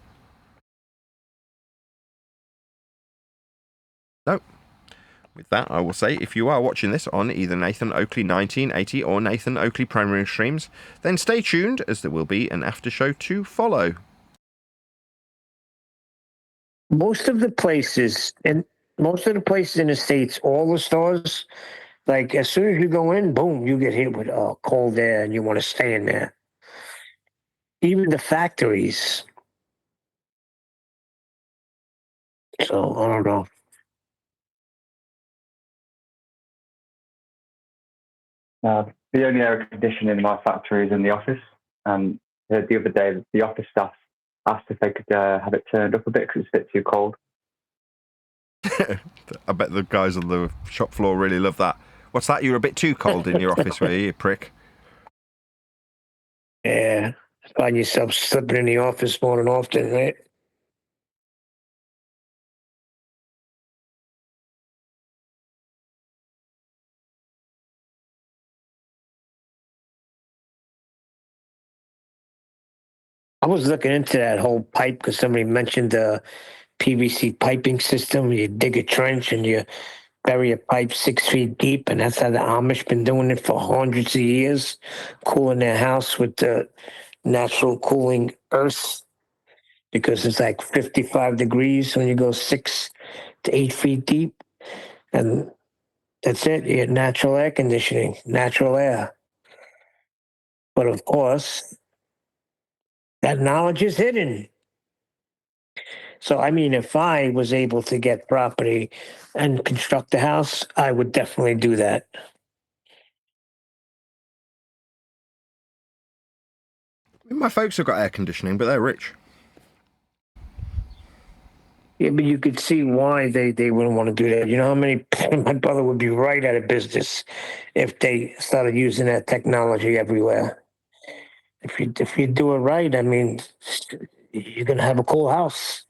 No. With that, I will say, if you are watching this on either Nathan Oakley 1980 or Nathan Oakley Primary Streams, then stay tuned, as there will be an after show to follow. Most of the places in the States, all the stores, like as soon as you go in, boom, you get hit with cold air and you want to stay in there. Even the factories. So I don't know. The only air conditioning in my factory is in the office. And the other day, the office staff asked if they could have it turned up a bit because it's a bit too cold. I bet the guys on the shop floor really love that. What's that? You're a bit too cold in your office, were you prick? Yeah. Find yourself slipping in the office more than often, right? was looking into that whole pipe because somebody mentioned the PVC piping system. You dig a trench and you bury a pipe 6 feet deep, and that's how the Amish been doing it for hundreds of years, cooling their house with the natural cooling earth because it's like 55 degrees when you go 6 to 8 feet deep, and that's it. You get natural air conditioning, natural air. But of course, that knowledge is hidden. So, I mean, if I was able to get property and construct a house, I would definitely do that. My folks have got air conditioning, but they're rich. Yeah, but you could see why they wouldn't want to do that. You know how many, my brother would be right out of business if they started using that technology everywhere. If you do it right, I mean, you're gonna have a cool house.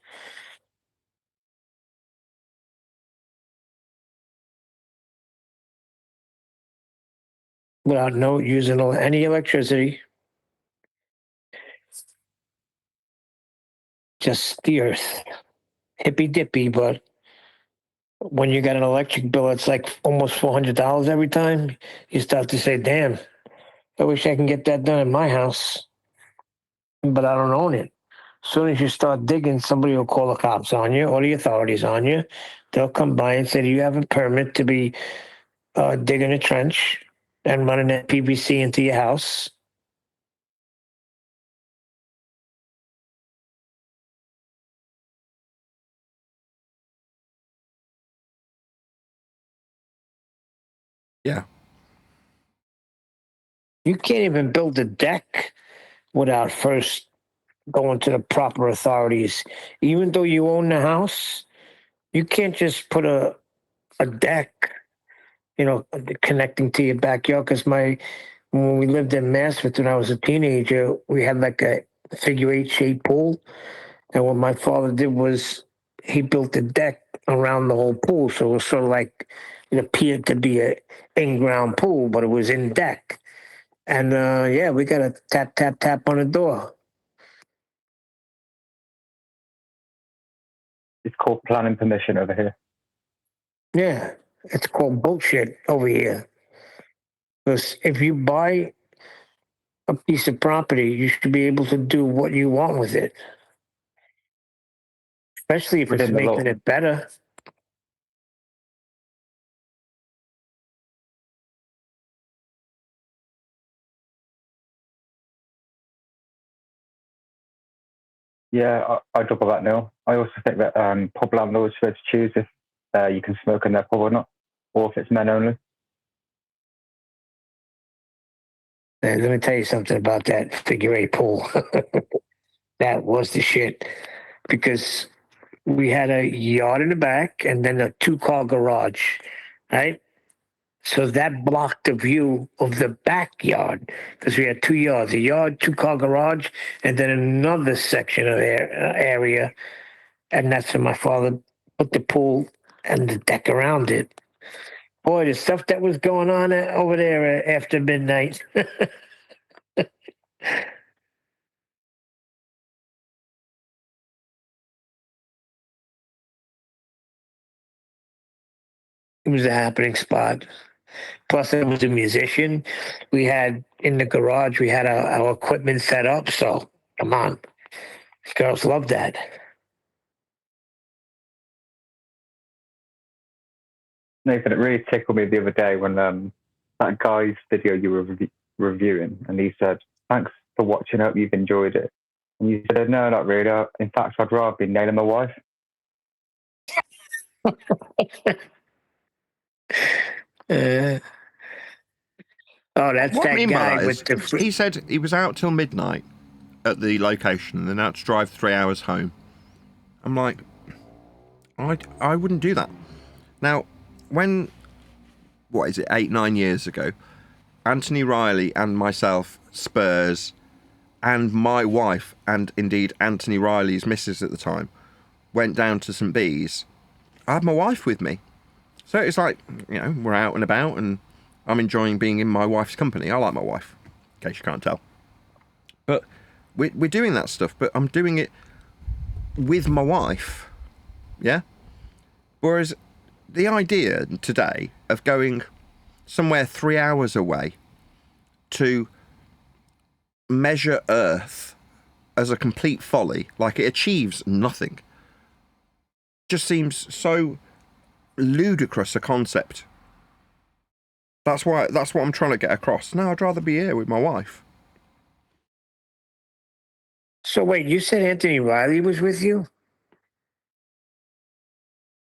Without no using any electricity, just the earth, hippy dippy. But when you got an electric bill, it's like almost $400 every time. You start to say, "Damn, I wish I can get that done in my house," but I don't own it. As soon as you start digging, somebody will call the cops on you or the authorities on you. They'll come by and say, "Do you have a permit to be digging a trench and running that PVC into your house?" Yeah. You can't even build a deck without first going to the proper authorities. Even though you own the house, you can't just put a deck, connecting to your backyard. Because when we lived in Massford when I was a teenager, we had like a figure-8 shaped pool. And what my father did was he built a deck around the whole pool. So it was sort of like it appeared to be a in-ground pool, but it was in deck. And yeah, we got to tap, tap, tap on the door. It's called planning permission over here. Yeah, it's called bullshit over here. Because if you buy a piece of property, you should be able to do what you want with it, especially if it's Within the law. making it better. Yeah, I double that now. I also think that pub landlords should choose if you can smoke in their pub or not, or if it's men only. And let me tell you something about that figure-8 pool. That was the shit. Because we had a yard in the back and then a 2-car garage, right? So that blocked the view of the backyard because we had 2 yards, a yard, 2-car garage, and then another section of area. And that's where my father put the pool and the deck around it. Boy, the stuff that was going on over there after midnight. It was a happening spot. Plus, I was a musician. We had in the garage, we had our equipment set up. So, come on. Girls love that. Nathan, it really tickled me the other day when that guy's video you were reviewing, and he said, "Thanks for watching. Hope you've enjoyed it." And you said, "No, not really. In fact, I'd rather be nailing my wife." Uh, oh, that's What I that mean by guy that with is, the. he said he was out till midnight at the location and then had to drive 3 hours home. I'm like, I wouldn't do that. Now, what is it, 8, 9 years ago, Anthony Riley and myself, Spurs, and my wife, and indeed Anthony Riley's missus at the time, went down to St. Bees, I had my wife with me. So it's like, we're out and about and I'm enjoying being in my wife's company. I like my wife, in case you can't tell. But we're doing that stuff, but I'm doing it with my wife. Yeah. Whereas the idea today of going somewhere 3 hours away to measure Earth as a complete folly, like it achieves nothing, just seems so ludicrous a concept. That's what I'm trying to get across. No, I'd rather be here with my wife. So wait, you said Anthony Riley was with you?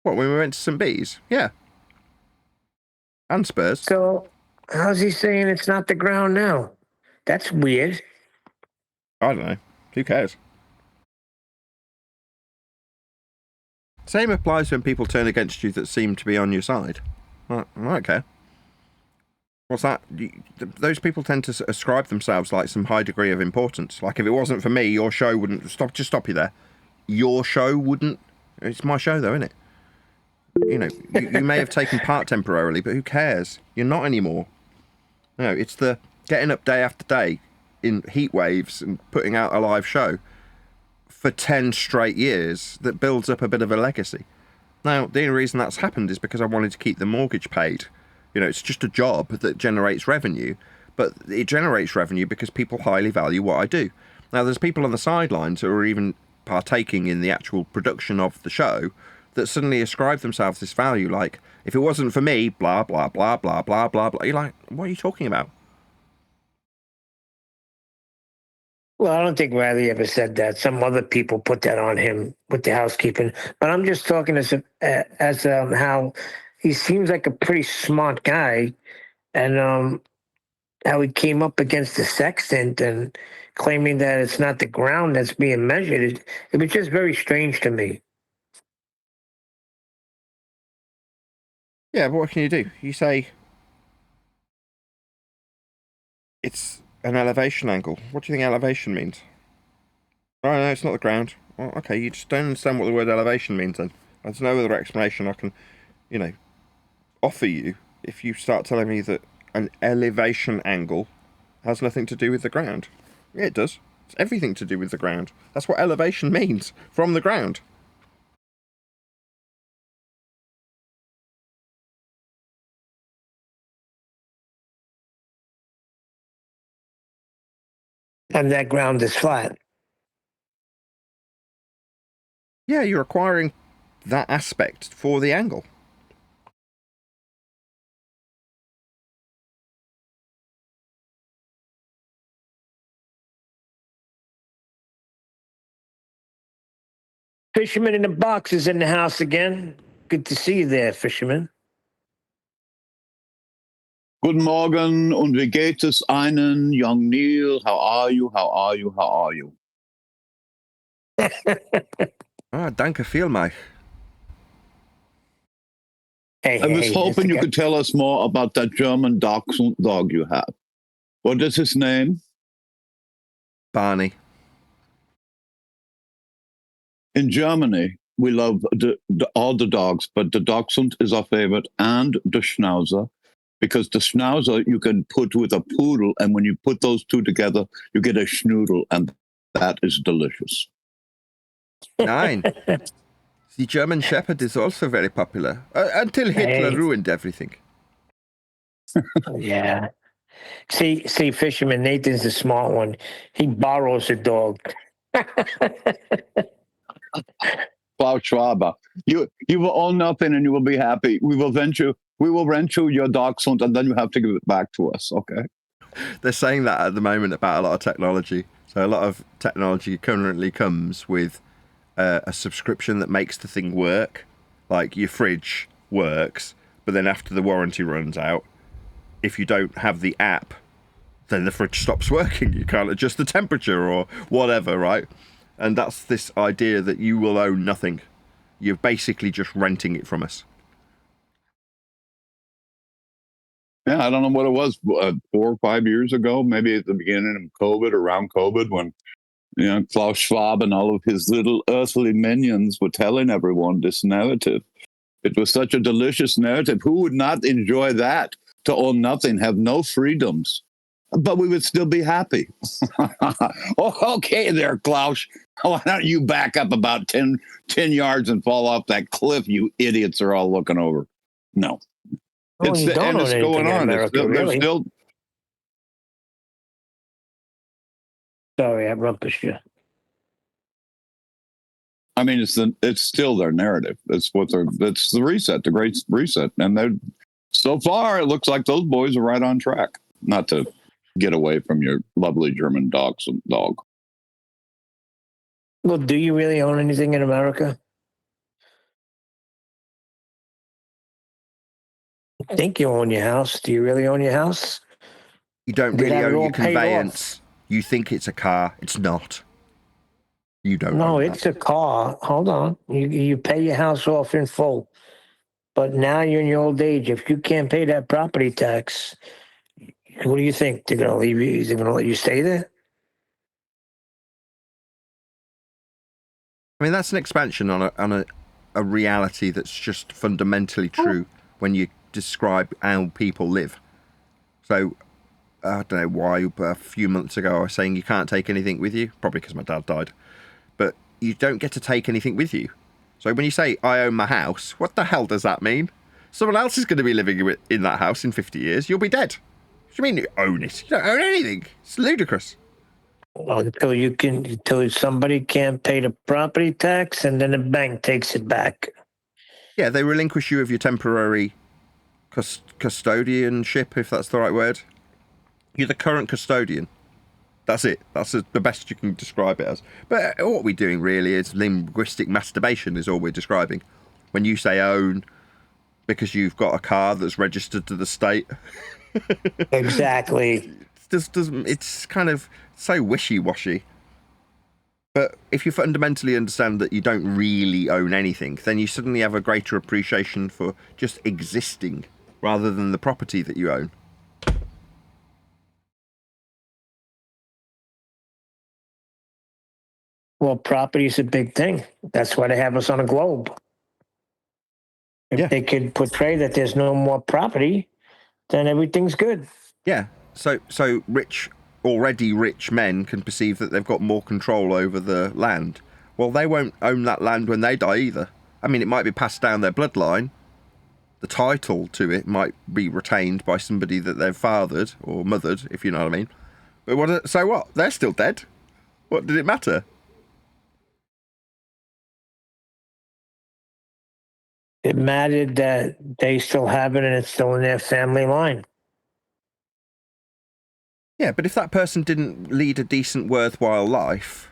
What, when we went to St. Bees? Yeah. And Spurs. So how's he saying it's not the ground now? That's weird. I don't know. Who cares? Same applies when people turn against you that seem to be on your side. I don't care. What's that? Those people tend to ascribe themselves like some high degree of importance. Like if it wasn't for me, your show wouldn't stop. Just stop you there. Your show wouldn't. It's my show, though, isn't it? You know, you may have taken part temporarily, but who cares? You're not anymore. No, it's the getting up day after day in heat waves and putting out a live show for 10 straight years that builds up a bit of a legacy. Now, the only reason that's happened is because I wanted to keep the mortgage paid. You know, it's just a job that generates revenue, but it generates revenue because people highly value what I do. Now, there's people on the sidelines who are even partaking in the actual production of the show that suddenly ascribe themselves this value, like, if it wasn't for me, blah, blah, blah, blah, blah, blah, blah. You're like, what are you talking about? Well, I don't think Riley ever said that. Some other people put that on him with the housekeeping. But I'm just talking as how he seems like a pretty smart guy, and how he came up against the sextant and claiming that it's not the ground that's being measured. It was just very strange to me. Yeah, but what can you do? You say it's an elevation angle. What do you think elevation means? Oh, no, it's not the ground. Well, okay, you just don't understand what the word elevation means then. There's no other explanation I can, you know, offer you if you start telling me that an elevation angle has nothing to do with the ground. Yeah, it does. It's everything to do with the ground. That's what elevation means, from the ground. And that ground is flat. Yeah, you're acquiring that aspect for the angle. Fisherman in the Box is in the house again. Good to see you there, Fisherman. Guten Morgen und wie geht es Ihnen, young Neil? How are you? How are you? How are you? Danke vielmals. Hey, I was hey, hoping you could tell us more about that German dog you have. What is his name? Barney. In Germany, we love all the dogs, but the Dachshund is our favorite, and the Schnauzer, because the Schnauzer you can put with a poodle, and when you put those two together, you get a schnoodle, and that is delicious. Nein. The German Shepherd is also very popular, until Hitler ruined everything. Yeah. See, Fisherman, Nathan's the smart one. He borrows a dog. Klaus Schwaber, you will own nothing and you will be happy. We will rent you your Dachshund, and then you have to give it back to us, okay? They're saying that at the moment about a lot of technology. So a lot of technology currently comes with a subscription that makes the thing work. Like your fridge works, but then after the warranty runs out, if you don't have the app, then the fridge stops working. You can't adjust the temperature or whatever, right? And that's this idea that you will own nothing. You're basically just renting it from us. Yeah, I don't know what it was, 4 or 5 years ago, maybe at the beginning of COVID, around COVID, when Klaus Schwab and all of his little earthly minions were telling everyone this narrative. It was such a delicious narrative. Who would not enjoy that? To own nothing, have no freedoms, but we would still be happy. Oh, okay there, Klaus. Why don't you back up about 10 yards and fall off that cliff you idiots are all looking over? No. Well, you don't own anything going in on. America, There's really. still. Sorry, I rumpushed you. I mean, it's still their narrative. It's the reset, the great reset. And they're, so far, it looks like those boys are right on track. Not to get away from your lovely German dog. Well, do you really own anything in America? I think you own your house. Do you really own your house? You don't Did really have it own all your paid off? conveyance. You think it's a car. It's not. You don't No, own it's that. a car. Hold on. You pay your house off in full. But now you're in your old age. If you can't pay that property tax, what do you think? They're going to leave you? They're going to let you stay there? I mean, that's an expansion on a reality that's just fundamentally true when you describe how people live. So, I don't know why, but a few months ago I was saying you can't take anything with you, probably because my dad died. But you don't get to take anything with you. So when you say, I own my house, what the hell does that mean? Someone else is going to be living in that house in 50 years. You'll be dead. What do you mean you own it? You don't own anything. It's ludicrous. Well, until somebody can't pay the property tax, and then the bank takes it back. Yeah, they relinquish you of your temporary custodianship, if that's the right word. You're the current custodian. That's it. That's the best you can describe it as. But what we're doing really is linguistic masturbation is all we're describing. When you say own because you've got a car that's registered to the state. Exactly. It just doesn't. It's kind of so wishy-washy. But if you fundamentally understand that you don't really own anything, then you suddenly have a greater appreciation for just existing rather than the property that you own. Well, property is a big thing. That's why they have us on a globe. If they could portray that there's no more property, then everything's good. Yeah. So already rich men can perceive that they've got more control over the land. Well, they won't own that land when they die either. I mean, it might be passed down their bloodline. The title to it might be retained by somebody that they've fathered or mothered, if you know what I mean. But so what? They're still dead. What did it matter? It mattered that they still have it and it's still in their family line. Yeah, but if that person didn't lead a decent, worthwhile life,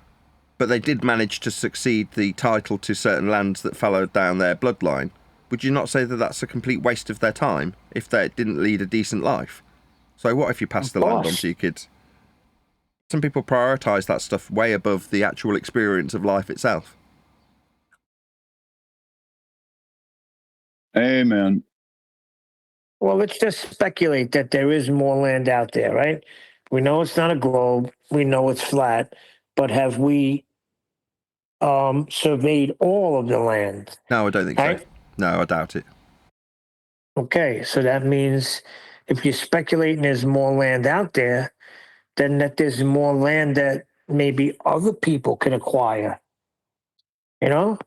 but they did manage to succeed the title to certain lands that followed down their bloodline, would you not say that that's a complete waste of their time if they didn't lead a decent life? So what if you pass the land on to your kids? Some people prioritise that stuff way above the actual experience of life itself. Amen. Well, let's just speculate that there is more land out there, right? We know it's not a globe. We know it's flat. But have we surveyed all of the land? No, I don't think so. No, I doubt it. Okay, so that means if you're speculating there's more land out there, then that there's more land that maybe other people can acquire. You know?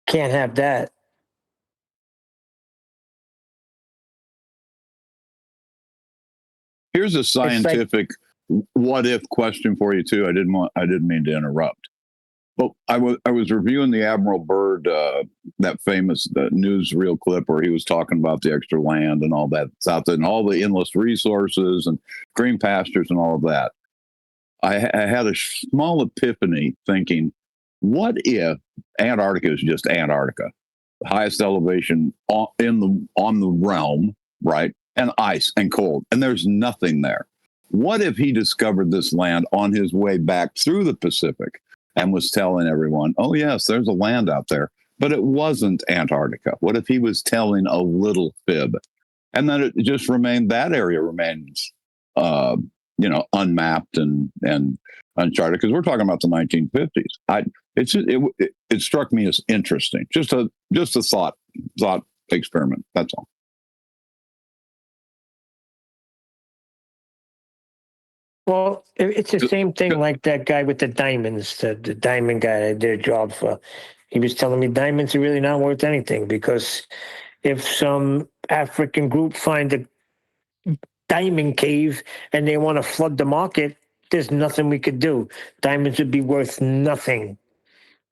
Can't have that. Here's a scientific what if question for you too. I didn't mean to interrupt. But I was reviewing the Admiral Byrd, that famous newsreel clip where he was talking about the extra land and all that out there and all the endless resources and green pastures and all of that. I had a small epiphany thinking, what if Antarctica is just Antarctica, the highest elevation on the realm, right? And ice and cold, and there's nothing there. What if he discovered this land on his way back through the Pacific and was telling everyone, oh, yes, there's a land out there, but it wasn't Antarctica? What if he was telling a little fib? And then it just remained, that area remains, unmapped and uncharted, because we're talking about the 1950s. It struck me as interesting. Just a thought experiment. That's all. Well, it's the same thing like that guy with the diamonds, the diamond guy that I did a job for. He was telling me diamonds are really not worth anything because if some African group find a diamond cave and they want to flood the market, there's nothing we could do. Diamonds would be worth nothing.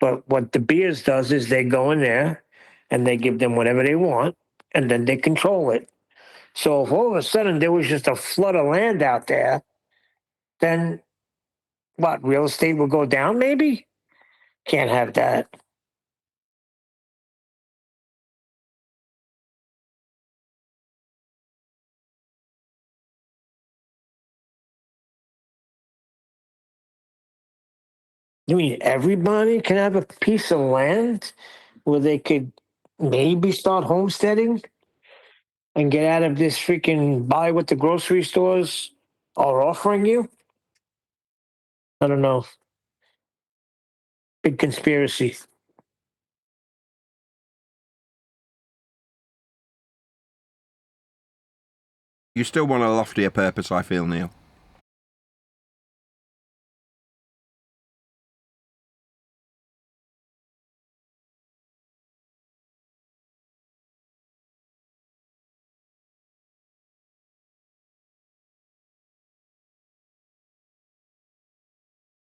But what De Beers does is they go in there and they give them whatever they want and then they control it. So if all of a sudden there was just a flood of land out there, then what, real estate will go down maybe? Can't have that. You mean everybody can have a piece of land where they could maybe start homesteading and get out of this freaking buy what the grocery stores are offering you? I don't know. Big conspiracy. You still want a loftier purpose, I feel, Neil.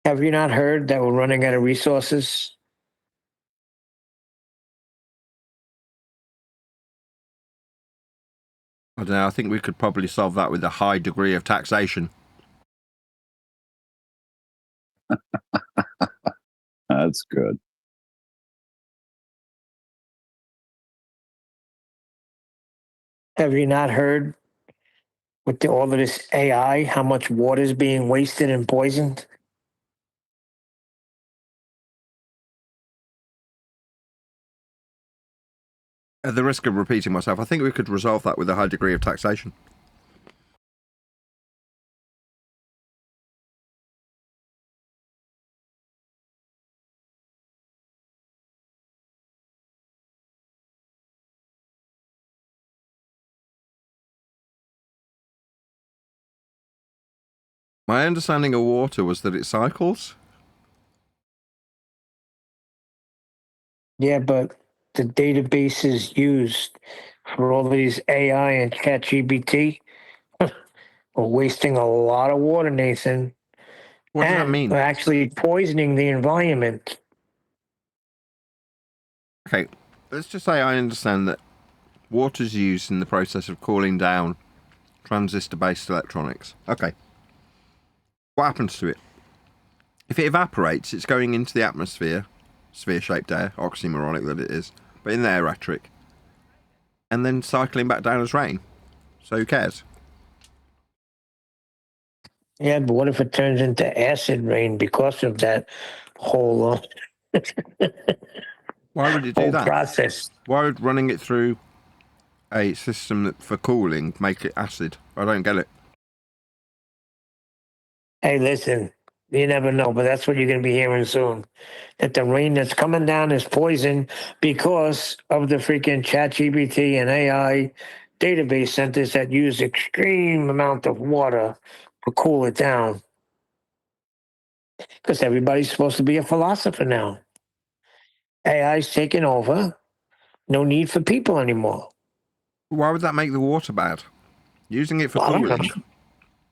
Have you not heard that we're running out of resources? I don't know, I think we could probably solve that with a high degree of taxation. That's good. Have you not heard with all of this AI how much water is being wasted and poisoned? At the risk of repeating myself, I think we could resolve that with a high degree of taxation. My understanding of water was that it cycles. Yeah, but the databases used for all these AI and ChatGPT are wasting a lot of water, Nathan. What does that And mean? are actually poisoning the environment. Okay, let's just say I understand that water's used in the process of cooling down transistor-based electronics. Okay. What happens to it? If it evaporates, it's going into the atmosphere, sphere-shaped air, oxymoronic that it is, but in the rhetoric, and then cycling back down as rain. So who cares? Yeah, but what if it turns into acid rain because of that whole Why would it do whole that? process? Why would running it through a system that for cooling make it acid? I don't get it. Hey, listen, you never know, but that's what you're going to be hearing soon. That the rain that's coming down is poison because of the freaking ChatGPT and AI database centers that use extreme amount of water to cool it down. Because everybody's supposed to be a philosopher now. AI's taking over. No need for people anymore. Why would that make the water bad? Using it for I don't know. cooling.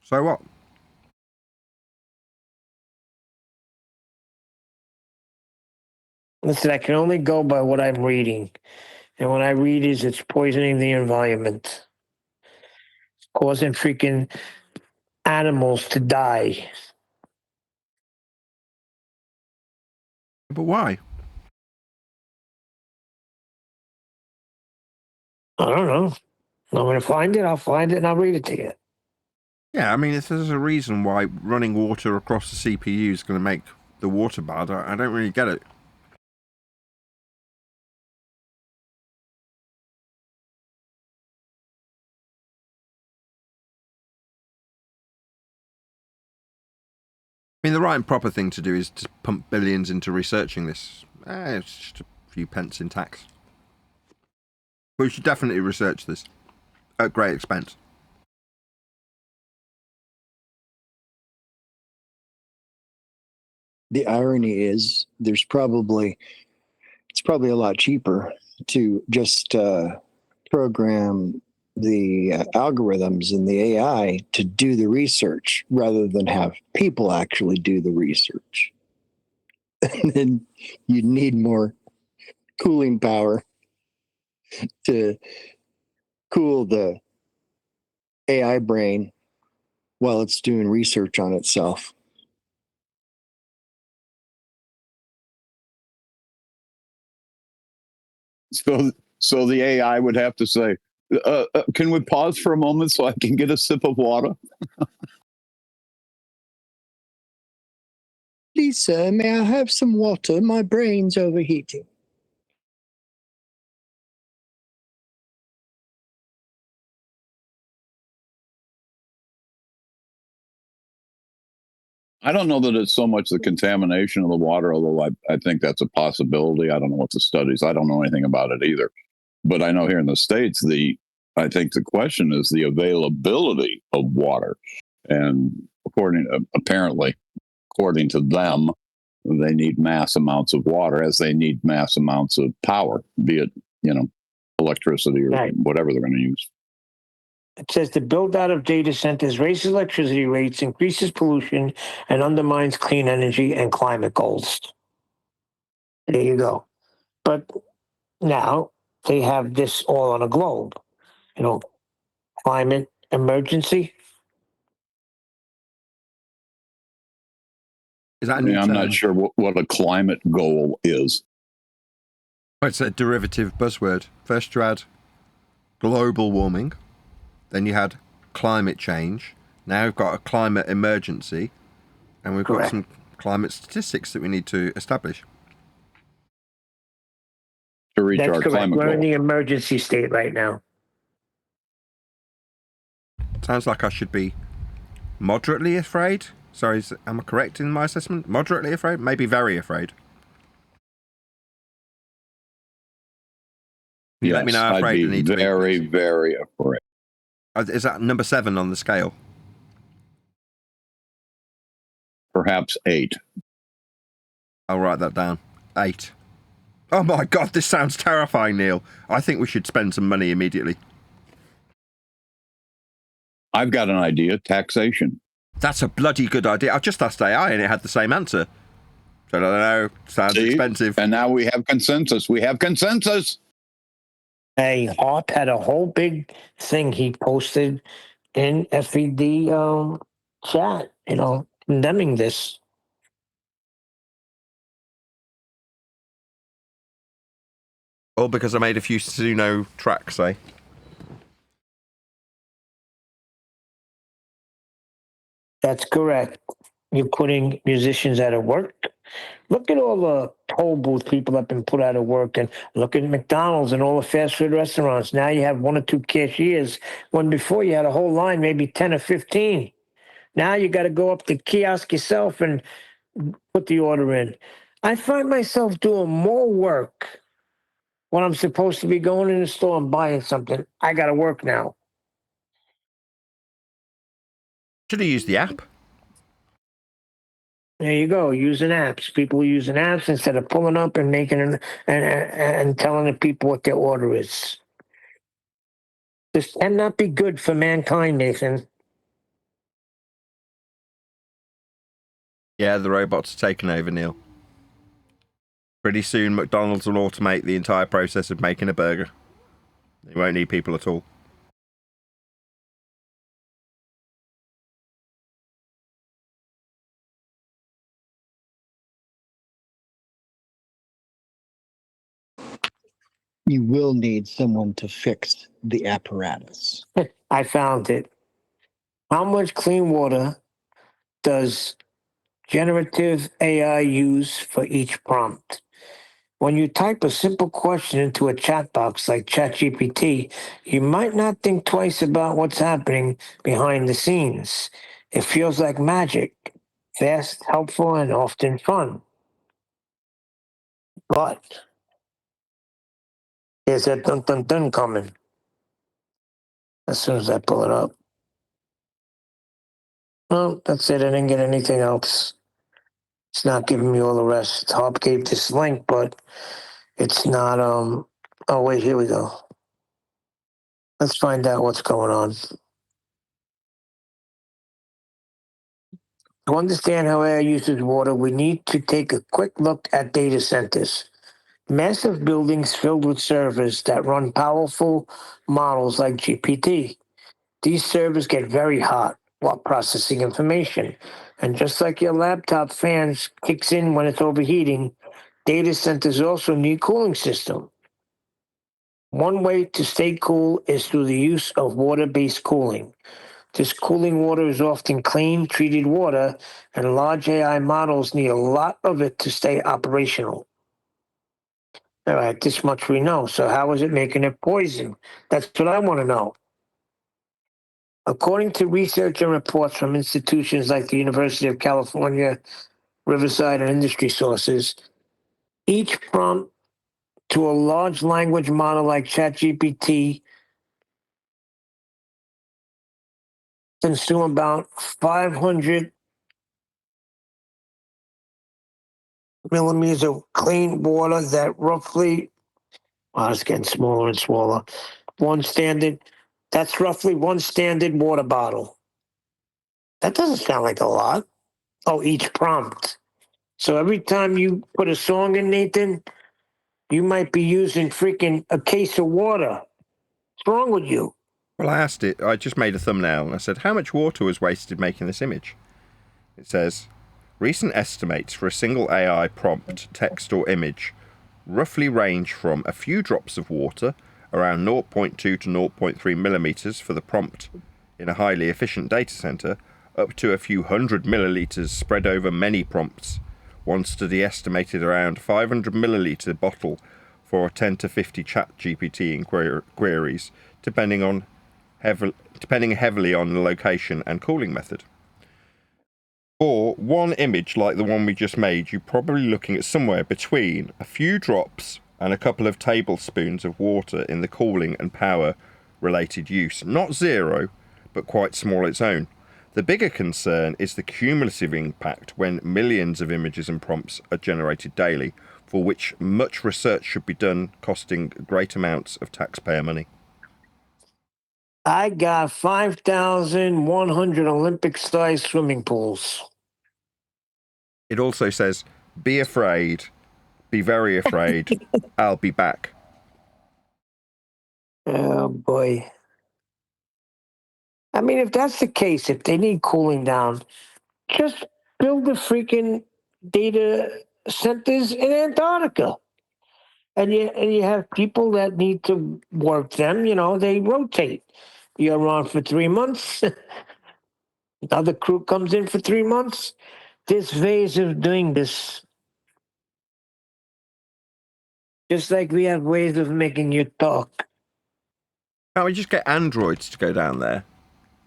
So what? Listen, I can only go by what I'm reading. And what I read is it's poisoning the environment, causing freaking animals to die. But why? I don't know. I'm going to find it. I'll find it and I'll read it to you. Yeah, I mean, if there's a reason why running water across the CPU is going to make the water bad, I don't really get it. I mean, the right and proper thing to do is to pump billions into researching this. It's just a few pence in tax. But we should definitely research this at great expense. the irony is it's probably a lot cheaper to just program the algorithms and the AI to do the research rather than have people actually do the research. And then you need more cooling power to cool the AI brain while it's doing research on itself. So the AI would have to say, can we pause for a moment so I can get a sip of water? Please, sir, may I have some water? My brain's overheating. I don't know that it's so much the contamination of the water, although I think that's a possibility. I don't know what the studies, I don't know anything about it either. But I know here in the States, I think the question is the availability of water. And apparently, according to them, they need mass amounts of water as they need mass amounts of power, be it, electricity or Right. whatever they're going to use. It says the build out of data centers raises electricity rates, increases pollution, and undermines clean energy and climate goals. There you go. But now they have this all on a globe. Climate emergency. Is that a new I'm term? not sure what a climate goal is. It's a derivative buzzword. First you had global warming, then you had climate change. Now we've got a climate emergency, and we've got some climate statistics that we need to establish To reach That's our correct. climate We're in goal. the emergency state right now. Sounds like I should be moderately afraid. Sorry, am I correct in my assessment? Moderately afraid? Maybe very afraid. Can you let me know how I'd afraid I be need to be? very, very afraid. Is that number 7 on the scale? Perhaps 8. I'll write that down. 8. Oh my God, this sounds terrifying, Neil. I think we should spend some money immediately. I've got an idea, taxation. That's a bloody good idea. I just asked AI and it had the same answer. So I don't know. Sounds expensive. And now we have consensus. Hey, Harp had a whole big thing he posted in FED chat, condemning this. All because I made a few Suno tracks, eh? That's correct. You're putting musicians out of work. Look at all the toll booth people that have been put out of work, and look at McDonald's and all the fast food restaurants. Now you have 1 or 2 cashiers, when before you had a whole line, maybe 10 or 15. Now you got to go up the kiosk yourself and put the order in. I find myself doing more work when I'm supposed to be going in the store and buying something. I got to work now. Should have used the app. There you go, using apps. People are using apps instead of pulling up and making and telling the people what their order is. This cannot be good for mankind, Nathan. Yeah, the robots are taking over, Neil. Pretty soon, McDonald's will automate the entire process of making a burger. They won't need people at all. You will need someone to fix the apparatus. I found it. How much clean water does generative AI use for each prompt? When you type a simple question into a chat box like ChatGPT, you might not think twice about what's happening behind the scenes. It feels like magic, fast, helpful, and often fun. But there's that dun dun dun coming as soon as I pull it up. Oh, that's it. I didn't get anything else. It's not giving me all the rest. Top gave this link, but it's not. Oh wait, here we go. Let's find out what's going on. To understand how AI uses water, we need to take a quick look at data centers. Massive buildings filled with servers that run powerful models like GPT. These servers get very hot while processing information. And just like your laptop fans kicks in when it's overheating, data centers also need cooling system. One way to stay cool is through the use of water-based cooling. This cooling water is often clean, treated water, and large AI models need a lot of it to stay operational. All right, this much we know. So how is it making it poison? That's what I want to know. According to research and reports from institutions like the University of California, Riverside, and industry sources, each prompt to a large language model like ChatGPT consume about 500 millimeters of clean water that roughly, it's getting smaller and smaller. That's roughly one standard water bottle. That doesn't sound like a lot. Oh, each prompt. So every time you put a song in, Nathan, you might be using freaking a case of water. What's wrong with you? Well, I asked it, I just made a thumbnail and I said, how much water was wasted making this image? It says, recent estimates for a single AI prompt, text or image roughly range from a few drops of water, around 0.2 to 0.3 millimeters for the prompt in a highly efficient data center, up to a few hundred milliliters spread over many prompts. One study estimated around 500 milliliter bottle for 10 to 50 chat GPT queries, depending heavily on the location and cooling method. For one image like the one we just made, you're probably looking at somewhere between a few drops and a couple of tablespoons of water in the cooling and power related use. Not zero, but quite small its own. The bigger concern is the cumulative impact when millions of images and prompts are generated daily, for which much research should be done, costing great amounts of taxpayer money. I got 5,100 Olympic-sized swimming pools. It also says, be afraid, be very afraid, I'll be back. Oh, boy. I mean, if that's the case, if they need cooling down, just build the freaking data centers in Antarctica. And you have people that need to work them, they rotate. You're on for 3 months, another crew comes in for 3 months. There's ways of doing this. Just like we have ways of making you talk. Can't we just get androids to go down there?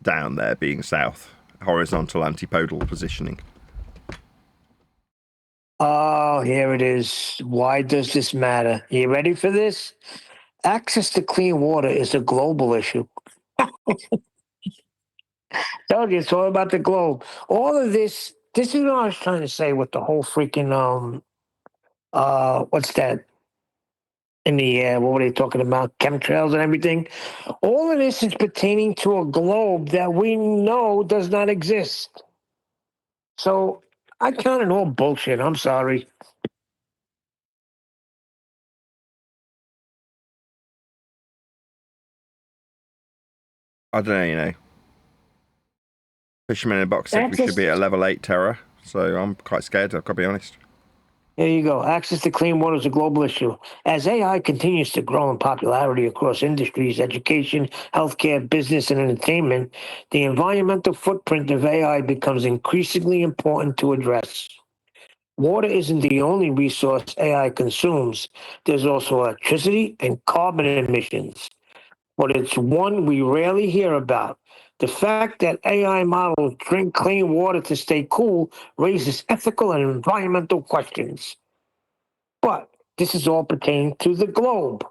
Down there being south, horizontal antipodal positioning. Oh, here it is. Why does this matter? You ready for this? Access to clean water is a global issue. Told you, it's all about the globe. All of this is what I was trying to say with the whole freaking what's that? In the air, what were they talking about? Chemtrails and everything. All of this is pertaining to a globe that we know does not exist. So I count it all bullshit. I'm sorry. I don't know, Fisherman in a box said we should be at level 8 terror, so I'm quite scared, I've got to be honest. There you go. Access to clean water is a global issue. As AI continues to grow in popularity across industries, education, healthcare, business, and entertainment, the environmental footprint of AI becomes increasingly important to address. Water isn't the only resource AI consumes. There's also electricity and carbon emissions, but it's one we rarely hear about. The fact that AI models drink clean water to stay cool raises ethical and environmental questions. But this is all pertaining to the globe.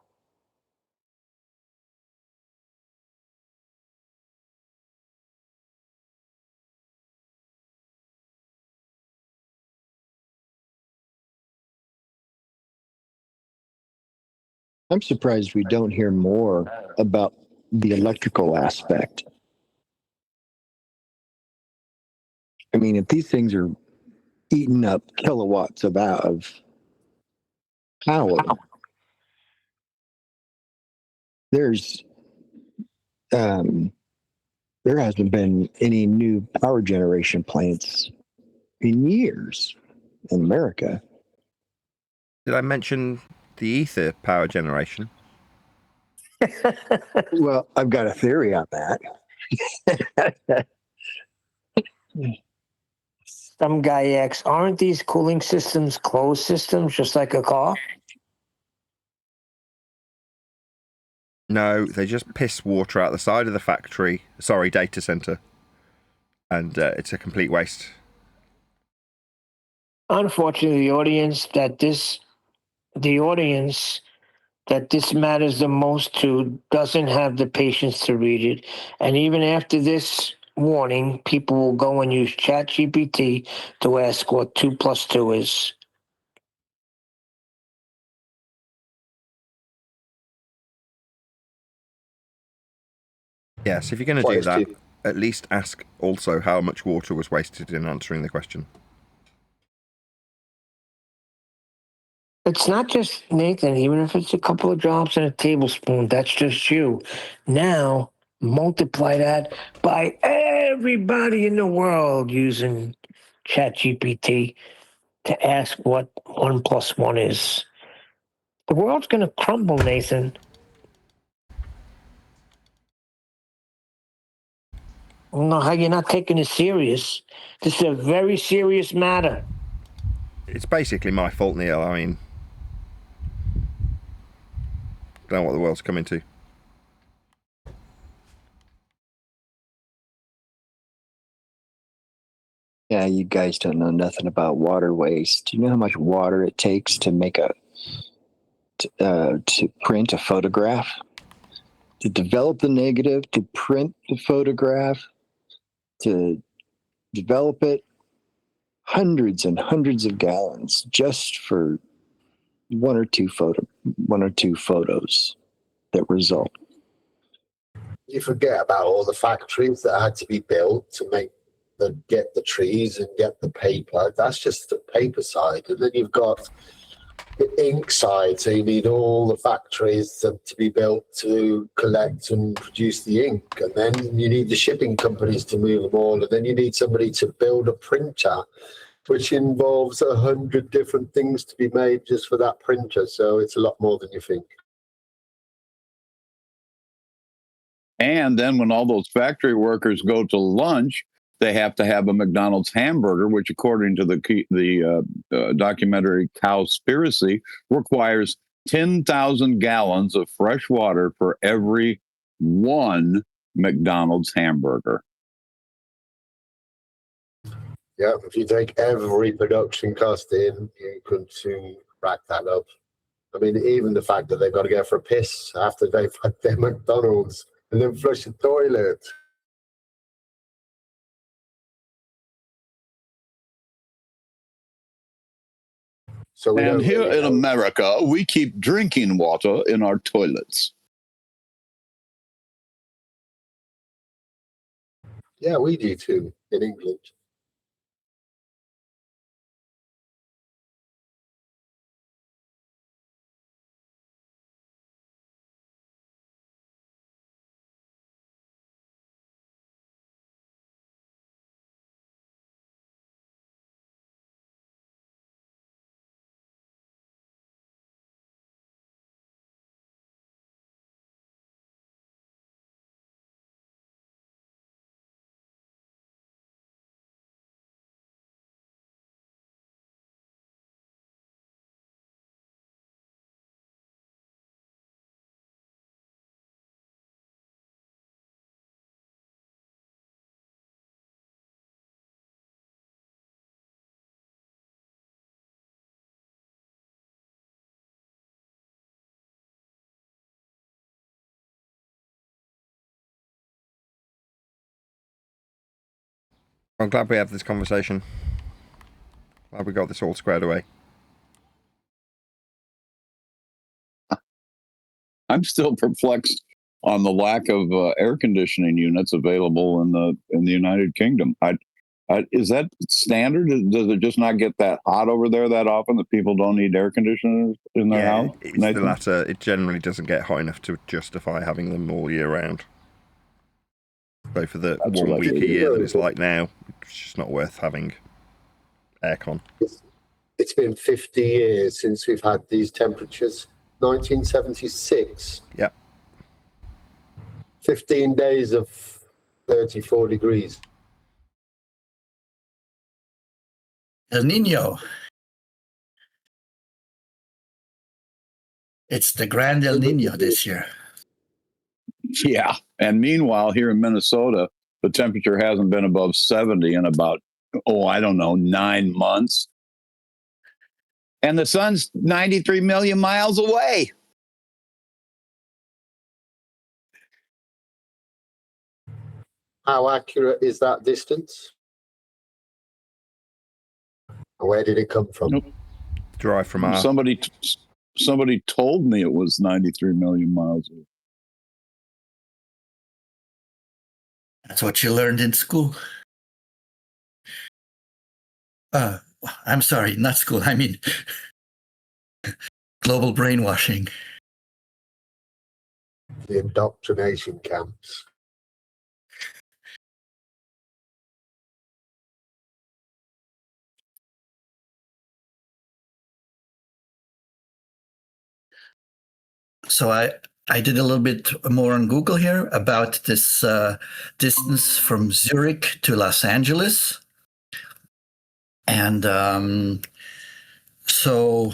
I'm surprised we don't hear more about the electrical aspect. I mean, if these things are eating up kilowatts of power, there's there hasn't been any new power generation plants in years in America. Did I mention the ether power generation? Well, I've got a theory on that. Some guy asks, aren't these cooling systems closed systems just like a car? No, they just piss water out the side of the factory. Sorry, data center. And it's a complete waste. Unfortunately, the audience that this matters the most to doesn't have the patience to read it. And even after this warning, people will go and use ChatGPT to ask what 2 plus 2 is. Yes, if you're going to do that, at least ask also how much water was wasted in answering the question. It's not just Nathan, even if it's a couple of drops in a tablespoon, that's just you. Now, multiply that by everybody in the world using ChatGPT to ask what 1 plus 1 is. The world's going to crumble, Nathan. I don't know how you're not taking it serious. This is a very serious matter. It's basically my fault, Neil. I mean, don't know what the world's coming to. Yeah, you guys don't know nothing about water waste. Do you know how much water it takes to make to print a photograph? To develop the negative, to print the photograph, to develop it, hundreds and hundreds of gallons just for one or two photos that result. You forget about all the factories that had to be built to get the trees and get the paper. That's just the paper side. And then you've got the ink side. So you need all the factories to be built to collect and produce the ink. And then you need the shipping companies to move them all. And then you need somebody to build a printer, which involves 100 different things to be made just for that printer. So it's a lot more than you think. And then when all those factory workers go to lunch, they have to have a McDonald's hamburger, which, according to the documentary Cowspiracy, requires 10,000 gallons of fresh water for every one McDonald's hamburger. Yeah, if you take every production cost in, you could soon rack that up. I mean, even the fact that they've got to go for a piss after they've had their McDonald's and then flush the toilet. So And here in America, we keep drinking water in our toilets. Yeah, we do too in England. I'm glad we have this conversation. Glad we got this all squared away. I'm still perplexed on the lack of air conditioning units available in the United Kingdom. Is that standard? Does it just not get that hot over there that often that people don't need air conditioners in their house? It's the latter. It generally doesn't get hot enough to justify having them all year round. So for the 1 week a year that it's like now, it's just not worth having aircon. It's been 50 years since we've had these temperatures. 1976. Yep. 15 days of 34 degrees. El Nino. It's the Grand El Nino this year. Yeah. And meanwhile, here in Minnesota, the temperature hasn't been above 70 in about, 9 months. And the sun's 93 million miles away. How accurate is that distance? Where did it come from? Derived from our... Somebody told me it was 93 million miles away. That's what you learned in school. I'm sorry, not school. I mean, global brainwashing. The indoctrination camps. So I did a little bit more on Google here about this distance from Zurich to Los Angeles. And so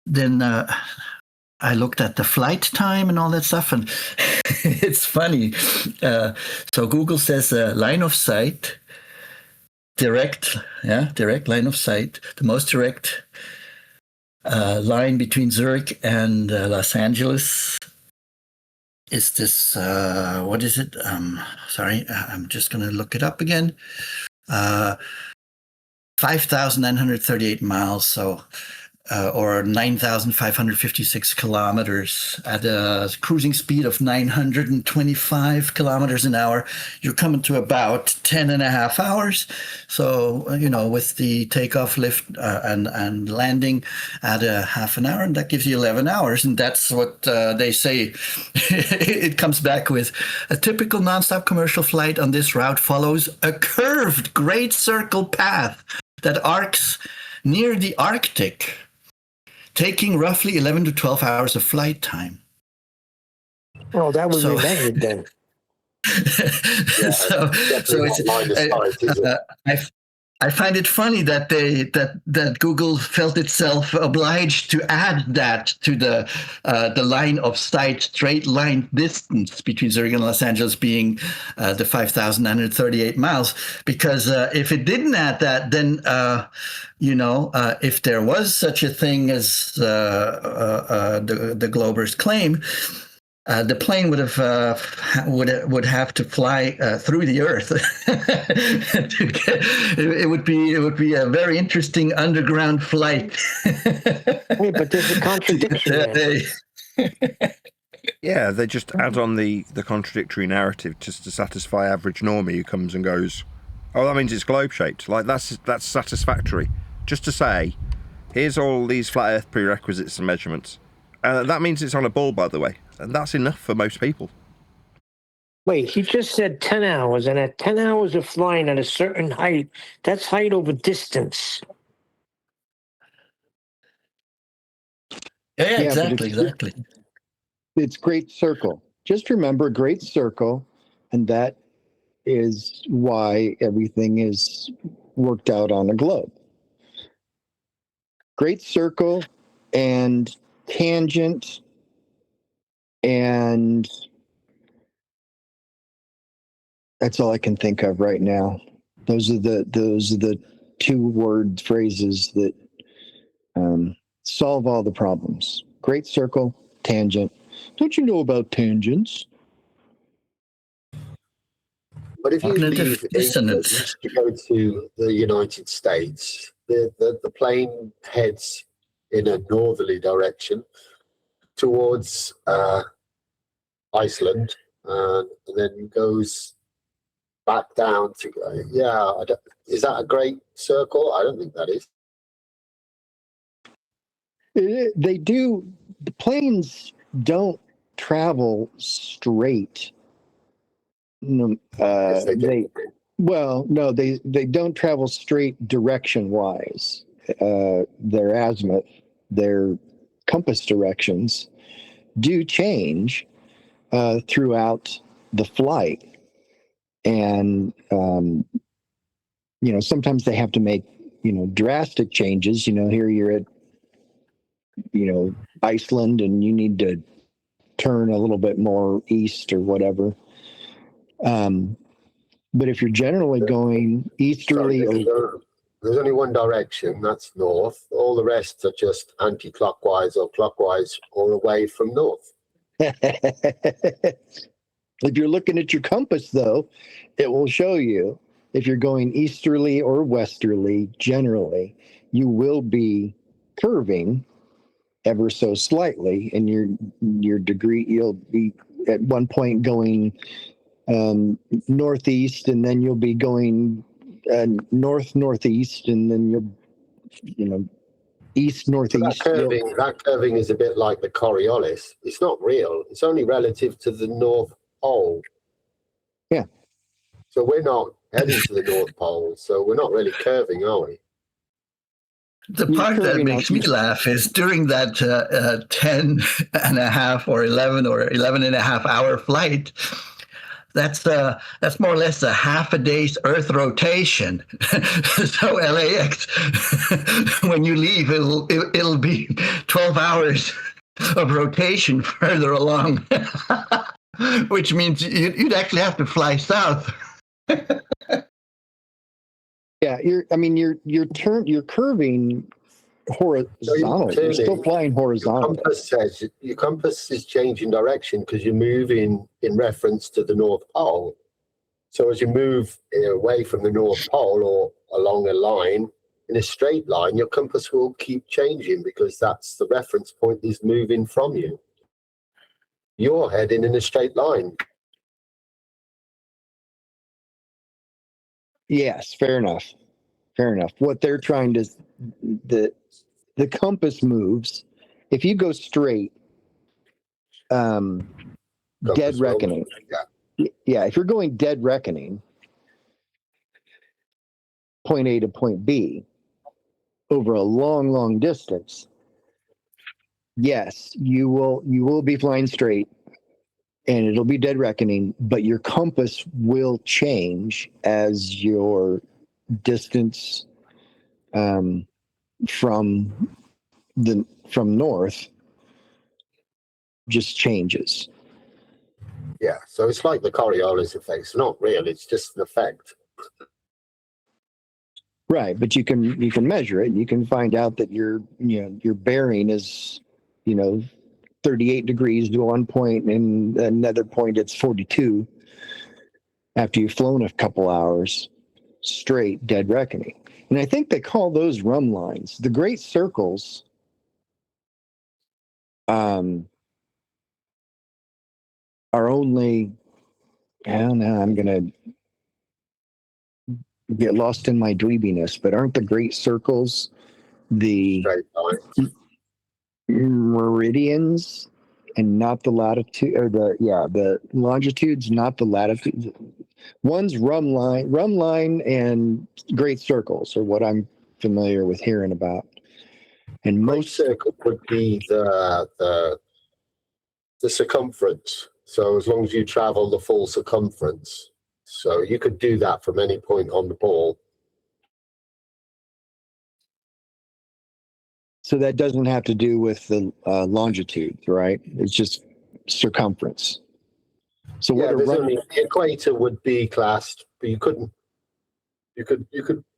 then I looked at the flight time and all that stuff, and it's funny. So Google says line of sight, direct line of sight, the most direct line between Zurich and Los Angeles is this, what is it? Sorry, I'm just going to look it up again. 5,938 miles, so or 9,556 kilometers at a cruising speed of 925 kilometers an hour. You're coming to about 10 and a half hours. So, with the takeoff, lift, and landing at a half an hour, and that gives you 11 hours. And that's what they say. It comes back with a typical nonstop commercial flight on this route follows a curved great circle path that arcs near the Arctic, taking roughly 11 to 12 hours of flight time. Oh, that would be measured then. So it's I find it funny that that Google felt itself obliged to add that to the line of sight, straight line distance between Zurich and Los Angeles being the 5,938 miles. Because if it didn't add that, then if there was such a thing as the Globers claim, the plane would have to fly through the Earth. It would be a very interesting underground flight. Hey, but there's a contradiction there. Yeah, they just add on the contradictory narrative just to satisfy average normie who comes and goes, "Oh, that means it's globe shaped." Like that's satisfactory. Just to say, here's all these flat Earth prerequisites and measurements. That means it's on a ball, by the way. And that's enough for most people. Wait, he just said 10 hours, and at 10 hours of flying at a certain height, that's height over distance. Yeah, exactly. It's great circle. Just remember great circle, and that is why everything is worked out on a globe. Great circle and tangent, and that's all I can think of right now. Those are the two-word phrases that solve all the problems. Great circle, tangent. Don't you know about tangents? But if you leave England to go to the United States, the plane heads in a northerly direction. towards Iceland, and then goes back down to is that a great circle? I don't think that is. They do. The planes don't travel straight. Yes, they do. No, they don't travel straight direction wise. Their azimuth, their compass directions do change throughout the flight, and sometimes they have to make drastic changes. Here you're at Iceland, and you need to turn a little bit more east or whatever. But if you're generally going easterly, there's only one direction, that's north. All the rest are just anti-clockwise or clockwise or away from north. if you're looking at your compass, though, it will show you if you're going easterly or westerly. Generally, you will be curving ever so slightly, and your degree, you'll be at one point going northeast, and then you'll be going northeast, and then you'll east northeast. So that curving is a bit like the Coriolis. It's not real. It's only relative to the North Pole. Yeah. So we're not heading to the North Pole. So we're not really curving, are we? The part that makes me laugh is during that 10 and a half or 11 or 11 and a half hour flight, that's more or less a half a day's Earth rotation. So LAX, when you leave, it'll be 12 hours of rotation further along, which means you'd actually have to fly south. Yeah, you're curving horizontally. You're still flying horizontally. Your compass is changing direction because you're moving in reference to the North Pole. So as you move away from the North Pole or along a line in a straight line, your compass will keep changing because that's the reference point is moving from you. You're heading in a straight line. Yes, fair enough. What they're trying to, the compass moves. If you go straight, dead reckoning. Yeah, if you're going dead reckoning, point A to point B, over a long, long distance, yes, you will be flying straight, and it'll be dead reckoning, but your compass will change as your distance from north just changes. Yeah, so it's like the Coriolis effect. It's not real, it's just an effect. Right, but you can measure it. You can find out that your bearing is 38 degrees to one point, and another point it's 42 after you've flown a couple hours straight dead reckoning. And I think they call those rum lines. The great circles are only, I don't know, I'm going to get lost in my dweebiness, but aren't the great circles the meridians and not the latitude, or the longitudes, not the latitudes? One's rum line and great circles are what I'm familiar with hearing about. And most circle would be the circumference. So as long as you travel the full circumference, so you could do that from any point on the ball. So that doesn't have to do with the longitude, right? It's just circumference. So the equator would be classed, but you could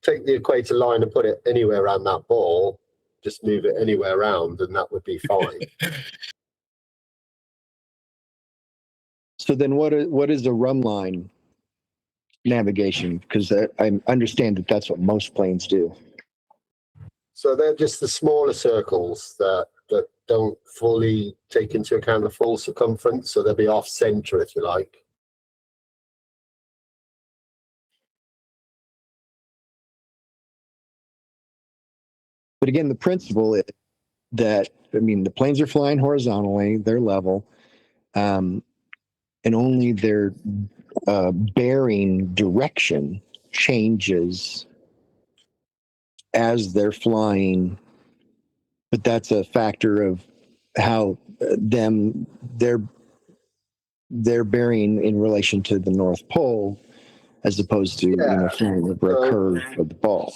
take the equator line and put it anywhere around that ball, just move it anywhere around, and that would be fine. So then what is a rum line navigation? Because I understand that that's what most planes do. So they're just the smaller circles that don't fully take into account the full circumference, so they'll be off center, if you like. But again, the principle is that, I mean, the planes are flying horizontally, they're level, and only their bearing direction changes as they're flying. But that's a factor of how their bearing in relation to the North Pole, as opposed to flying over a curve of the ball.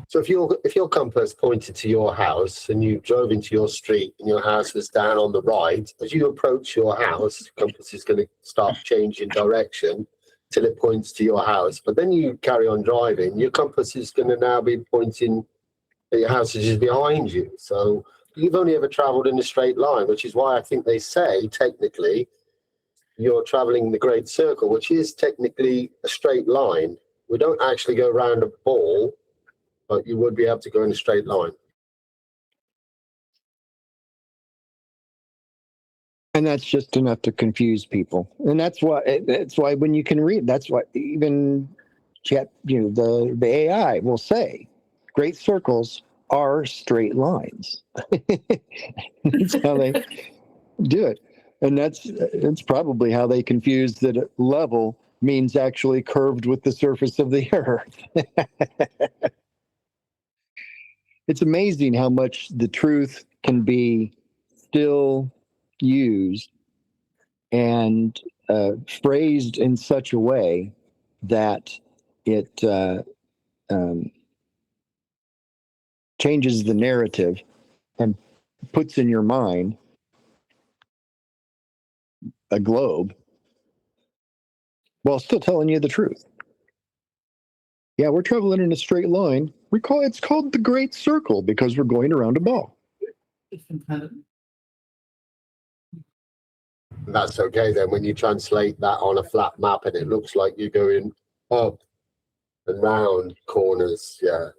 So if your compass pointed to your house and you drove into your street and your house was down on the right, as you approach your house, the compass is going to start changing direction till it points to your house. But then you carry on driving, your compass is going to now be pointing at your house, which is behind you. So you've only ever traveled in a straight line, which is why I think they say technically you're traveling the Great Circle, which is technically a straight line. We don't actually go around a ball, but you would be able to go in a straight line. And that's just enough to confuse people. And that's why when you can read, that's why even the AI will say great circles are straight lines. That's how they do it. And that's probably how they confuse that level means actually curved with the surface of the earth. It's amazing how much the truth can be still used and phrased in such a way that it changes the narrative and puts in your mind a globe while still telling you the truth. Yeah, we're traveling in a straight line. It's called the Great Circle because we're going around a ball. That's okay then when you translate that on a flat map and it looks like you're going up and round corners. Yeah.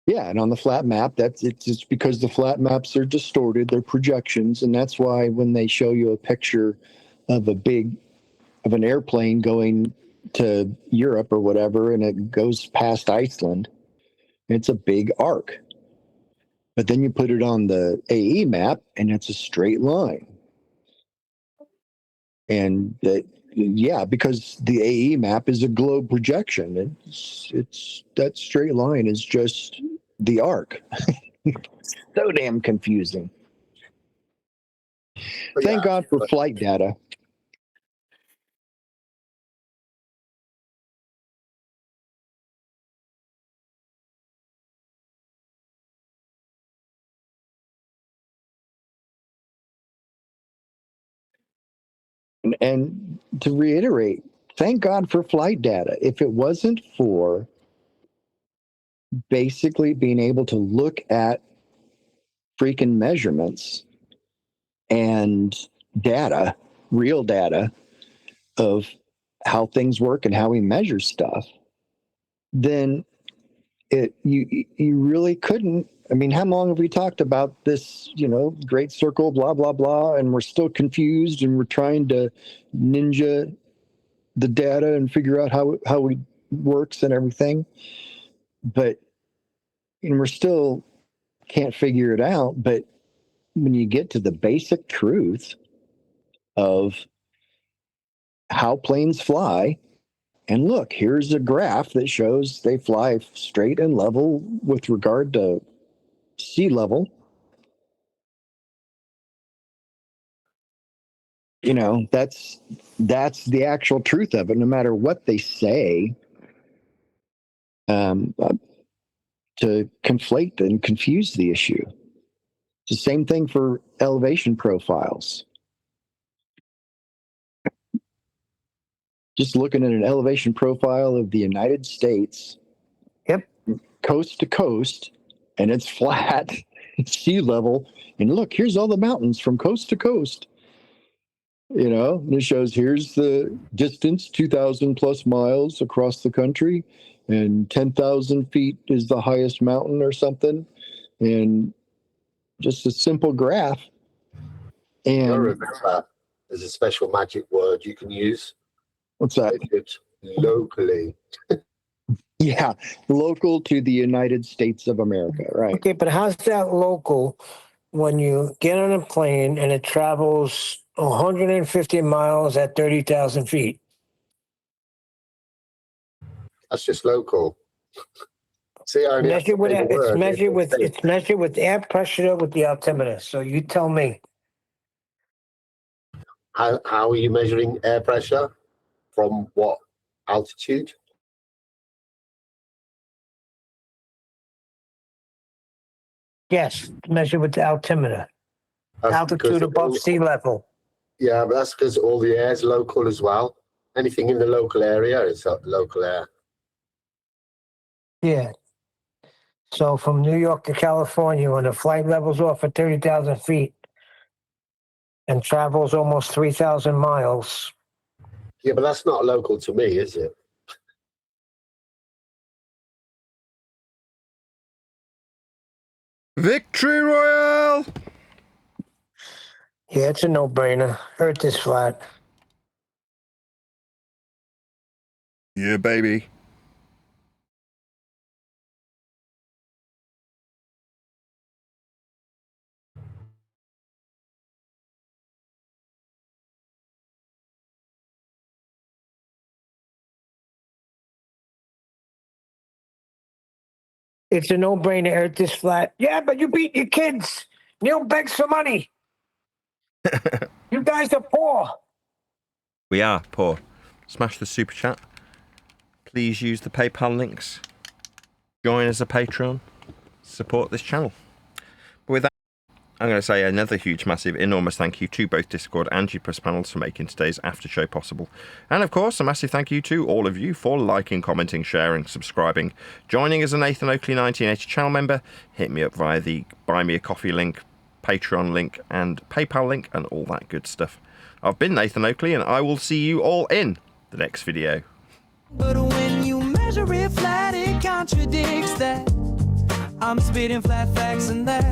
Yeah, and on the flat map, it's just because the flat maps are distorted, they're projections, and that's why when they show you a picture of an airplane going to Europe or whatever, and it goes past Iceland, it's a big arc. But then you put it on the AE map, and it's a straight line. And because the AE map is a globe projection, it's that straight line is just the arc. So damn confusing. Thank God for flight data. And to reiterate, thank God for flight data. If it wasn't for basically being able to look at freaking measurements and data, real data of how things work and how we measure stuff, then you really couldn't. I mean, how long have we talked about this, Great Circle, blah, blah, blah, and we're still confused and we're trying to ninja the data and figure out how it works and everything. But we're still can't figure it out. But when you get to the basic truth of how planes fly, and look, here's a graph that shows they fly straight and level with regard to sea level. That's the actual truth of it, no matter what they say, to conflate and confuse the issue. It's the same thing for elevation profiles. Just looking at an elevation profile of the United States, coast to coast, and it's flat, it's sea level, and look, here's all the mountains from coast to coast. And it shows here's the distance, 2,000 plus miles across the country, and 10,000 feet is the highest mountain or something. And just a simple graph. And I remember there's a special magic word you can use. what's that? It's locally. Yeah, local to the United States of America, right? Okay, but how's that local when you get on a plane and it travels 150 miles at 30,000 feet? That's just local. See, I only have to Measured with say the it's word. measured with air pressure with the altimeter. So you tell me. How are you measuring air pressure? From what altitude? Yes, measured with the altimeter. That's Altitude because above sea level. Yeah, but that's because all the air is local as well. Anything in the local area is local air. Yeah. So from New York to California, when the flight levels off at 30,000 feet and travels almost 3,000 miles, Yeah, but that's not local to me, is it? Victory Royale! yeah, it's a no-brainer. Earth is flat. Yeah, baby. It's a no-brainer. Earth is flat. Yeah, but you beat your kids. Neil begs for money. You guys are poor. We are poor. Smash the super chat. Please use the PayPal links. Join as a Patreon. Support this channel. But with that, I'm going to say another huge, massive, enormous thank you to both Discord and GPress panels for making today's after show possible. And of course, a massive thank you to all of you for liking, commenting, sharing, subscribing, joining as a Nathan Oakley 1980 channel member. Hit me up via the Buy Me a Coffee link, Patreon link, and PayPal link, and all that good stuff. I've been Nathan Oakley, and I will see you all in the next video. But when you measure it flat, it contradicts that. I'm spitting flat facts and that.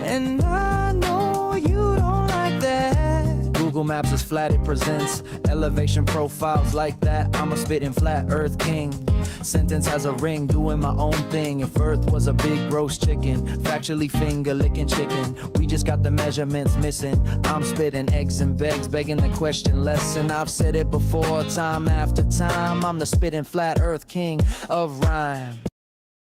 And I know you don't like that. Google Maps is flat, it presents elevation profiles like that. I'm a spitting flat earth king. Sentence has a ring, doing my own thing. If earth was a big roast chicken, factually finger licking chicken. We just got the measurements missing. I'm spitting eggs and begs, begging the question lesson. I've said it before, time after time. I'm the spitting flat earth king of rhyme.